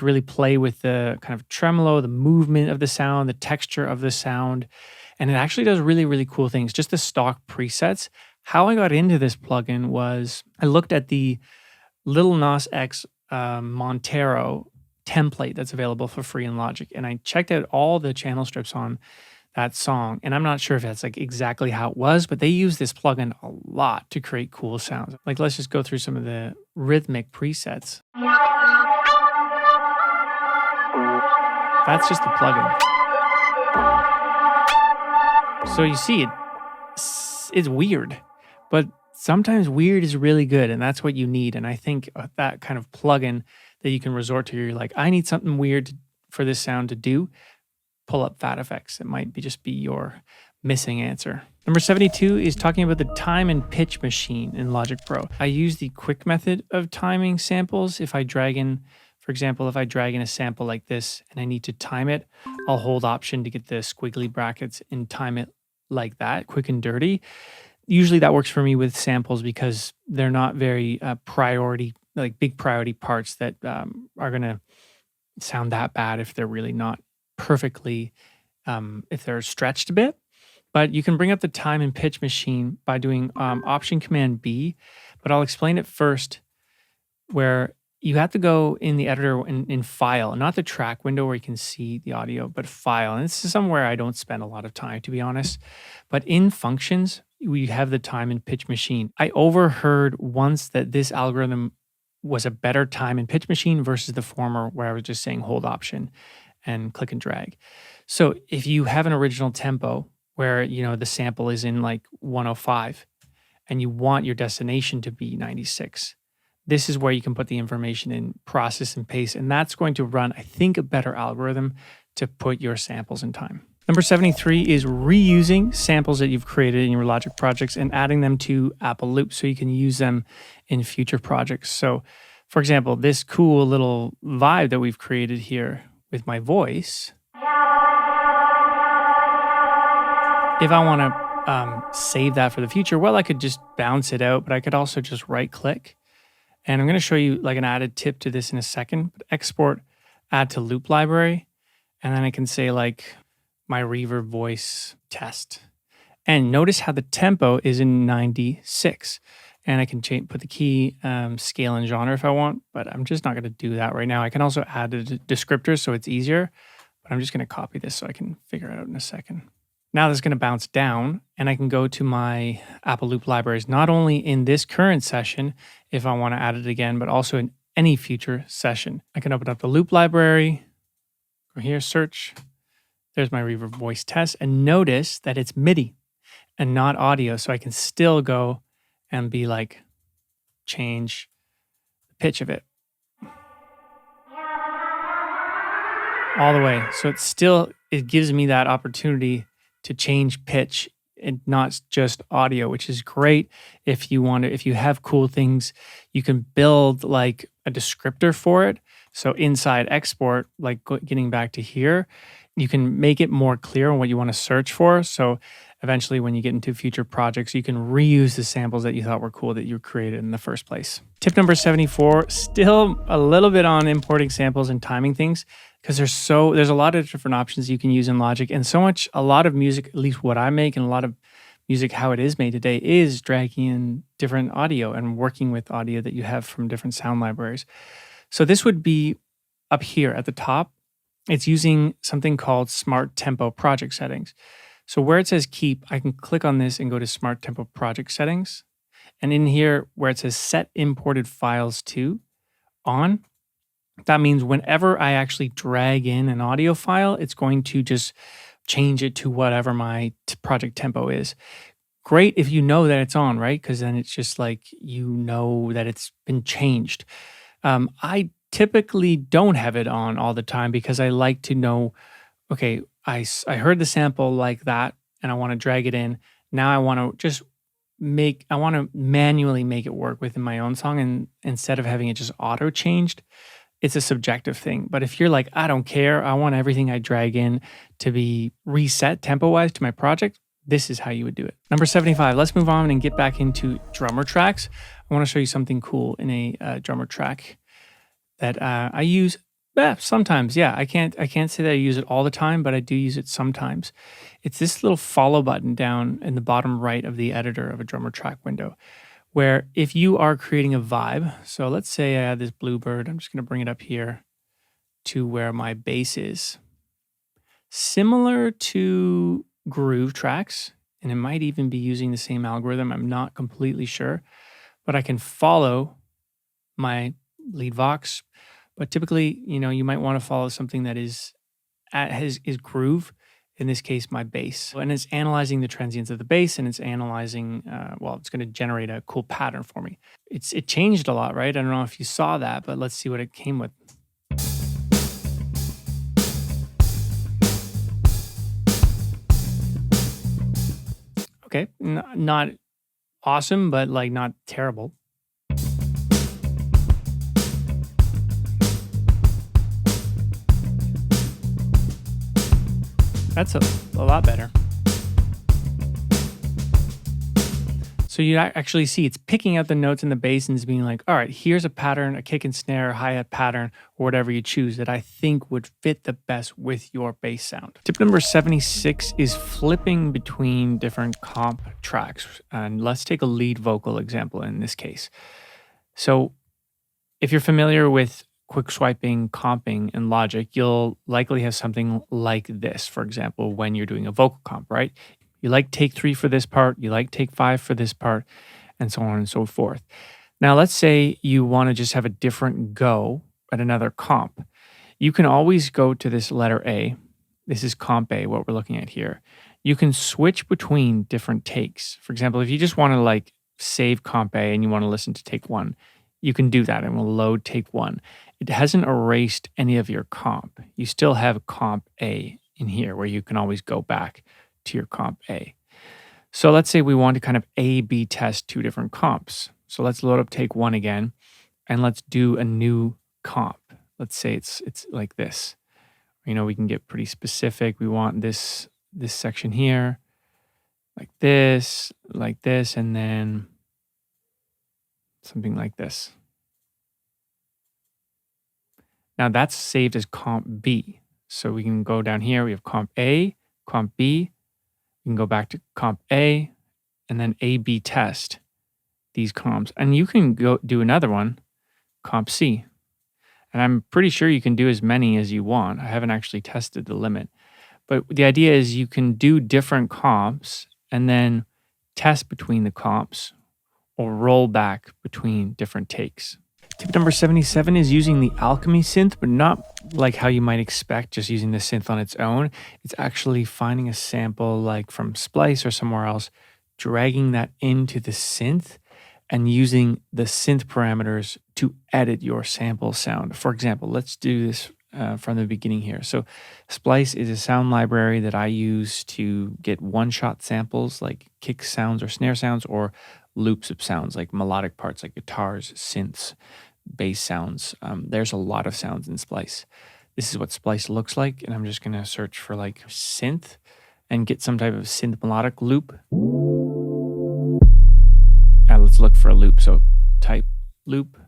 really play with the kind of tremolo, the movement of the sound, the texture of the sound. And it actually does really, really cool things. Just the stock presets. How I got into this plugin was I looked at the Lil Nas X Montero template that's available for free in Logic. And I checked out all the channel strips on that song. And I'm not sure if that's like exactly how it was, but they use this plugin a lot to create cool sounds. Like, let's just go through some of the rhythmic presets. That's just the plugin. So you see, it's weird, but sometimes weird is really good, and that's what you need. And I think that kind of plugin that you can resort to, you're like, I need something weird for this sound to do, pull up Phat effects. It might just be your missing answer. Number 72 is talking about the time and pitch machine in Logic Pro. I use the quick method of timing samples. If I drag in, for example, if I drag in a sample like this and I need to time it, I'll hold option to get the squiggly brackets and time it like that, quick and dirty. Usually that works for me with samples because they're not very big priority parts that are going to sound that bad if they're really not perfectly, if they're stretched a bit. But you can bring up the time and pitch machine by doing option command B, but I'll explain it first, where you have to go in the editor in file, not the track window where you can see the audio, but file. And this is somewhere I don't spend a lot of time, to be honest. But in functions, we have the time and pitch machine. I overheard once that this algorithm was a better time and pitch machine versus the former, where I was just saying hold option and click and drag. So if you have an original tempo where, the sample is in like 105 and you want your destination to be 96, this is where you can put the information in, process and paste, and that's going to run, I think, a better algorithm to put your samples in time. Number 73 is reusing samples that you've created in your Logic projects and adding them to Apple Loop so you can use them in future projects. So, for example, this cool little vibe that we've created here with my voice, if I want to save that for the future, well, I could just bounce it out, but I could also just right-click. And I'm going to show you like an added tip to this in a second. But export, add to loop library, and then I can say like my reverb voice test. And notice how the tempo is in 96. And I can put the key, scale, and genre if I want, but I'm just not going to do that right now. I can also add a descriptor so it's easier, but I'm just going to copy this so I can figure it out in a second. Now this is going to bounce down, and I can go to my Apple Loop libraries, not only in this current session, if I want to add it again, but also in any future session. I can open up the loop library, go here, search. There's my reverb voice test, and notice that it's MIDI and not audio. So I can still go and be like, change the pitch of it. All the way. So it gives me that opportunity to change pitch and not just audio, which is great if you have cool things, you can build like a descriptor for it. So inside export, like getting back to here, you can make it more clear on what you want to search for. So eventually when you get into future projects, you can reuse the samples that you thought were cool that you created in the first place. Tip number 74, still a little bit on importing samples and timing things, because there's a lot of different options you can use in Logic, and a lot of music, at least what I make, and a lot of music how it is made today is dragging in different audio and working with audio that you have from different sound libraries. So this would be up here at the top. It's using something called Smart Tempo Project Settings. So where it says keep, I can click on this and go to Smart Tempo Project Settings. And in here where it says set imported files to on, that means whenever I actually drag in an audio file, it's going to just change it to whatever my project tempo is. Great if you know that it's on, right? Because then it's just like, you know that it's been changed. I typically don't have it on all the time because I like to know, okay, I heard the sample like that and I want to drag it in. Now I want to manually make it work within my own song, and instead of having it just auto changed. It's a subjective thing. But if you're like, I don't care, I want everything I drag in to be reset tempo-wise to my project, this is how you would do it. Number 75, let's move on and get back into drummer tracks. I want to show you something cool in a drummer track that I use sometimes. Yeah, I can't say that I use it all the time, but I do use it sometimes. It's this little follow button down in the bottom right of the editor of a drummer track window, where if you are creating a vibe, so let's say I have this bluebird, I'm just going to bring it up here to where my bass is. Similar to groove tracks, and it might even be using the same algorithm, I'm not completely sure, but I can follow my lead vox. But typically, you might want to follow something that is groove. In this case, my bass. And it's analyzing the transients of the bass, and it's analyzing, it's going to generate a cool pattern for me. It changed a lot, right? I don't know if you saw that, but let's see what it came with. Okay, not awesome, but like not terrible. That's a lot better. So you actually see it's picking out the notes in the bass and it's being like, all right, here's a pattern, a kick and snare, hi-hat pattern, or whatever you choose that I think would fit the best with your bass sound. Tip number 76 is flipping between different comp tracks. And let's take a lead vocal example in this case. So if you're familiar with quick swiping, comping in Logic, you'll likely have something like this, for example, when you're doing a vocal comp, right? You like take 3 for this part, you like take 5 for this part, and so on and so forth. Now, let's say you want to just have a different go at another comp. You can always go to this letter A. This is comp A, what we're looking at here. You can switch between different takes. For example, if you just want to like save comp A and you want to listen to take 1, you can do that and we'll load take 1. It hasn't erased any of your comp. You still have comp A in here where you can always go back to your comp A. So let's say we want to kind of A/B test 2 different comps. So let's load up take 1 again and let's do a new comp. Let's say it's like this. We can get pretty specific. We want this section here, like this, and then something like this. Now that's saved as comp B. So we can go down here. We have comp A, comp B. We can go back to comp A and then A/B test these comps. And you can go do another one, comp C. And I'm pretty sure you can do as many as you want. I haven't actually tested the limit. But the idea is you can do different comps and then test between the comps or roll back between different takes. Tip number 77 is using the Alchemy synth, but not like how you might expect, just using the synth on its own. It's actually finding a sample like from Splice or somewhere else, dragging that into the synth, and using the synth parameters to edit your sample sound. For example, let's do this from the beginning here. So Splice is a sound library that I use to get one-shot samples like kick sounds or snare sounds, or loops of sounds like melodic parts like guitars, synths, bass sounds. There's a lot of sounds in Splice. This is what Splice looks like, and I'm just going to search for like synth and get some type of synth melodic loop. Let's look for a loop. So type loop.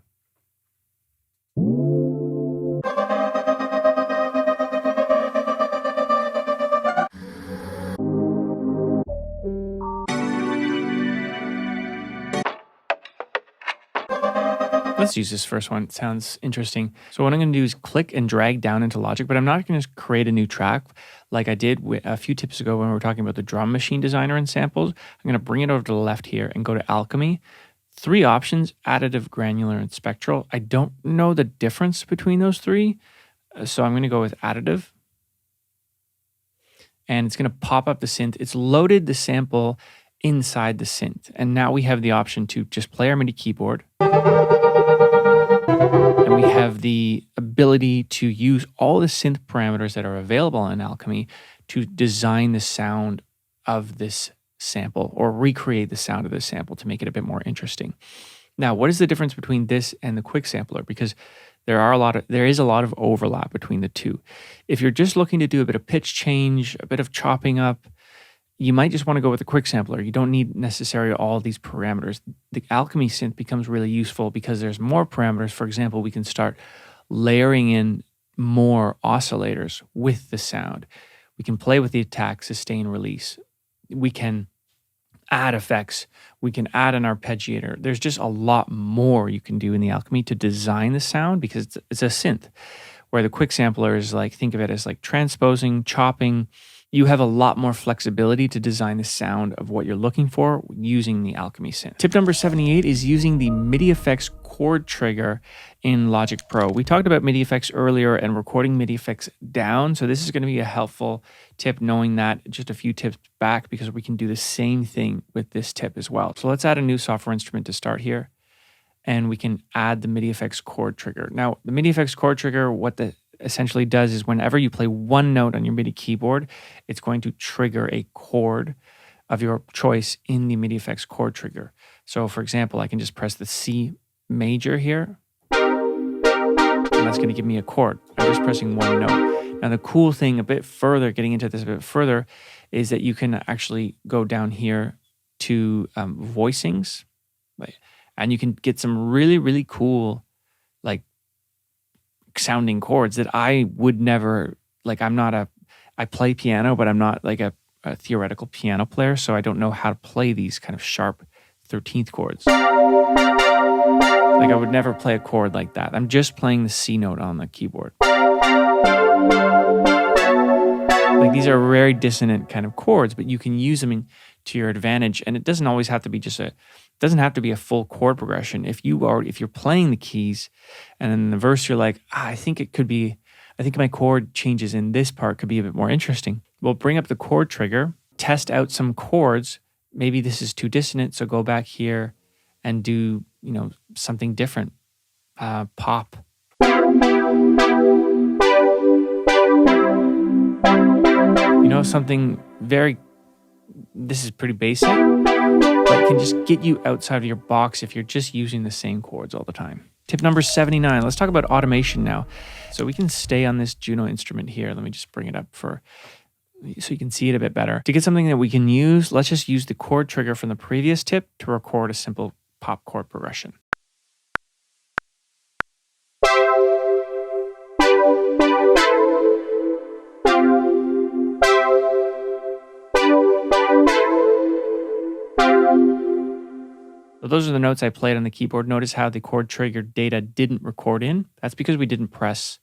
Let's use this first one. It sounds interesting. So what I'm going to do is click and drag down into Logic, but I'm not going to create a new track like I did a few tips ago when we were talking about the drum machine designer and samples. I'm going to bring it over to the left here and go to Alchemy. 3 options: additive, granular, and spectral. I don't know the difference between those 3, so I'm going to go with additive. And it's going to pop up the synth. It's loaded the sample inside the synth. And now we have the option to just play our MIDI keyboard. And we have the ability to use all the synth parameters that are available in Alchemy to design the sound of this sample, or recreate the sound of this sample to make it a bit more interesting. Now, what is the difference between this and the quick sampler? Because there is a lot of overlap between the two. If you're just looking to do a bit of pitch change, a bit of chopping up, you might just want to go with the quick sampler. You don't need necessarily all these parameters. The Alchemy synth becomes really useful because there's more parameters. For example, we can start layering in more oscillators with the sound. We can play with the attack, sustain, release. We can add effects. We can add an arpeggiator. There's just a lot more you can do in the Alchemy to design the sound because it's a synth, where the quick sampler is like, think of it as like transposing, chopping. You have a lot more flexibility to design the sound of what you're looking for using the Alchemy synth. Tip number 78 is using the MIDI effects chord trigger in Logic Pro. We talked about MIDI effects earlier and recording MIDI effects down. So this is going to be a helpful tip, knowing that just a few tips back, because we can do the same thing with this tip as well. So let's add a new software instrument to start here. And we can add the MIDI effects chord trigger. Now, the MIDI effects chord trigger, what the essentially does is whenever you play one note on your MIDI keyboard, it's going to trigger a chord of your choice in the MIDI effects chord trigger. So for example, I can just press the C major here, and that's going to give me a chord. I'm just pressing one note. Now the cool thing a bit further, getting into this a bit further, is that you can actually go down here to voicings, and you can get some really, really cool like sounding chords that I would never, like I play piano, but I'm not like a theoretical piano player, so I don't know how to play these kind of sharp 13th chords. Like I would never play a chord like that. I'm just playing the C note on the keyboard. Like these are very dissonant kind of chords, but you can use them to your advantage, and it doesn't always have to be doesn't have to be a full chord progression. If you're playing the keys and in the verse you're like, I think my chord changes in this part could be a bit more interesting. We'll bring up the chord trigger, test out some chords. Maybe this is too dissonant, so go back here and do, something different. Pop. Something this is pretty basic, but can just get you outside of your box if you're just using the same chords all the time. Tip number 79, let's talk about automation now. So we can stay on this Juno instrument here. Let me just bring it up so you can see it a bit better. To get something that we can use, let's just use the chord trigger from the previous tip to record a simple pop chord progression. So those are the notes I played on the keyboard. Notice how the chord trigger data didn't record in. That's because we didn't press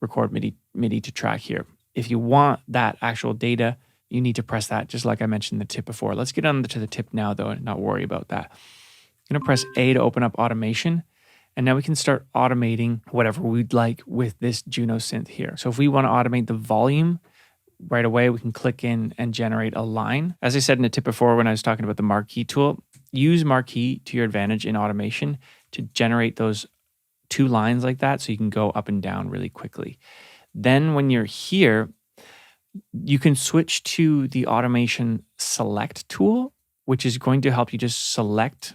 record MIDI to track here. If you want that actual data, you need to press that, just like I mentioned in the tip before. Let's get on to the tip now, though, and not worry about that. I'm going to press A to open up automation. And now we can start automating whatever we'd like with this Juno synth here. So if we want to automate the volume, right away we can click in and generate a line. As I said in the tip before when I was talking about the Marquee Tool, use Marquee to your advantage in automation to generate those 2 lines like that so you can go up and down really quickly. Then when you're here, you can switch to the automation select tool, which is going to help you just select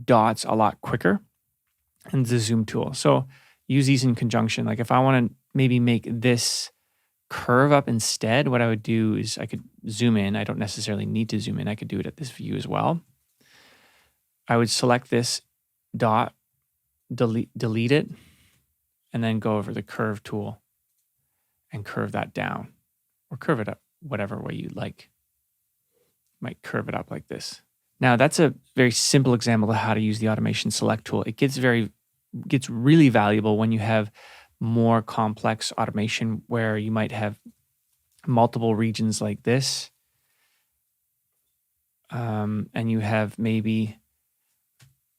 dots a lot quicker, and the zoom tool. So use these in conjunction. Like if I want to maybe make this curve up instead, what I would do is I could zoom in. I don't necessarily need to zoom in. I could do it at this view as well. I would select this dot, delete it, and then go over the curve tool and curve that down, or curve it up whatever way you like. Might curve it up like this. Now that's a very simple example of how to use the automation select tool. It gets really valuable when you have more complex automation where you might have multiple regions like this, and you have maybe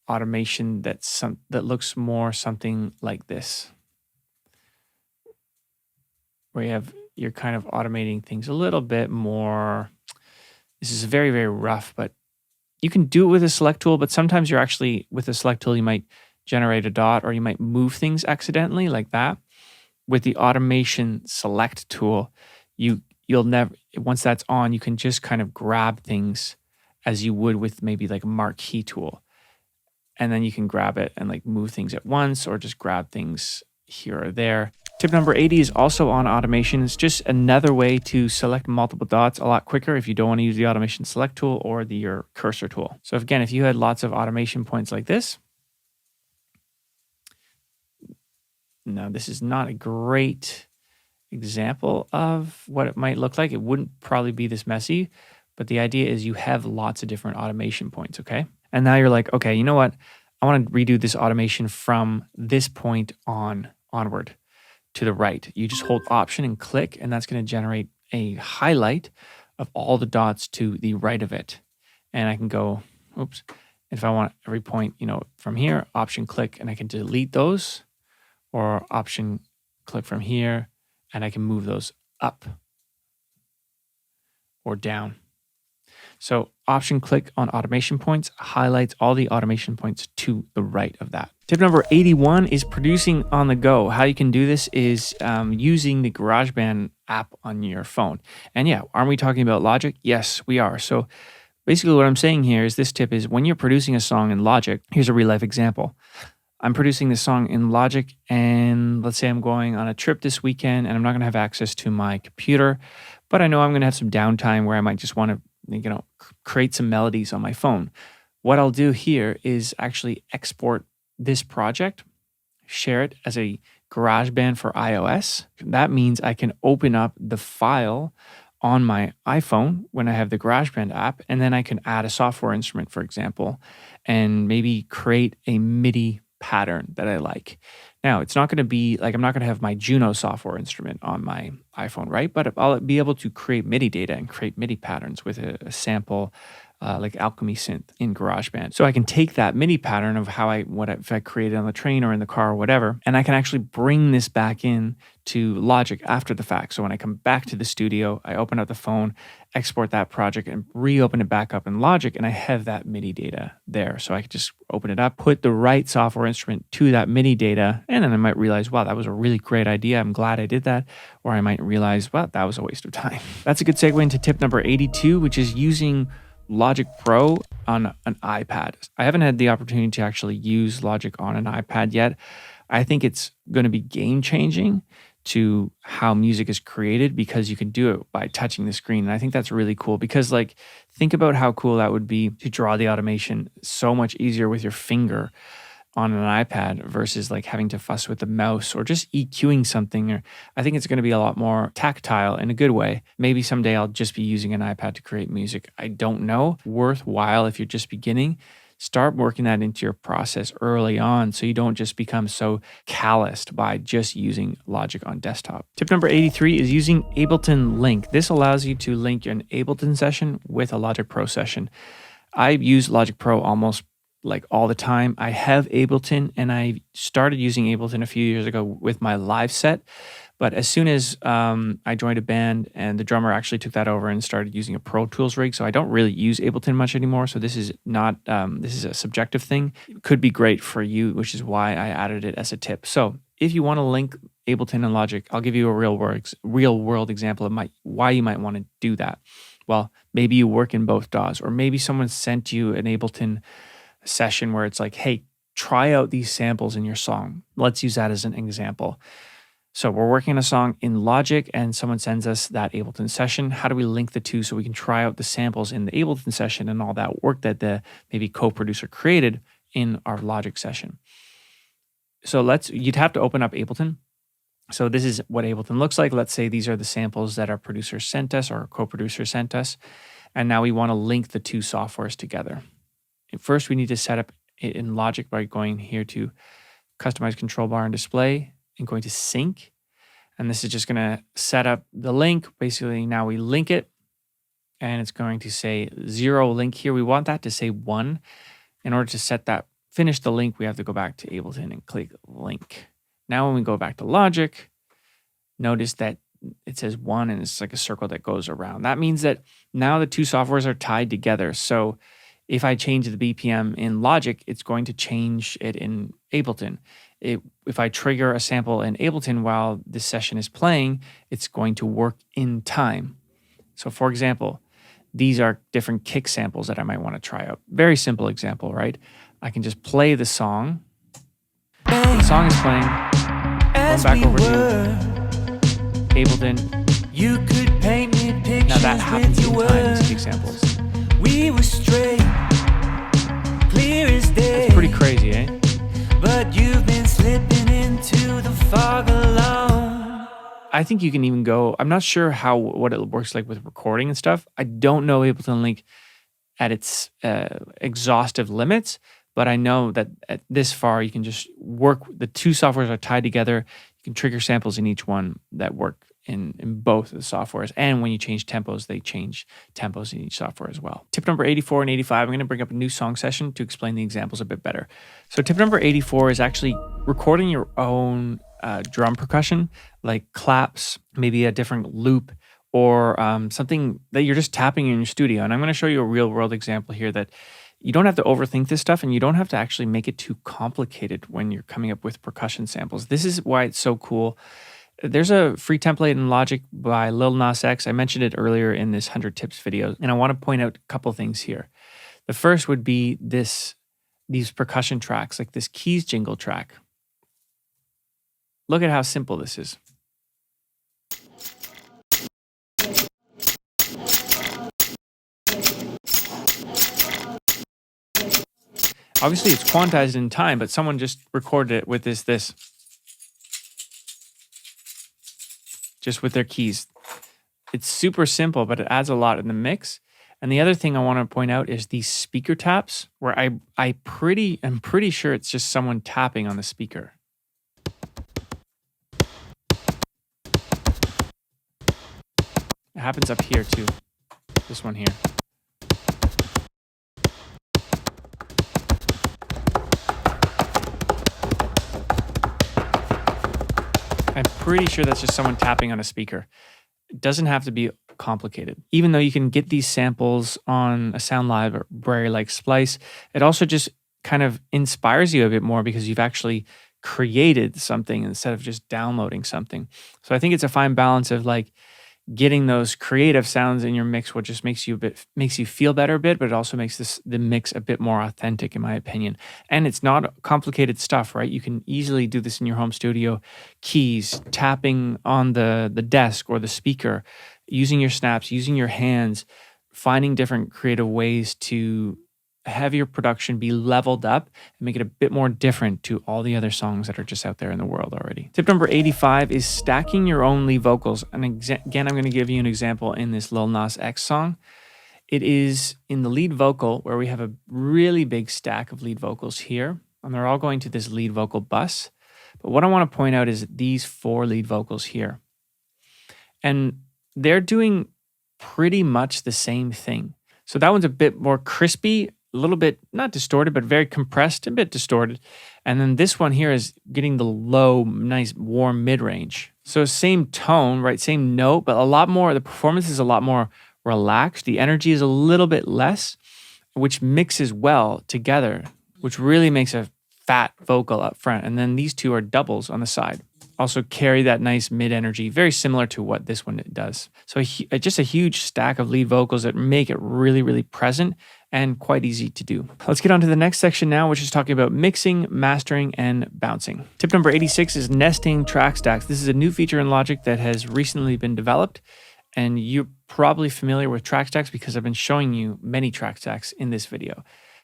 automation that looks more something like this, where you're kind of automating things a little bit more. This is very, very rough, but you can do it with a select tool, but sometimes you're actually, with a select tool, you might generate a dot or you might move things accidentally like that. With the automation select tool, you'll never, once that's on, you can just kind of grab things as you would with maybe like a Marquee tool. And then you can grab it and like move things at once or just grab things here or there. Tip number 80 is also on automation. It's just another way to select multiple dots a lot quicker if you don't want to use the automation select tool or your cursor tool. So again, if you had lots of automation points like this, now this is not a great example of what it might look like. It wouldn't probably be this messy, but the idea is you have lots of different automation points, okay? And now you're like, okay, you know what? I want to redo this automation from this point onward to the right. You just hold Option and click, and that's going to generate a highlight of all the dots to the right of it. And I can go, if I want every point, from here, Option click, and I can delete those, or Option click from here, and I can move those up or down. So Option click on automation points highlights all the automation points to the right of that. Tip number 81 is producing on the go. How you can do this is using the GarageBand app on your phone. And yeah, aren't we talking about Logic? Yes, we are. So basically what I'm saying here is this tip is when you're producing a song in Logic, here's a real life example. I'm producing this song in Logic, and let's say I'm going on a trip this weekend and I'm not going to have access to my computer, but I know I'm going to have some downtime where I might just want to create some melodies on my phone. What I'll do here is actually export this project, share it as a GarageBand for iOS. That means I can open up the file on my iPhone when I have the GarageBand app, and then I can add a software instrument, for example, and maybe create a Midi pattern that I like. Now, it's not going to be like, I'm not going to have my Juno software instrument on my iPhone, right? But I'll be able to create MIDI data and create MIDI patterns with a sample like Alchemy synth in GarageBand. So I can take that MIDI pattern of if I created on the train or in the car or whatever, and I can actually bring this back in to Logic after the fact. So when I come back to the studio, I open up the phone, export that project, and reopen it back up in Logic, and I have that MIDI data there. So I can just open it up, put the right software instrument to that MIDI data, and then I might realize, wow, that was a really great idea. I'm glad I did that. Or I might realize, well, that was a waste of time. That's a good segue into tip number 82, which is using Logic Pro on an iPad. I haven't had the opportunity to actually use Logic on an iPad yet. I think it's going to be game-changing to how music is created because you can do it by touching the screen. And I think that's really cool because think about how cool that would be to draw the automation so much easier with your finger on an iPad versus having to fuss with the mouse or just EQing something. I think it's going to be a lot more tactile in a good way. Maybe someday I'll just be using an iPad to create music. I don't know. Worthwhile if you're just beginning. Start working that into your process early on so you don't just become so calloused by just using Logic on desktop. Tip number 83 is using Ableton Link. This allows you to link an Ableton session with a Logic Pro session. I use Logic Pro almost all the time. I have Ableton, and I started using Ableton a few years ago with my live set, But as soon as I joined a band and the drummer actually took that over and started using a Pro Tools rig, so I don't really use Ableton much anymore. So this is not, this is a subjective thing. It could be great for you, which is why I added it as a tip. So if you want to link Ableton and Logic, I'll give you a real world example of why you might want to do that. Well, maybe you work in both DAWs, or maybe someone sent you an Ableton session where it's like, hey, try out these samples in your song. Let's use that as an example. So we're working on a song in Logic and someone sends us that Ableton session. How do we link the two so we can try out the samples in the Ableton session and all that work that the maybe co-producer created in our Logic session? So you'd have to open up Ableton. So this is what Ableton looks like. Let's say these are the samples that our producer sent us or our co-producer sent us. And now we want to link the two softwares together. First, we need to set up it in Logic by going here to Customize Control Bar and Display and going to Sync. And this is just going to set up the link. Basically, now we link it and it's going to say 0 link here. We want that to say 1. In order to finish the link, we have to go back to Ableton and click Link. Now when we go back to Logic, notice that it says 1 and it's like a circle that goes around. That means that now the two softwares are tied together. So if I change the BPM in Logic, it's going to change it in Ableton. If I trigger a sample in Ableton while this session is playing, it's going to work in time. So for example, these are different kick samples that I might want to try out. Very simple example, right? I can just play the song. The song is playing. Going back over to Ableton. You could paint me pictures. Now that happens in time, these kick samples. We were straight, clear as day. It's pretty crazy, eh? But you've been slipping into the fog alone. I think you can even go, I'm not sure what it works like with recording and stuff. I don't know Ableton Link at its exhaustive limits, but I know that at this far you can just work, the two softwares are tied together. You can trigger samples in each one that work in both of the softwares. And when you change tempos, they change tempos in each software as well. Tip number 84 and 85, I'm going to bring up a new song session to explain the examples a bit better. So tip number 84 is actually recording your own drum percussion, like claps, maybe a different loop, or something that you're just tapping in your studio. And I'm going to show you a real world example here that you don't have to overthink this stuff and you don't have to actually make it too complicated when you're coming up with percussion samples. This is why it's so cool. There's a free template in Logic by Lil Nas X. I mentioned it earlier in this 100 tips video, and I want to point out a couple things here. The first would be these percussion tracks, like this keys jingle track. Look at how simple this is. Obviously, it's quantized in time, but someone just recorded it with this. Just with their keys. It's super simple, but it adds a lot in the mix. And the other thing I want to point out is these speaker taps, where I'm pretty sure it's just someone tapping on the speaker. It happens up here too. This one here. I'm pretty sure that's just someone tapping on a speaker. It doesn't have to be complicated. Even though you can get these samples on a Sound library like Splice, it also just kind of inspires you a bit more because you've actually created something instead of just downloading something. So I think it's a fine balance of like getting those creative sounds in your mix, what just makes you feel better a bit, but it also makes the mix a bit more authentic, in my opinion. And it's not complicated stuff, right? You can easily do this in your home studio. Keys, tapping on the desk or the speaker, using your snaps, using your hands, finding different creative ways to have your production be leveled up and make it a bit more different to all the other songs that are just out there in the world already. Tip number 85 is stacking your own lead vocals. And again, I'm going to give you an example in this Lil Nas X song. It is in the lead vocal where we have a really big stack of lead vocals here, and they're all going to this lead vocal bus. But what I want to point out is these 4 lead vocals here. And they're doing pretty much the same thing. So that one's a bit more crispy, a little bit, not distorted, but very compressed, a bit distorted. And then this one here is getting the low, nice, warm mid-range. So same tone, right? Same note, but a lot more, the performance is a lot more relaxed. The energy is a little bit less, which mixes well together, which really makes a fat vocal up front. And then these two are doubles on the side. Also carry that nice mid energy, very similar to what this one does. So just a huge stack of lead vocals that make it really, really present and quite easy to do. Let's get on to the next section now, which is talking about mixing, mastering, and bouncing. Tip number 86 is nesting track stacks. This is a new feature in Logic that has recently been developed, and you're probably familiar with track stacks because I've been showing you many track stacks in this video.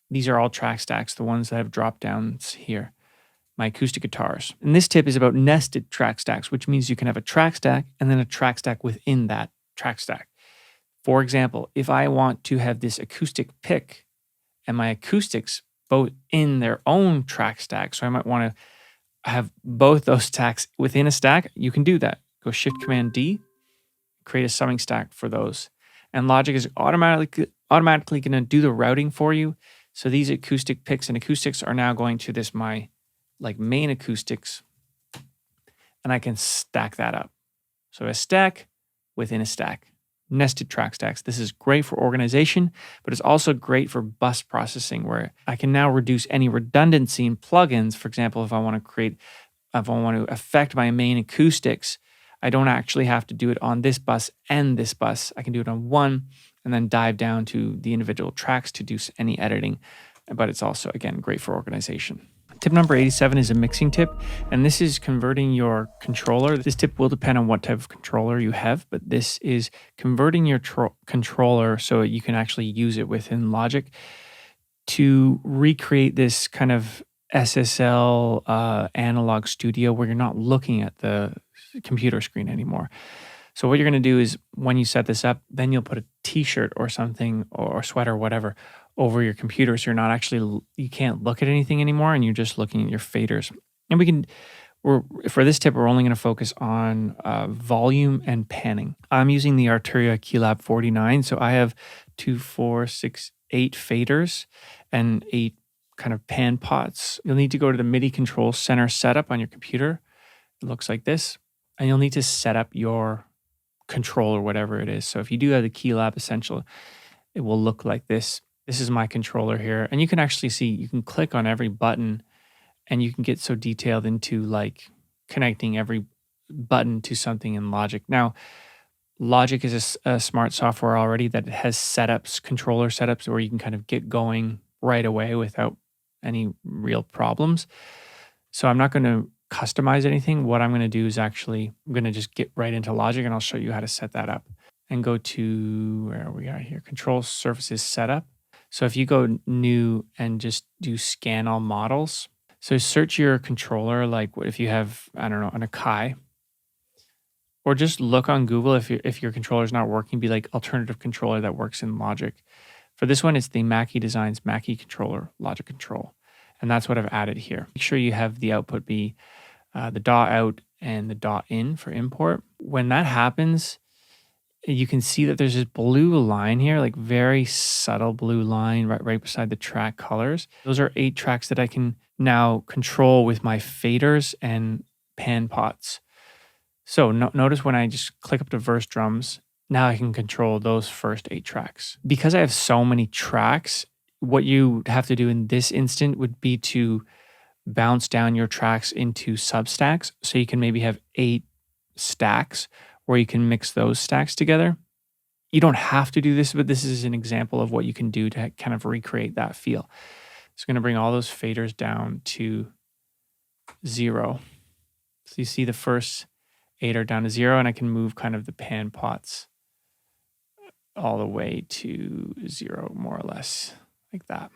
These are all track stacks, the ones that have drop downs here, my acoustic guitars. And this tip is about nested track stacks, which means you can have a track stack and then a track stack within that track stack. For example, if I want to have this acoustic pick and my acoustics both in their own track stack, so I might want to have both those stacks within a stack, you can do that. Go Shift-Command-D, create a summing stack for those. And Logic is automatically going to do the routing for you. So these acoustic picks and acoustics are now going to this my main acoustics, and I can stack that up. So a stack within a stack, nested track stacks. This is great for organization, but it's also great for bus processing, where I can now reduce any redundancy in plugins. For example, if I want to affect my main acoustics, I don't actually have to do it on this bus and this bus. I can do it on one and then dive down to the individual tracks to do any editing. But it's also, again, great for organization. Tip number 87 is a mixing tip, and this is converting your controller. This tip will depend on what type of controller you have, but this is converting your controller so you can actually use it within Logic to recreate this kind of SSL analog studio where you're not looking at the computer screen anymore. So what you're going to do is when you set this up, then you'll put a t-shirt or something or sweater or whatever over your computer, so you're not actually, you can't look at anything anymore, and you're just looking at your faders. And for this tip, we're only going to focus on volume and panning. I'm using the Arturia Keylab 49, so I have 2, 4, 6, 8 faders and 8 kind of pan pots. You'll need to go to the MIDI control center setup on your computer. It looks like this, and you'll need to set up your control or whatever it is. So if you do have the Keylab Essential, it will look like this. This is my controller here, and you can actually see, you can click on every button and you can get so detailed into connecting every button to something in Logic. Now, Logic is a smart software already that has setups, controller setups, where you can kind of get going right away without any real problems. So I'm not going to customize anything. What I'm going to do is I'm going to just get right into Logic, and I'll show you how to set that up. And go to where we are here, Control Surfaces Setup. So if you go new and just do scan all models, so search your controller, if you have, I don't know, an Akai, or just look on Google if your controller is not working, be like alternative controller that works in Logic. For this one, it's the Mackie Designs Mackie Controller Logic Control, and that's what I've added here. Make sure you have the output be the DAW out and the DAW in for import. When that happens, you can see that there's this blue line here, very subtle blue line right beside the track colors. Those are 8 tracks that I can now control with my faders and pan pots. So notice when I just click up to verse drums, now I can control those first 8 tracks. Because I have so many tracks, what you have to do in this instant would be to bounce down your tracks into substacks. So you can maybe have 8 stacks where you can mix those stacks together. You don't have to do this, but this is an example of what you can do to kind of recreate that feel. It's going to bring all those faders down to 0. So you see the first 8 are down to 0, and I can move kind of the pan pots all the way to 0, more or less, like that.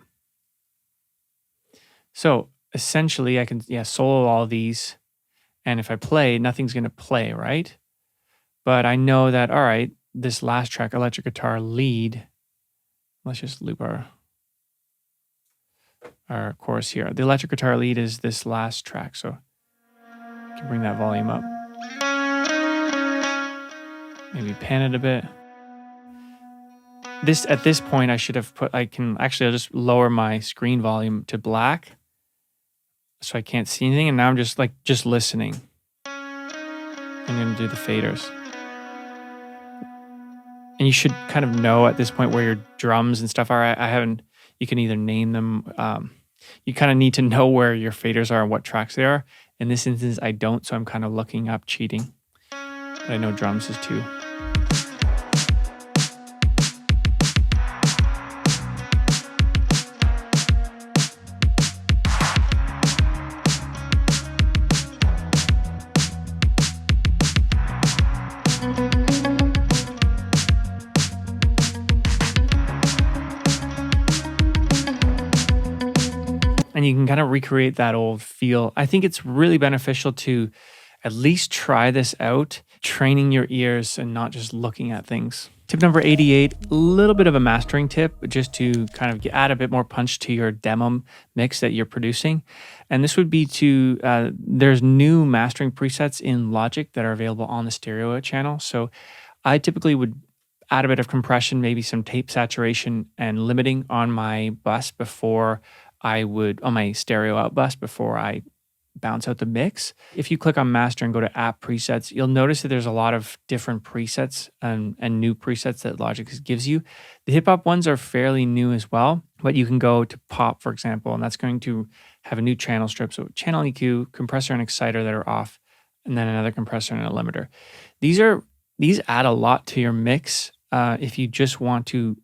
So essentially I can solo all these, and if I play, nothing's going to play, right? But I know that, all right, this last track, electric guitar lead, let's just loop our chorus here. The electric guitar lead is this last track, so I can bring that volume up. Maybe pan it a bit. At this point, I should have I'll just lower my screen volume to black so I can't see anything, and now I'm just listening. I'm going to do the faders. And you should kind of know at this point where your drums and stuff are. I haven't, you can either name them. You kind of need to know where your faders are and what tracks they are. In this instance, I don't, so I'm kind of looking up, cheating. But I know drums is too. And you can kind of recreate that old feel. I think it's really beneficial to at least try this out, training your ears and not just looking at things. Tip number 88, a little bit of a mastering tip, just to kind of add a bit more punch to your demo mix that you're producing. And this would be to, there's new mastering presets in Logic that are available on the stereo channel. So I typically would add a bit of compression, maybe some tape saturation and limiting on my bus before I would, on my stereo out bus before I bounce out the mix. If you click on master and go to app presets, you'll notice that there's a lot of different presets and new presets that Logic gives you. The hip hop ones are fairly new as well, but you can go to pop, for example, and that's going to have a new channel strip. So channel EQ, compressor and exciter that are off, and then another compressor and a limiter. These add a lot to your mix. If you just want to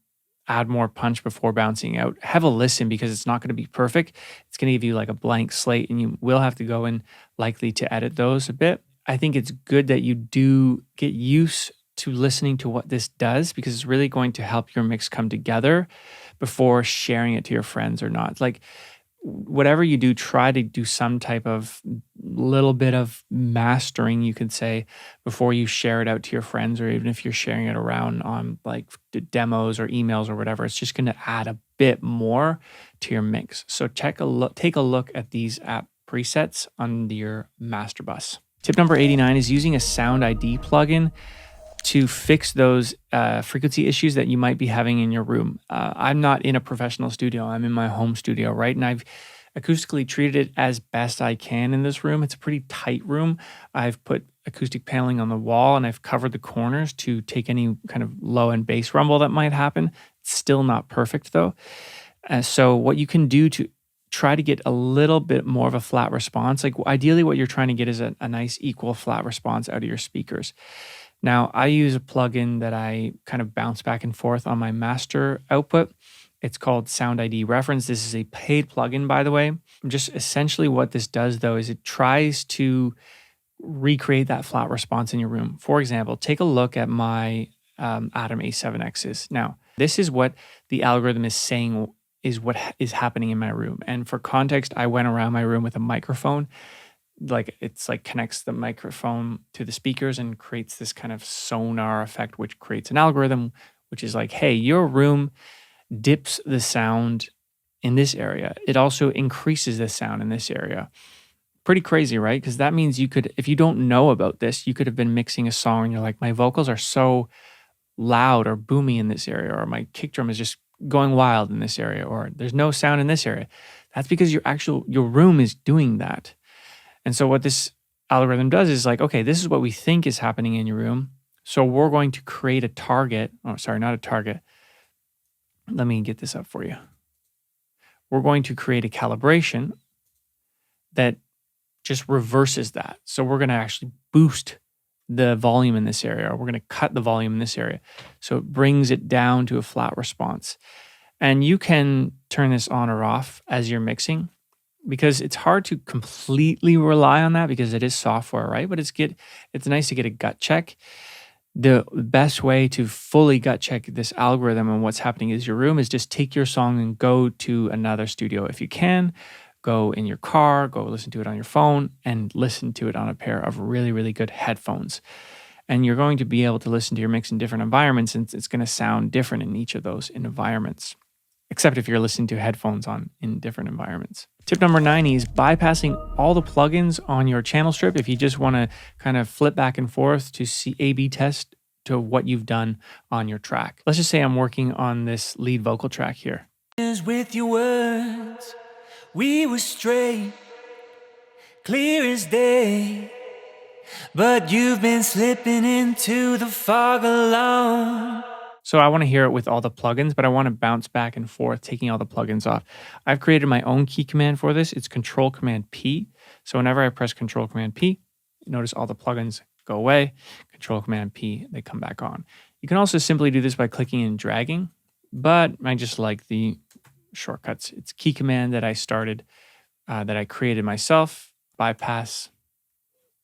add more punch before bouncing out, have a listen, because it's not going to be perfect. It's going to give you like a blank slate, and you will have to go in likely to edit those a bit. I think it's good that you do get used to listening to what this does, because it's really going to help your mix come together before sharing it to your friends or not. Like, whatever you do, try to do some type of little bit of mastering, you could say, before you share it out to your friends, or even if you're sharing it around on like demos or emails or whatever. It's just going to add a bit more to your mix. So take a look at these app presets on your master bus. Tip number 89 is using a Sound ID plugin to fix those frequency issues that you might be having in your room. I'm not in a professional studio. I'm in my home studio, right? And I've acoustically treated it as best I can in this room. It's a pretty tight room. I've put acoustic paneling on the wall, and I've covered the corners to take any kind of low end bass rumble that might happen. It's still not perfect though. So what you can do to try to get a little bit more of a flat response, like ideally what you're trying to get is a nice equal flat response out of your speakers. Now, I use a plugin that I kind of bounce back and forth on my master output. It's called Sound ID Reference. This is a paid plugin, by the way. Just essentially what this does, though, is it tries to recreate that flat response in your room. For example, take a look at my Atom A7Xs. Now, this is what the algorithm is saying is what is happening in my room. And for context, I went around my room with a microphone. Like, it's like connects the microphone to the speakers and creates this kind of sonar effect, which creates an algorithm, which is like, hey, your room dips the sound in this area. It also increases the sound in this area. Pretty crazy, right? Because that means you could, if you don't know about this, you could have been mixing a song and you're like, my vocals are so loud or boomy in this area, or my kick drum is just going wild in this area, or there's no sound in this area. That's because your room is doing that. And so what this algorithm does is like, okay, this is what we think is happening in your room. So we're going to create a target. Oh, sorry, not a target. Let me get this up for you. We're going to create a calibration that just reverses that. So we're going to actually boost the volume in this area, or we're going to cut the volume in this area. So it brings it down to a flat response. And you can turn this on or off as you're mixing, because it's hard to completely rely on that because it is software, right? But it's nice to get a gut check. The best way to fully gut check this algorithm and what's happening in your room is just take your song and go to another studio. If you can, go in your car, go listen to it on your phone, and listen to it on a pair of really, really good headphones. And you're going to be able to listen to your mix in different environments, and it's going to sound different in each of those environments, except if you're listening to headphones in different environments. Tip number 90 is bypassing all the plugins on your channel strip if you just want to kind of flip back and forth to see A/B test to what you've done on your track. Let's just say I'm working on this lead vocal track here. With your words, we were straight, clear as day, but you've been slipping into the fog alone. So I want to hear it with all the plugins, but I want to bounce back and forth, taking all the plugins off. I've created my own key command for this. It's Control Command P. So whenever I press Control Command P, notice all the plugins go away. Control Command P, they come back on. You can also simply do this by clicking and dragging, but I just like the shortcuts. It's key command that I started, that I created myself. Bypass.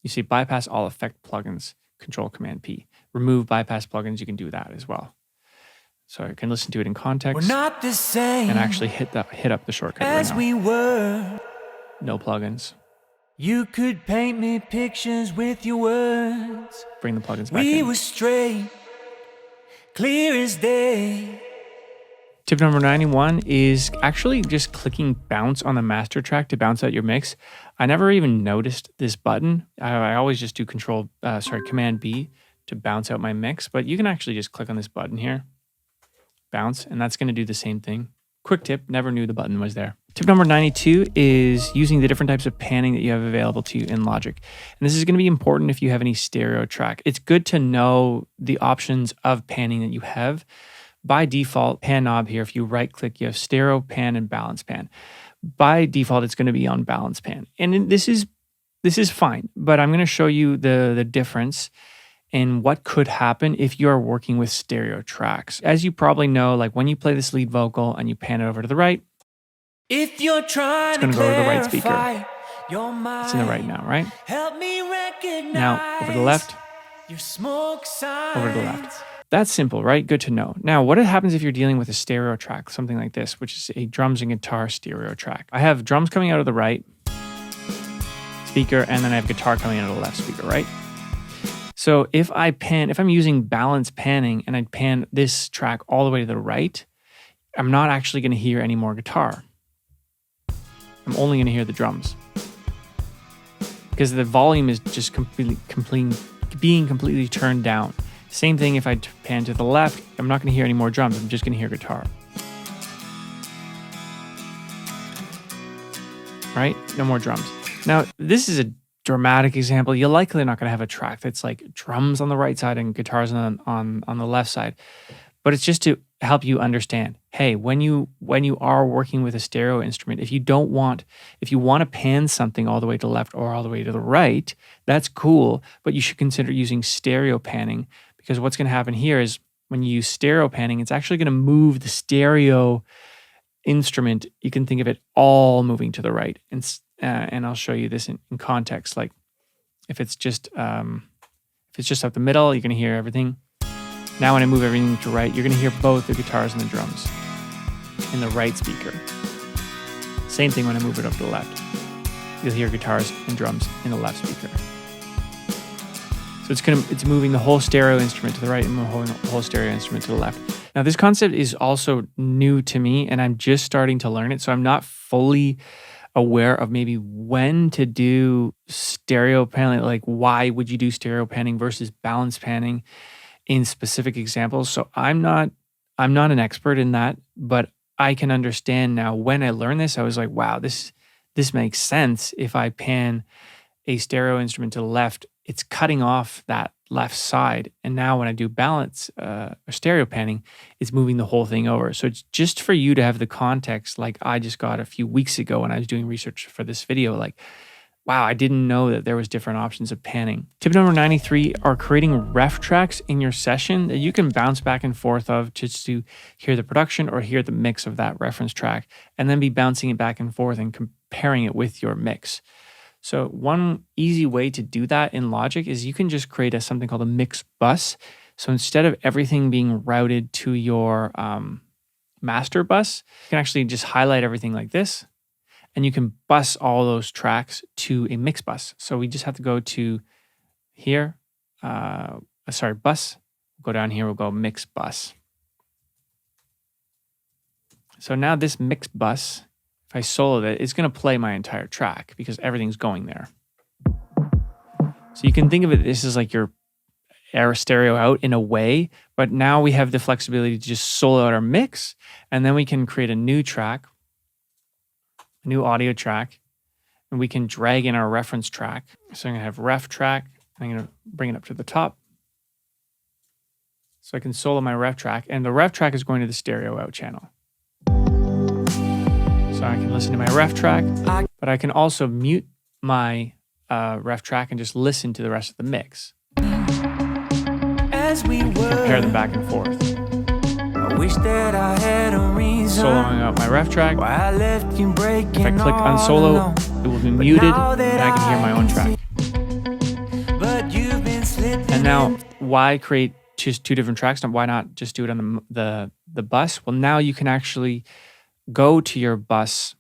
You see, bypass all effect plugins. Control Command P. Remove bypass plugins. You can do that as well. So I can listen to it in context. We're not the same and actually hit up the shortcut as right now. we were. No plugins. You could paint me pictures with your words. Bring the plugins back We in. were straight, clear as day. Tip number 91 is actually just clicking bounce on the master track to bounce out your mix. I never even noticed this button. I always just do Command B to bounce out my mix, but you can actually just click on this button here, bounce, and that's going to do the same thing. Quick tip, never knew the button was there. Tip number 92 is using the different types of panning that you have available to you in Logic. And this is going to be important if you have any stereo track. It's good to know the options of panning that you have. By default, pan knob here, if you right click, you have stereo pan and balance pan. By default, it's going to be on balance pan. And this is fine, but I'm going to show you the difference in what could happen if you're working with stereo tracks. As you probably know, like when you play this lead vocal and you pan it over to the right, If you're trying it's going to go to the right speaker. Your mind, it's in the right now, right? Help me recognize Now, over to the left, your smoke signs. over to the left. That's simple, right? Good to know. Now, what happens if you're dealing with a stereo track, something like this, which is a drums and guitar stereo track? I have drums coming out of the right speaker, and then I have guitar coming out of the left speaker, right? So if I'm using balance panning and I pan this track all the way to the right, I'm not actually going to hear any more guitar. I'm only going to hear the drums because the volume is just being completely turned down. Same thing if I pan to the left, I'm not going to hear any more drums. I'm just going to hear guitar. Right? No more drums. Now, this is a dramatic example. You're likely not going to have a track that's like drums on the right side and guitars on the left side. But it's just to help you understand, hey, when you are working with a stereo instrument, if you want to pan something all the way to the left or all the way to the right, that's cool, but you should consider using stereo panning, because what's going to happen here is when you use stereo panning, it's actually going to move the stereo instrument. You can think of it all moving to the right. And I'll show you this in context. Like if it's just up the middle, you're going to hear everything. Now when I move everything to right, you're going to hear both the guitars and the drums in the right speaker. Same thing when I move it up to the left. You'll hear guitars and drums in the left speaker. So it's moving the whole stereo instrument to the right and the whole stereo instrument to the left. Now this concept is also new to me, and I'm just starting to learn it, so I'm not fully aware of maybe when to do stereo panning, like why would you do stereo panning versus balance panning in specific examples. So I'm not an expert in that, but I can understand now. When I learned this, I was like, wow, this makes sense. If I pan a stereo instrument to the left, it's cutting off that left side. And now when I do balance or stereo panning, it's moving the whole thing over. So it's just for you to have the context, like I just got a few weeks ago when I was doing research for this video, like, wow, I didn't know that there was different options of panning. Tip number 93 are creating ref tracks in your session that you can bounce back and forth of just to hear the production or hear the mix of that reference track, and then be bouncing it back and forth and comparing it with your mix. So one easy way to do that in Logic is you can just create something called a mix bus. So instead of everything being routed to your master bus, you can actually just highlight everything like this, and you can bus all those tracks to a mix bus. So we just have to go to here, bus. Go down here, we'll go mix bus. So now this mix bus, if I solo it, it's going to play my entire track because everything's going there. So you can think of it, this is like your air stereo out in a way, but now we have the flexibility to just solo out our mix, and then we can create a new track, a new audio track, and we can drag in our reference track. So I'm going to have ref track, I'm going to bring it up to the top so I can solo my ref track. And the ref track is going to the stereo out channel. So I can listen to my ref track, but I can also mute my ref track and just listen to the rest of the mix. As we Compare them were, back and forth. I wish that I had a reason Soloing out my ref track. why I left you breaking. If I click on all solo, alone. it will be muted now and that I can hear my own track. But you've been slipping And now, in. why create just two different tracks? Why not just do it on the bus? Well, now you can actually go to your bus.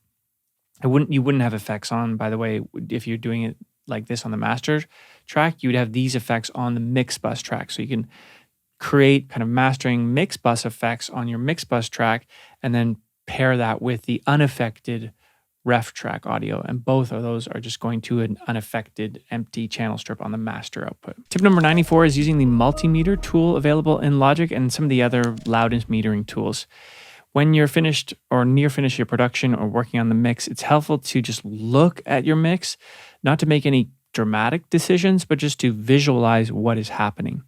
You wouldn't have effects on, by the way, if you're doing it like this on the master track. You would have these effects on the mix bus track. So you can create kind of mastering mix bus effects on your mix bus track and then pair that with the unaffected ref track audio. And both of those are just going to an unaffected empty channel strip on the master output. Tip number 94 is using the Multimeter tool available in Logic and some of the other loudness metering tools. When you're finished or near finished your production or working on the mix, it's helpful to just look at your mix, not to make any dramatic decisions, but just to visualize what is happening.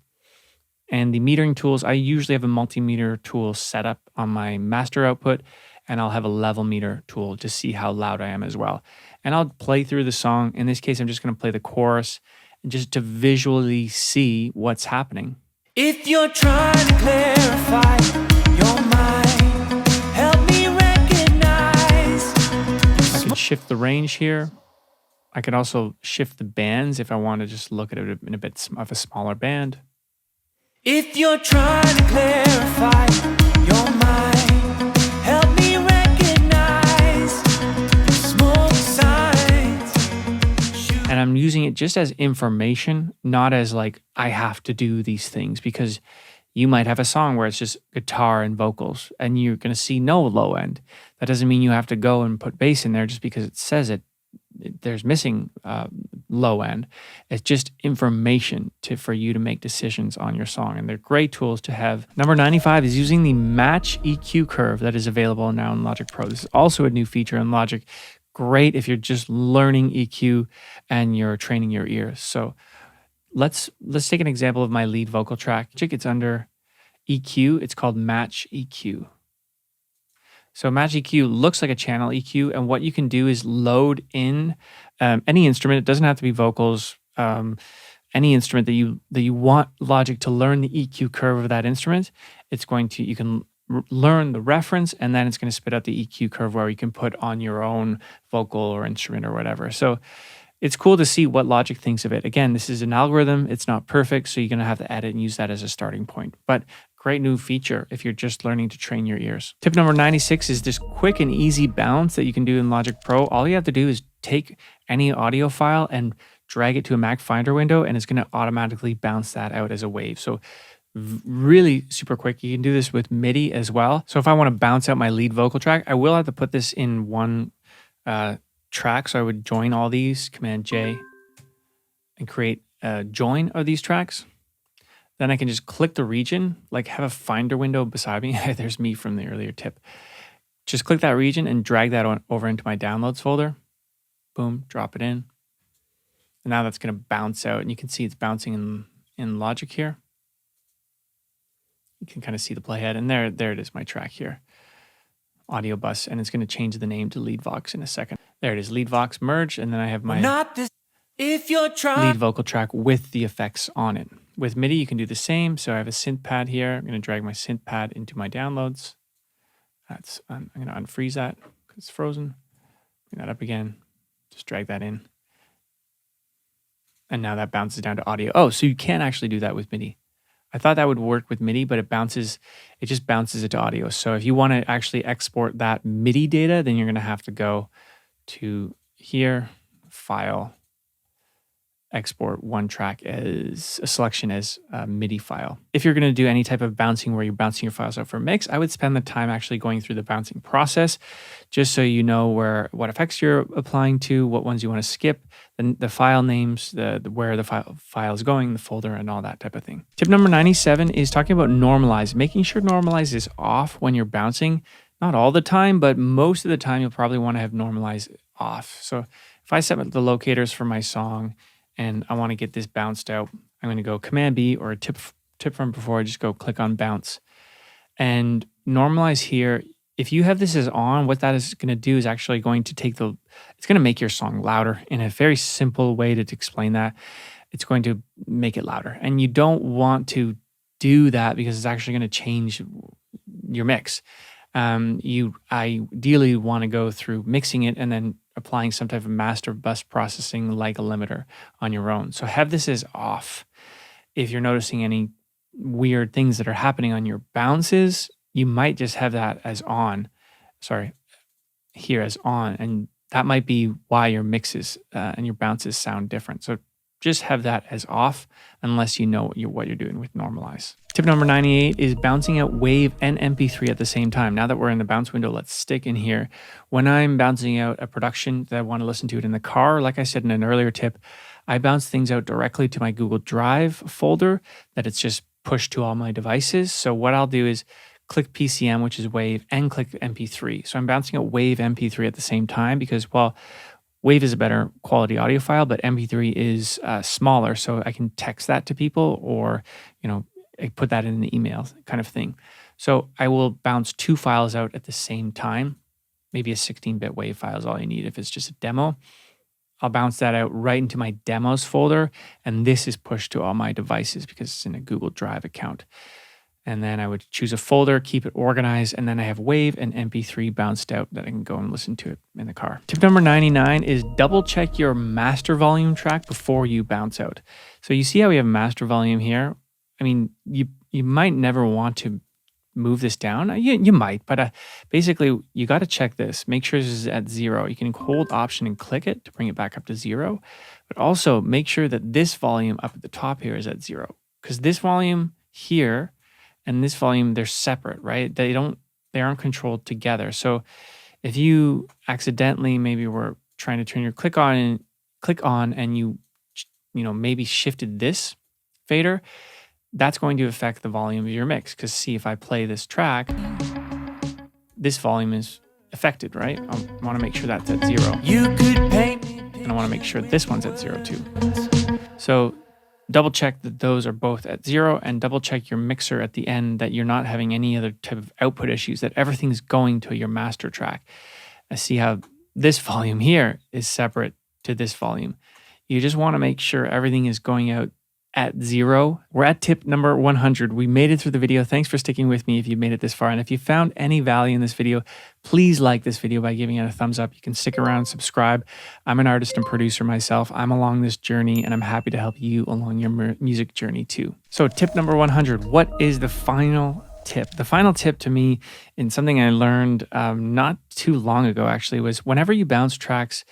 And the metering tools, I usually have a multimeter tool set up on my master output, and I'll have a level meter tool to see how loud I am as well. And I'll play through the song. In this case, I'm just going to play the chorus just to visually see what's happening. If you're trying to clarify your mind, help me recognize. I can shift the range here. I could also shift the bands if I want to just look at it in a bit of a smaller band. If you're trying to clarify your mind, help me recognize smoke signs. And I'm using it just as information, not as like I have to do these things, because you might have a song where it's just guitar and vocals and you're going to see no low end. That doesn't mean you have to go and put bass in there just because it says it. There's missing low end. It's just information for you to make decisions on your song, and they're great tools to have. Number 95 is using the match EQ curve that is available now in Logic Pro. This is also a new feature in Logic. Great if you're just learning EQ and you're training your ears. So let's take an example of my lead vocal track. It's under EQ. It's called match EQ. So Match EQ looks like a channel EQ, and what you can do is load in any instrument. It doesn't have to be vocals. Any instrument that you want Logic to learn the EQ curve of that instrument. You can learn the reference, and then it's going to spit out the EQ curve where you can put on your own vocal or instrument or whatever. So it's cool to see what Logic thinks of it. Again, this is an algorithm. It's not perfect, so you're going to have to edit and use that as a starting point. But great new feature if you're just learning to train your ears. Tip number 96 is this quick and easy bounce that you can do in Logic Pro. All you have to do is take any audio file and drag it to a Mac Finder window, and it's going to automatically bounce that out as a wave. So really super quick. You can do this with Midi as well. So if I want to bounce out my lead vocal track, I will have to put this in one track. So I would join all these, Command J, and create a join of these tracks. Then I can just click the region, like have a Finder window beside me. There's me from the earlier tip. Just click that region and drag that over into my downloads folder. Boom, drop it in. And now that's going to bounce out, and you can see it's bouncing in Logic here. You can kind of see the playhead, and there it is, my track here. Audio bus, and it's going to change the name to lead vox in a second. There it is, lead vox merge, and then I have my lead vocal track with the effects on it. With Midi, you can do the same. So I have a synth pad here. I'm going to drag my synth pad into my downloads. I'm going to unfreeze that because it's frozen. Bring that up again. Just drag that in. And now that bounces down to audio. Oh, so you can actually do that with Midi. I thought that would work with Midi, but it just bounces it to audio. So if you want to actually export that Midi data, then you're going to have to go to here, File, export one track as a selection as a MIDI file. If you're going to do any type of bouncing where you're bouncing your files out for a mix, I would spend the time actually going through the bouncing process, just so you know what effects you're applying to, what ones you want to skip, the file names, where the file is going, the folder, and all that type of thing. Tip number 97 is talking about normalize, making sure normalize is off when you're bouncing. Not all the time, but most of the time you'll probably want to have normalize off. So if I set up the locators for my song, and I want to get this bounced out. I'm going to go Command B, or a tip from before, just go click on bounce. And normalize here, if you have this as on, what that is going to do is actually going to take it's going to make your song louder. In a very simple way to explain that, it's going to make it louder. And you don't want to do that because it's actually going to change your mix. You ideally want to go through mixing it and then applying some type of master bus processing like a limiter on your own. So have this as off. If you're noticing any weird things that are happening on your bounces, you might just have that as on. Sorry, here as on. And that might be why your mixes and your bounces sound different. So just have that as off unless you know what you're doing with Normalize. Tip number 98 is bouncing out WAV and MP3 at the same time. Now that we're in the bounce window, let's stick in here. When I'm bouncing out a production that I want to listen to it in the car, like I said in an earlier tip, I bounce things out directly to my Google Drive folder that it's just pushed to all my devices. So what I'll do is click PCM, which is WAV, and click MP3. So I'm bouncing out WAV MP3 at the same time because, well, WAV is a better quality audio file, but MP3 is smaller, so I can text that to people or, I put that in the email kind of thing. So I will bounce two files out at the same time. Maybe a 16-bit WAV file is all you need if it's just a demo. I'll bounce that out right into my demos folder, and this is pushed to all my devices because it's in a Google Drive account. And then I would choose a folder, keep it organized, and then I have WAV and MP3 bounced out that I can go and listen to it in the car. Tip number 99 is double check your master volume track before you bounce out. So you see how we have master volume here? I mean, you might never want to move this down. You might, but basically you got to check this. Make sure this is at 0. You can hold Option and click it to bring it back up to 0, but also make sure that this volume up at the top here is at 0, because this volume here and this volume, they're separate, right? They aren't controlled together. So if you accidentally maybe were trying to turn your click on and you maybe shifted this fader, that's going to affect the volume of your mix. Because see, if I play this track, this volume is affected, right? I want to make sure that's at 0. And I want to make sure this one's at 0 too. So double check that those are both at 0, and double check your mixer at the end that you're not having any other type of output issues, that everything's going to your master track. I see how this volume here is separate to this volume. You just want to make sure everything is going out at 0. We're at tip number 100. We made it through the video. Thanks for sticking with me if you made it this far. And if you found any value in this video, please like this video by giving it a thumbs up. You can stick around and subscribe. I'm an artist and producer myself. I'm along this journey, and I'm happy to help you along your music journey too. So tip number 100, what is the final tip? The final tip to me, and something I learned not too long ago actually, was whenever you bounce tracks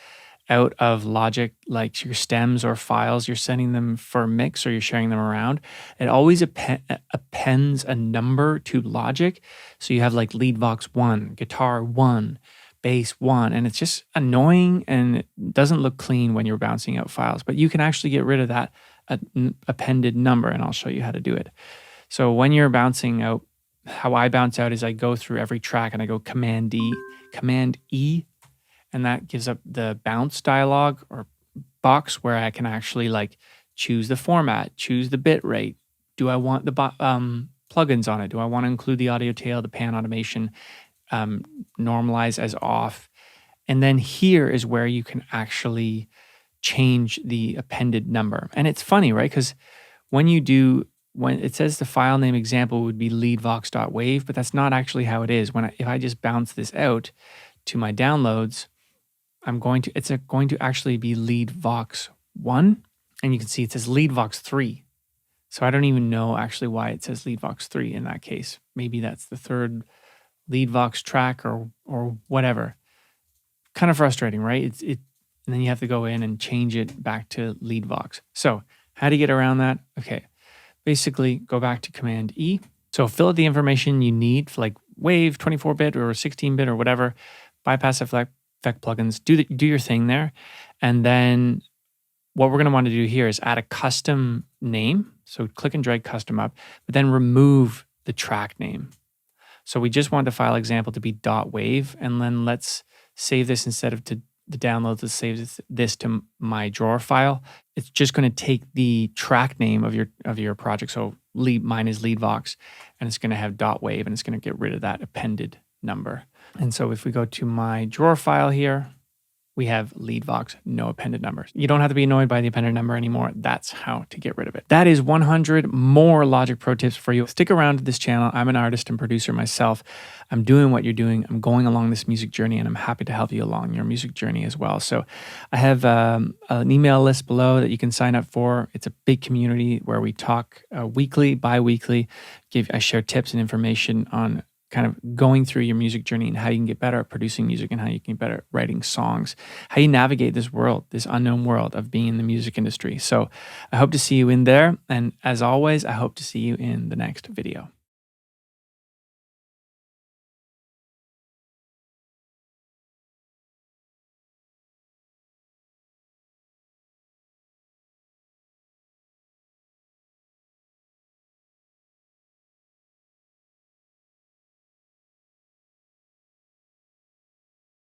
out of Logic, like your stems or files, you're sending them for a mix or you're sharing them around, it always appends a number to Logic. So you have like lead vox 1, guitar 1, bass 1, and it's just annoying and it doesn't look clean when you're bouncing out files. But you can actually get rid of that appended number, and I'll show you how to do it. So when you're bouncing out, how I bounce out is I go through every track and I go Command E, and that gives up the bounce dialog or box where I can actually like choose the format, choose the bit rate. Do I want the plugins on it? Do I want to include the audio tail, the pan automation, normalize as off? And then here is where you can actually change the appended number. And it's funny, right? Because when it says the file name example would be leadvox.wav, but that's not actually how it is. If I just bounce this out to my downloads, it's going to actually be lead vox 1, and you can see it says lead vox 3. So I don't even know actually why it says lead vox 3 in that case. Maybe that's the third lead vox track or whatever. Kind of frustrating, right? And then you have to go in and change it back to lead vox. So how do you get around that? Okay, basically go back to Command E. So fill out the information you need for like WAV, 24-bit or 16-bit or whatever. Bypass effect plugins, do your thing there. And then what we're going to want to do here is add a custom name. So click and drag custom up, but then remove the track name. So we just want the file example to be .wav, and then let's save this instead of to the downloads that saves this to my drawer file, it's just going to take the track name of your project. So mine is Leadvox, and it's going to have .wave, and it's going to get rid of that appended number. And so if we go to my drawer file here, we have Leadvox, no appended numbers. You don't have to be annoyed by the appended number anymore. That's how to get rid of it. That is 100 more Logic Pro tips for you. Stick around to this channel. I'm an artist and producer myself. I'm doing what you're doing. I'm going along this music journey, and I'm happy to help you along your music journey as well. So I have an email list below that you can sign up for. It's a big community where we talk weekly, bi-weekly. I share tips and information on kind of going through your music journey and how you can get better at producing music and how you can get better at writing songs, how you navigate this world, this unknown world of being in the music industry. So I hope to see you in there. And as always, I hope to see you in the next video.